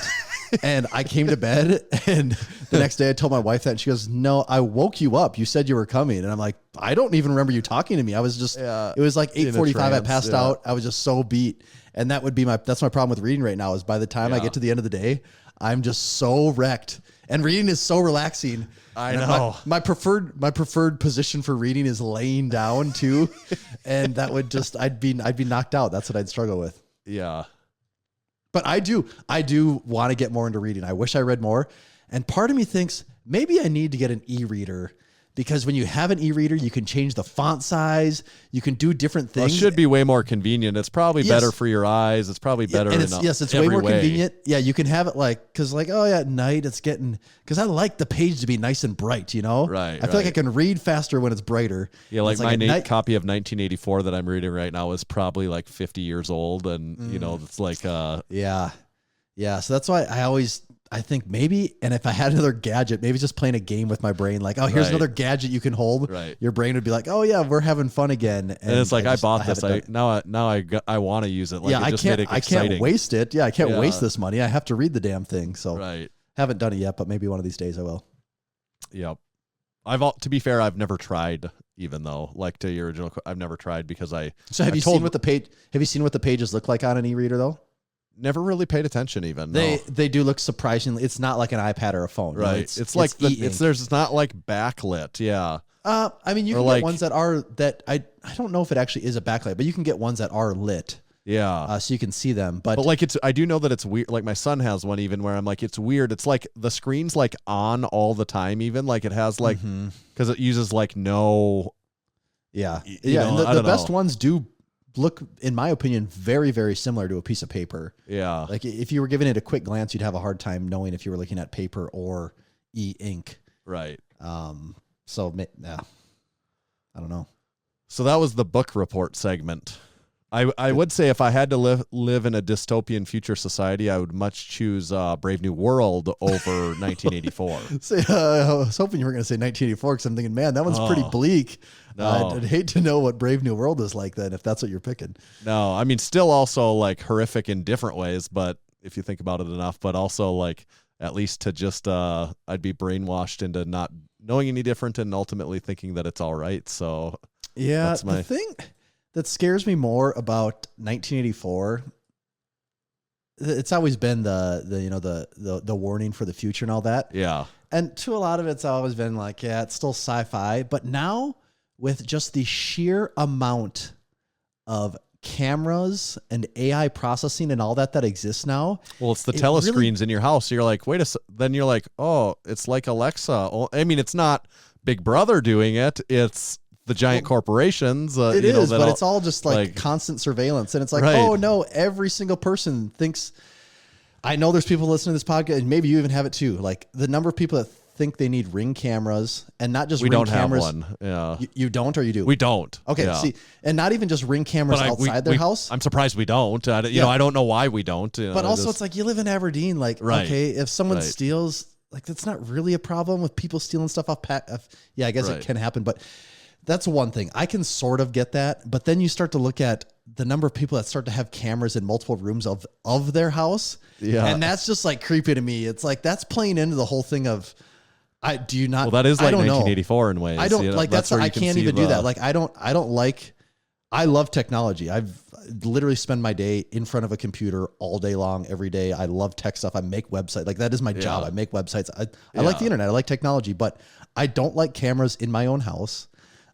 And I came to bed and the next day I told my wife that and she goes, no, I woke you up. You said you were coming. And I'm like, I don't even remember you talking to me. I was just, it was like 8:45. I passed out. I was just so beat. And that would be that's my problem with reading right now is by the time I get to the end of the day, I'm just so wrecked and reading is so relaxing. I know my preferred position for reading is laying down too. And that would just, I'd be knocked out. That's what I'd struggle with. Yeah. But I do want to get more into reading. I wish I read more. And part of me thinks maybe I need to get an e-reader because when you have an e-reader, you can change the font size. You can do different things. Well, it should be way more convenient. It's probably better for your eyes. It's probably better. And it's way more convenient. Yeah, you can have it because at night it's because I like the page to be nice and bright, Right. I feel like I can read faster when it's brighter. Yeah, like my copy of 1984 that I'm reading right now is probably like 50 years old. And, it's like... Yeah. So that's why I think maybe, and if I had another gadget, maybe just playing a game with my brain, like, oh, here's another gadget you can hold. Right. Your brain would be like, oh yeah, we're having fun again. And it's like, I bought this. Now I want to use it. Like, I can't waste it. Yeah. I can't waste this money. I have to read the damn thing. So haven't done it yet, but maybe one of these days I will. Yep. To be fair, I've never tried, even though, like to your original, I've never tried because So have you seen what the pages look like on an e-reader though? Never really paid attention even. They do look surprisingly. It's not like an iPad or a phone. Right. No, it's like it's not like backlit. Yeah. I mean, you Or can like- get ones that are that I don't know if it actually is a backlight, but you can get ones that are lit, Yeah. so you can see them. But Like I do know that it's weird. Like my son has one even where I'm like, it's weird. It's like the screen's like on all the time. Even like it has like because it uses like no. yeah, you yeah, know, and I the don't best know. ones do look, in my opinion, very very similar to a piece of paper. Yeah. Like if you were giving it a quick glance, you'd have a hard time knowing if you were looking at paper or e-ink. Right. So yeah, I don't know. So that was the book report segment. I would say if I had to live in a dystopian future society, I would much choose Brave New World over 1984. So, I was hoping you were going to say 1984 because I'm thinking, man, that one's pretty bleak. No. I'd hate to know what Brave New World is like then, if that's what you're picking. No, I mean, still also like horrific in different ways, but if you think about it enough, but also like at least to just, I'd be brainwashed into not knowing any different and ultimately thinking that it's all right. So Yeah, that's my the thing that scares me more about 1984, it's always been the warning for the future and all that. yeah. And to a lot of it's always been like, yeah, it's still sci-fi. But now with just the sheer amount of cameras and AI processing and all that exists now. Well, it's the It telescreens really- in your house. You're like, then you're like, oh, it's like Alexa. Oh, I mean, it's not Big Brother doing it. It's the giant corporations. It you know, is, that but all- it's all just like constant surveillance. And it's like, Right. oh no, every single person thinks, I know there's people listening to this podcast, and maybe you even have it too. Like the number of people that think they need Ring cameras, and not just we Ring don't cameras. have one. Yeah. You don't, or you do? We don't. Okay, Yeah. see, and not even just Ring cameras But outside their house. I'm surprised we don't. You Yeah. know, I don't know why we don't. You But know, also, just- it's like you live in Aberdeen. Like, Right. okay, if someone Right. steals, like that's not really a problem with people stealing stuff off. Yeah, I guess Right. it can happen, but that's one thing. I can sort of get that. But then you start to look at the number of people that start to have cameras in multiple rooms of their house. Yeah. And that's just like creepy to me. It's like that's playing into the whole thing of, do you not? well, that is I like don't know. 1984 in ways. I don't you know, like that's where I you can can't see even do the- that. Like I don't like, I love technology. I've literally spend my day in front of a computer all day long, every day. I love tech stuff. I make websites. Like that is my job. I make websites. I like the internet. I like technology, but I don't like cameras in my own house.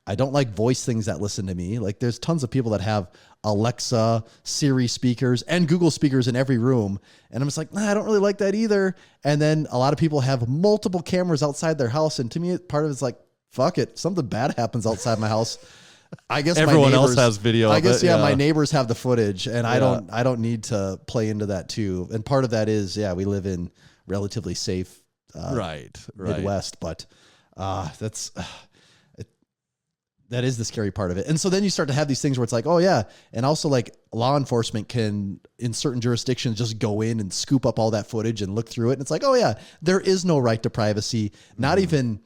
I don't like voice things that listen to me. Like there's tons of people that have Alexa, Siri speakers, and Google speakers in every room. And I'm just like, I don't really like that either. And then a lot of people have multiple cameras outside their house. And to me, part of it's like, fuck it. Something bad happens outside my house. I guess Everyone my else neighbors, has video. I of guess, it, yeah, my neighbors have the footage and I Yeah. don't need to play into that too. And part of that is, yeah, we live in relatively safe, right. Midwest, but that is the scary part of it. And so then you start to have these things where it's like, oh yeah. And also like law enforcement can in certain jurisdictions just go in and scoop up all that footage and look through it. And it's like, oh yeah, there is no right to privacy. Not even,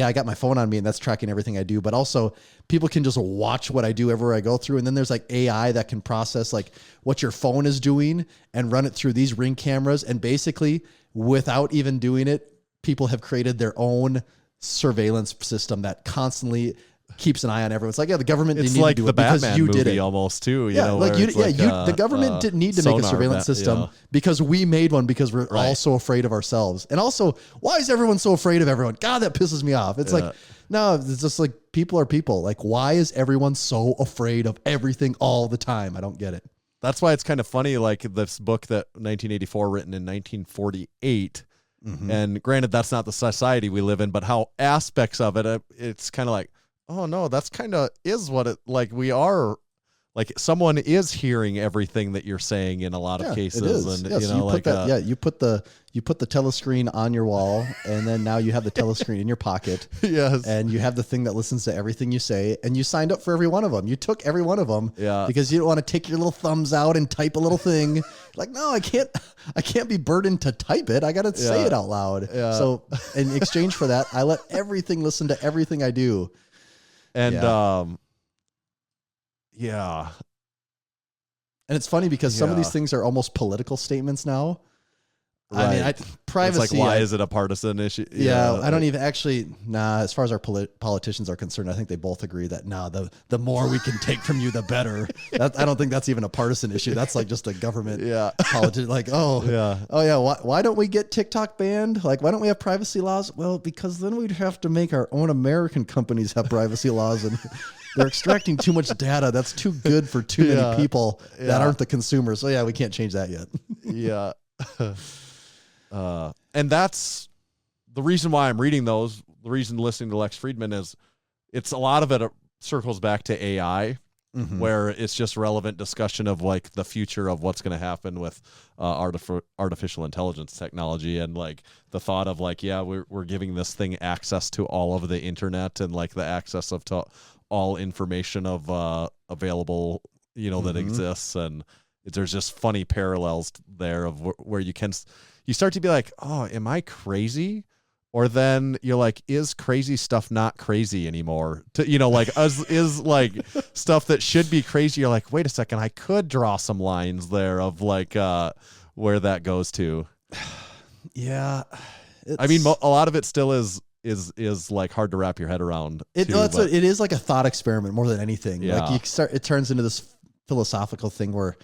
I got my phone on me and that's tracking everything I do, but also people can just watch what I do everywhere I go through. And then there's like AI that can process like what your phone is doing and run it through these Ring cameras. And basically without even doing it, people have created their own surveillance system that constantly keeps an eye on everyone. It's like, yeah, the government It's didn't like need to do the it because Batman you movie did it. almost too. Yeah, know, like where you, it's the government didn't need to make a sonar surveillance system yeah. because we made one because we're all so afraid of ourselves. And also, why is everyone so afraid of everyone? God, that pisses me off. It's like, no, it's just like people are people. Like, why is everyone so afraid of everything all the time? I don't get it. That's why it's kind of funny, like this book that 1984 written in 1948. And granted, that's not the society we live in, but how aspects of it, it's kind of like, oh no, that's kind of is what it like. We are like someone is hearing everything that you're saying in a lot of cases. It is. And Yeah, so like you put the telescreen on your wall, and then now you have the telescreen in your pocket. yes, And you have the thing that listens to everything you say, and you signed up for every one of them. You took every one of them, because you don't want to take your little thumbs out and type a little thing. Like, no, I can't be burdened to type it. I got to say it out loud. Yeah. So in exchange for that, I let everything listen to everything I do. and And it's funny because some of these things are almost political statements now. I mean, privacy. It's like, why is it a partisan issue? Yeah, I don't even actually. Nah, as far as our politicians are concerned, I think they both agree that the more we can take from you, the better. I don't think that's even a partisan issue. That's like just a government. Politician. Like, why don't we get TikTok banned? Like, why don't we have privacy laws? Well, because then we'd have to make our own American companies have privacy laws, and they're extracting too much data. That's too good for too many people that aren't the consumers. So we can't change that yet. Yeah. And that's the reason why I'm reading those. The reason listening to Lex Friedman is it's a lot of it circles back to AI, where it's just relevant discussion of like the future of what's going to happen with artificial intelligence technology, and like the thought of like, we're giving this thing access to all of the internet and like the access of to all information of available, that exists. And there's just funny parallels there of where you start to be like, oh, am I crazy? Or then you're like, is crazy stuff not crazy anymore? Is like stuff that should be crazy. You're like, wait a second, I could draw some lines there of like where that goes to. Yeah. I mean, a lot of it still is like hard to wrap your head around. It is like a thought experiment more than anything. Yeah. Like it turns into this philosophical thing where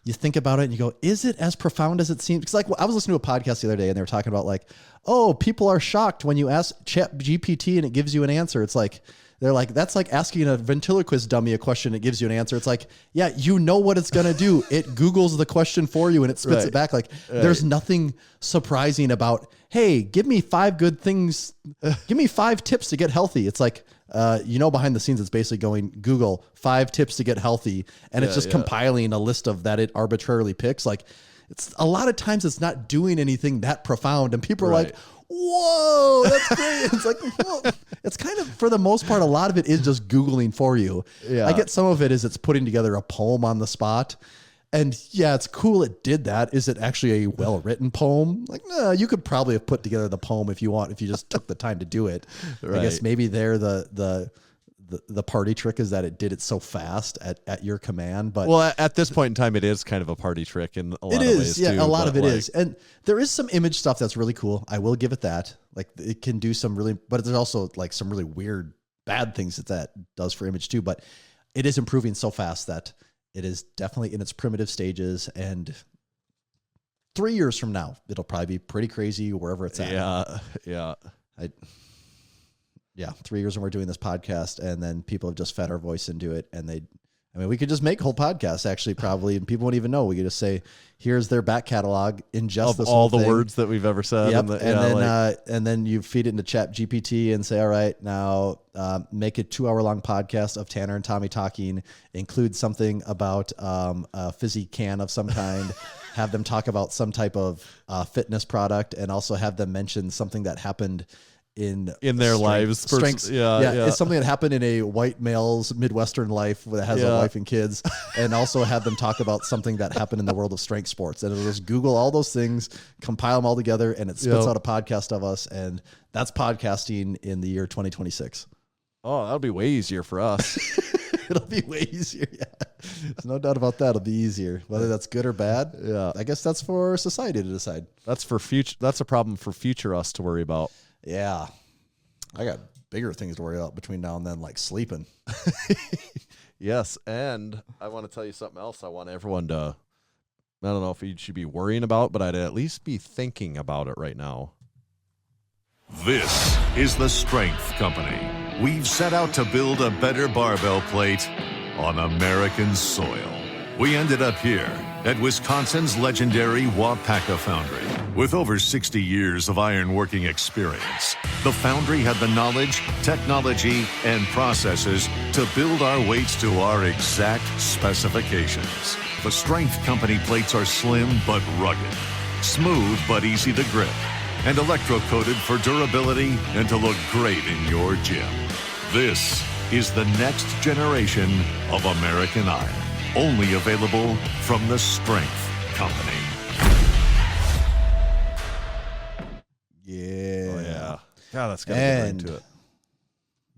you think about it and you go, is it as profound as it seems? Because like I was listening to a podcast the other day and they were talking about like, oh, people are shocked when you ask ChatGPT and it gives you an answer. It's like, they're like, that's like asking a ventriloquist dummy a question. It gives you an answer. It's like, yeah, you know what it's going to do. It Googles the question for you and it spits it back. Like there's nothing surprising about, hey, give me 5 good things. Give me 5 tips to get healthy. It's like, behind the scenes, it's basically going Google 5 tips to get healthy. And it's just compiling a list of that it arbitrarily picks. Like it's a lot of times it's not doing anything that profound. And people are like, whoa, that's great. It's like, well, it's kind of, for the most part, a lot of it is just Googling for you. Yeah. I get some of it is it's putting together a poem on the spot. And yeah, it's cool it did that. Is it actually a well-written poem? Like, no, you could probably have put together the poem if you just took the time to do it. Right. I guess maybe the party trick is that it did it so fast at your command. But well, at this point in time, it is kind of a party trick in a lot of ways. Yeah, a lot of it is. And there is some image stuff that's really cool. I will give it that. Like it can do some really, but there's also like some really weird, bad things that does for image too. But it is improving so fast that it is definitely in its primitive stages. And 3 years from now, it'll probably be pretty crazy wherever it's at. Yeah. 3 years when we're doing this podcast, and then people have just fed our voice into it, and we could just make whole podcasts actually probably, and people won't even know. We could just say, here's their back catalog in just this all whole the thing. words that we've ever said. Yep. And then you feed it into ChatGPT and say, all right, now make a 2-hour long podcast of Tanner and Tommy talking, include something about a fizzy can of some kind, have them talk about some type of fitness product, and also have them mention something that happened in their lives. Strengths. It's something that happened in a white male's Midwestern life that has a wife and kids, and also have them talk about something that happened in the world of strength sports. And it'll just Google all those things, compile them all together, and it spits out a podcast of us. And that's podcasting in the year 2026. Oh, that'll be way easier for us. It'll be way easier. Yeah. There's no doubt about that. It'll be easier. Whether that's good or bad. Yeah. I guess that's for society to decide. That's for future. That's a problem for future us to worry about. Yeah. I got bigger things to worry about between now and then, like sleeping. Yes. And I want to tell you something else. I want everyone to, I don't know if you should be worrying about, but I'd at least be thinking about it right now. This is the Strength Company. We've set out to build a better barbell plate on American soil. We ended up here at Wisconsin's legendary Wapaka Foundry. With over 60 years of ironworking experience, the foundry had the knowledge, technology, and processes to build our weights to our exact specifications. The Strength Company plates are slim but rugged, smooth but easy to grip, and electro-coated for durability and to look great in your gym. This is the next generation of American iron. Only available from the Strength Company. Yeah. Oh, yeah. God, that's got to get into it.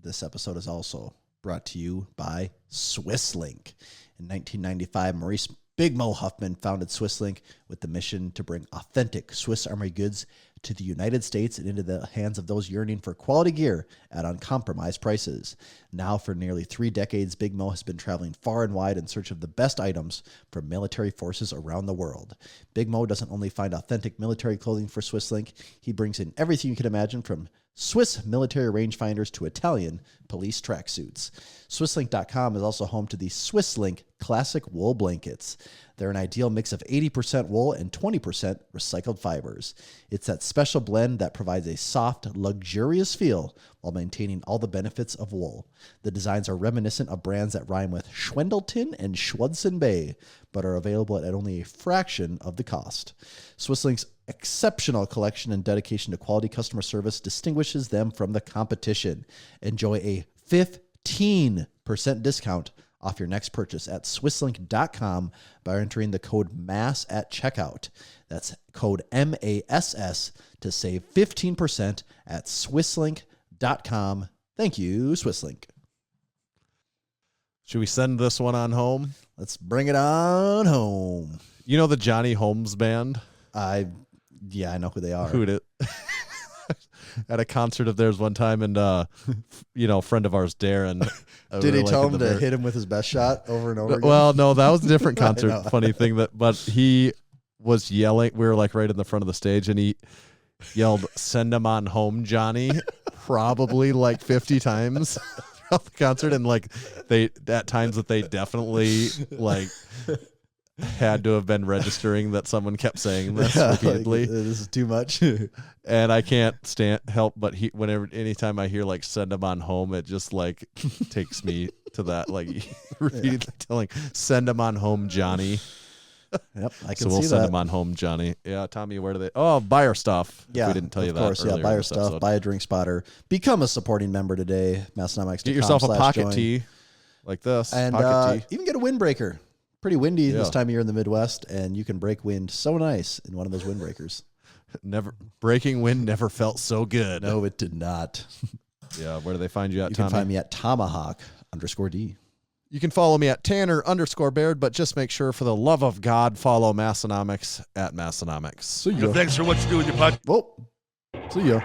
This episode is also brought to you by SwissLink. In 1995, Maurice Big Mo Huffman founded Swisslink with the mission to bring authentic Swiss Army goods to the United States and into the hands of those yearning for quality gear at uncompromised prices. Now, for nearly 3 decades, Big Mo has been traveling far and wide in search of the best items from military forces around the world. Big Mo doesn't only find authentic military clothing for Swisslink, he brings in everything you can imagine, from Swiss military rangefinders to Italian police tracksuits. Swisslink.com is also home to the Swisslink Classic Wool Blankets. They're an ideal mix of 80% wool and 20% recycled fibers. It's that special blend that provides a soft, luxurious feel while maintaining all the benefits of wool. The designs are reminiscent of brands that rhyme with Schwendelton and Schwudson Bay, but are available at only a fraction of the cost. Swisslink's exceptional collection and dedication to quality customer service distinguishes them from the competition. Enjoy a 15% discount off your next purchase at swisslink.com by entering the code MASS at checkout. That's code MASS to save 15% at swisslink.com. Thank you, Swisslink. Should we send this one on home? Let's bring it on home. You know the Johnny Holmes band? Yeah, I know who they are. Who did? At a concert of theirs one time, and friend of ours, Darren. Did he tell him to hit him with his best shot over and over again? Well, no, that was a different concert. Funny thing but he was yelling. We were like right in the front of the stage, and he yelled, "Send him on home, Johnny," probably like 50 times throughout the concert, and like at times that they definitely like had to have been registering that someone kept saying this repeatedly. Like, this is too much. And I can't help but anytime I hear like "send him on home," it just like takes me to that, like repeatedly telling, "Send him on home, Johnny." Yep, I can see so we'll that. send him on home, Johnny. Yeah, Tommy, where do they? Oh, buy our stuff. Yeah, if we didn't tell you of that. Course, yeah, buy our stuff. Episode. Buy a drink spotter. Become a supporting member today. Massenomics. Get yourself a pocket tee like this, and pocket tee. Even get a windbreaker. Pretty windy this time of year in the Midwest, and you can break wind so nice in one of those windbreakers. Breaking wind never felt so good. No, it did not. Yeah, where do they find you at, You Tommy? can find me at Tomahawk_D. You can follow me at Tanner_Baird, but just make sure, for the love of God, follow Massenomics at Massenomics. See ya. Thanks for what you do with your podcast. Whoa. See ya.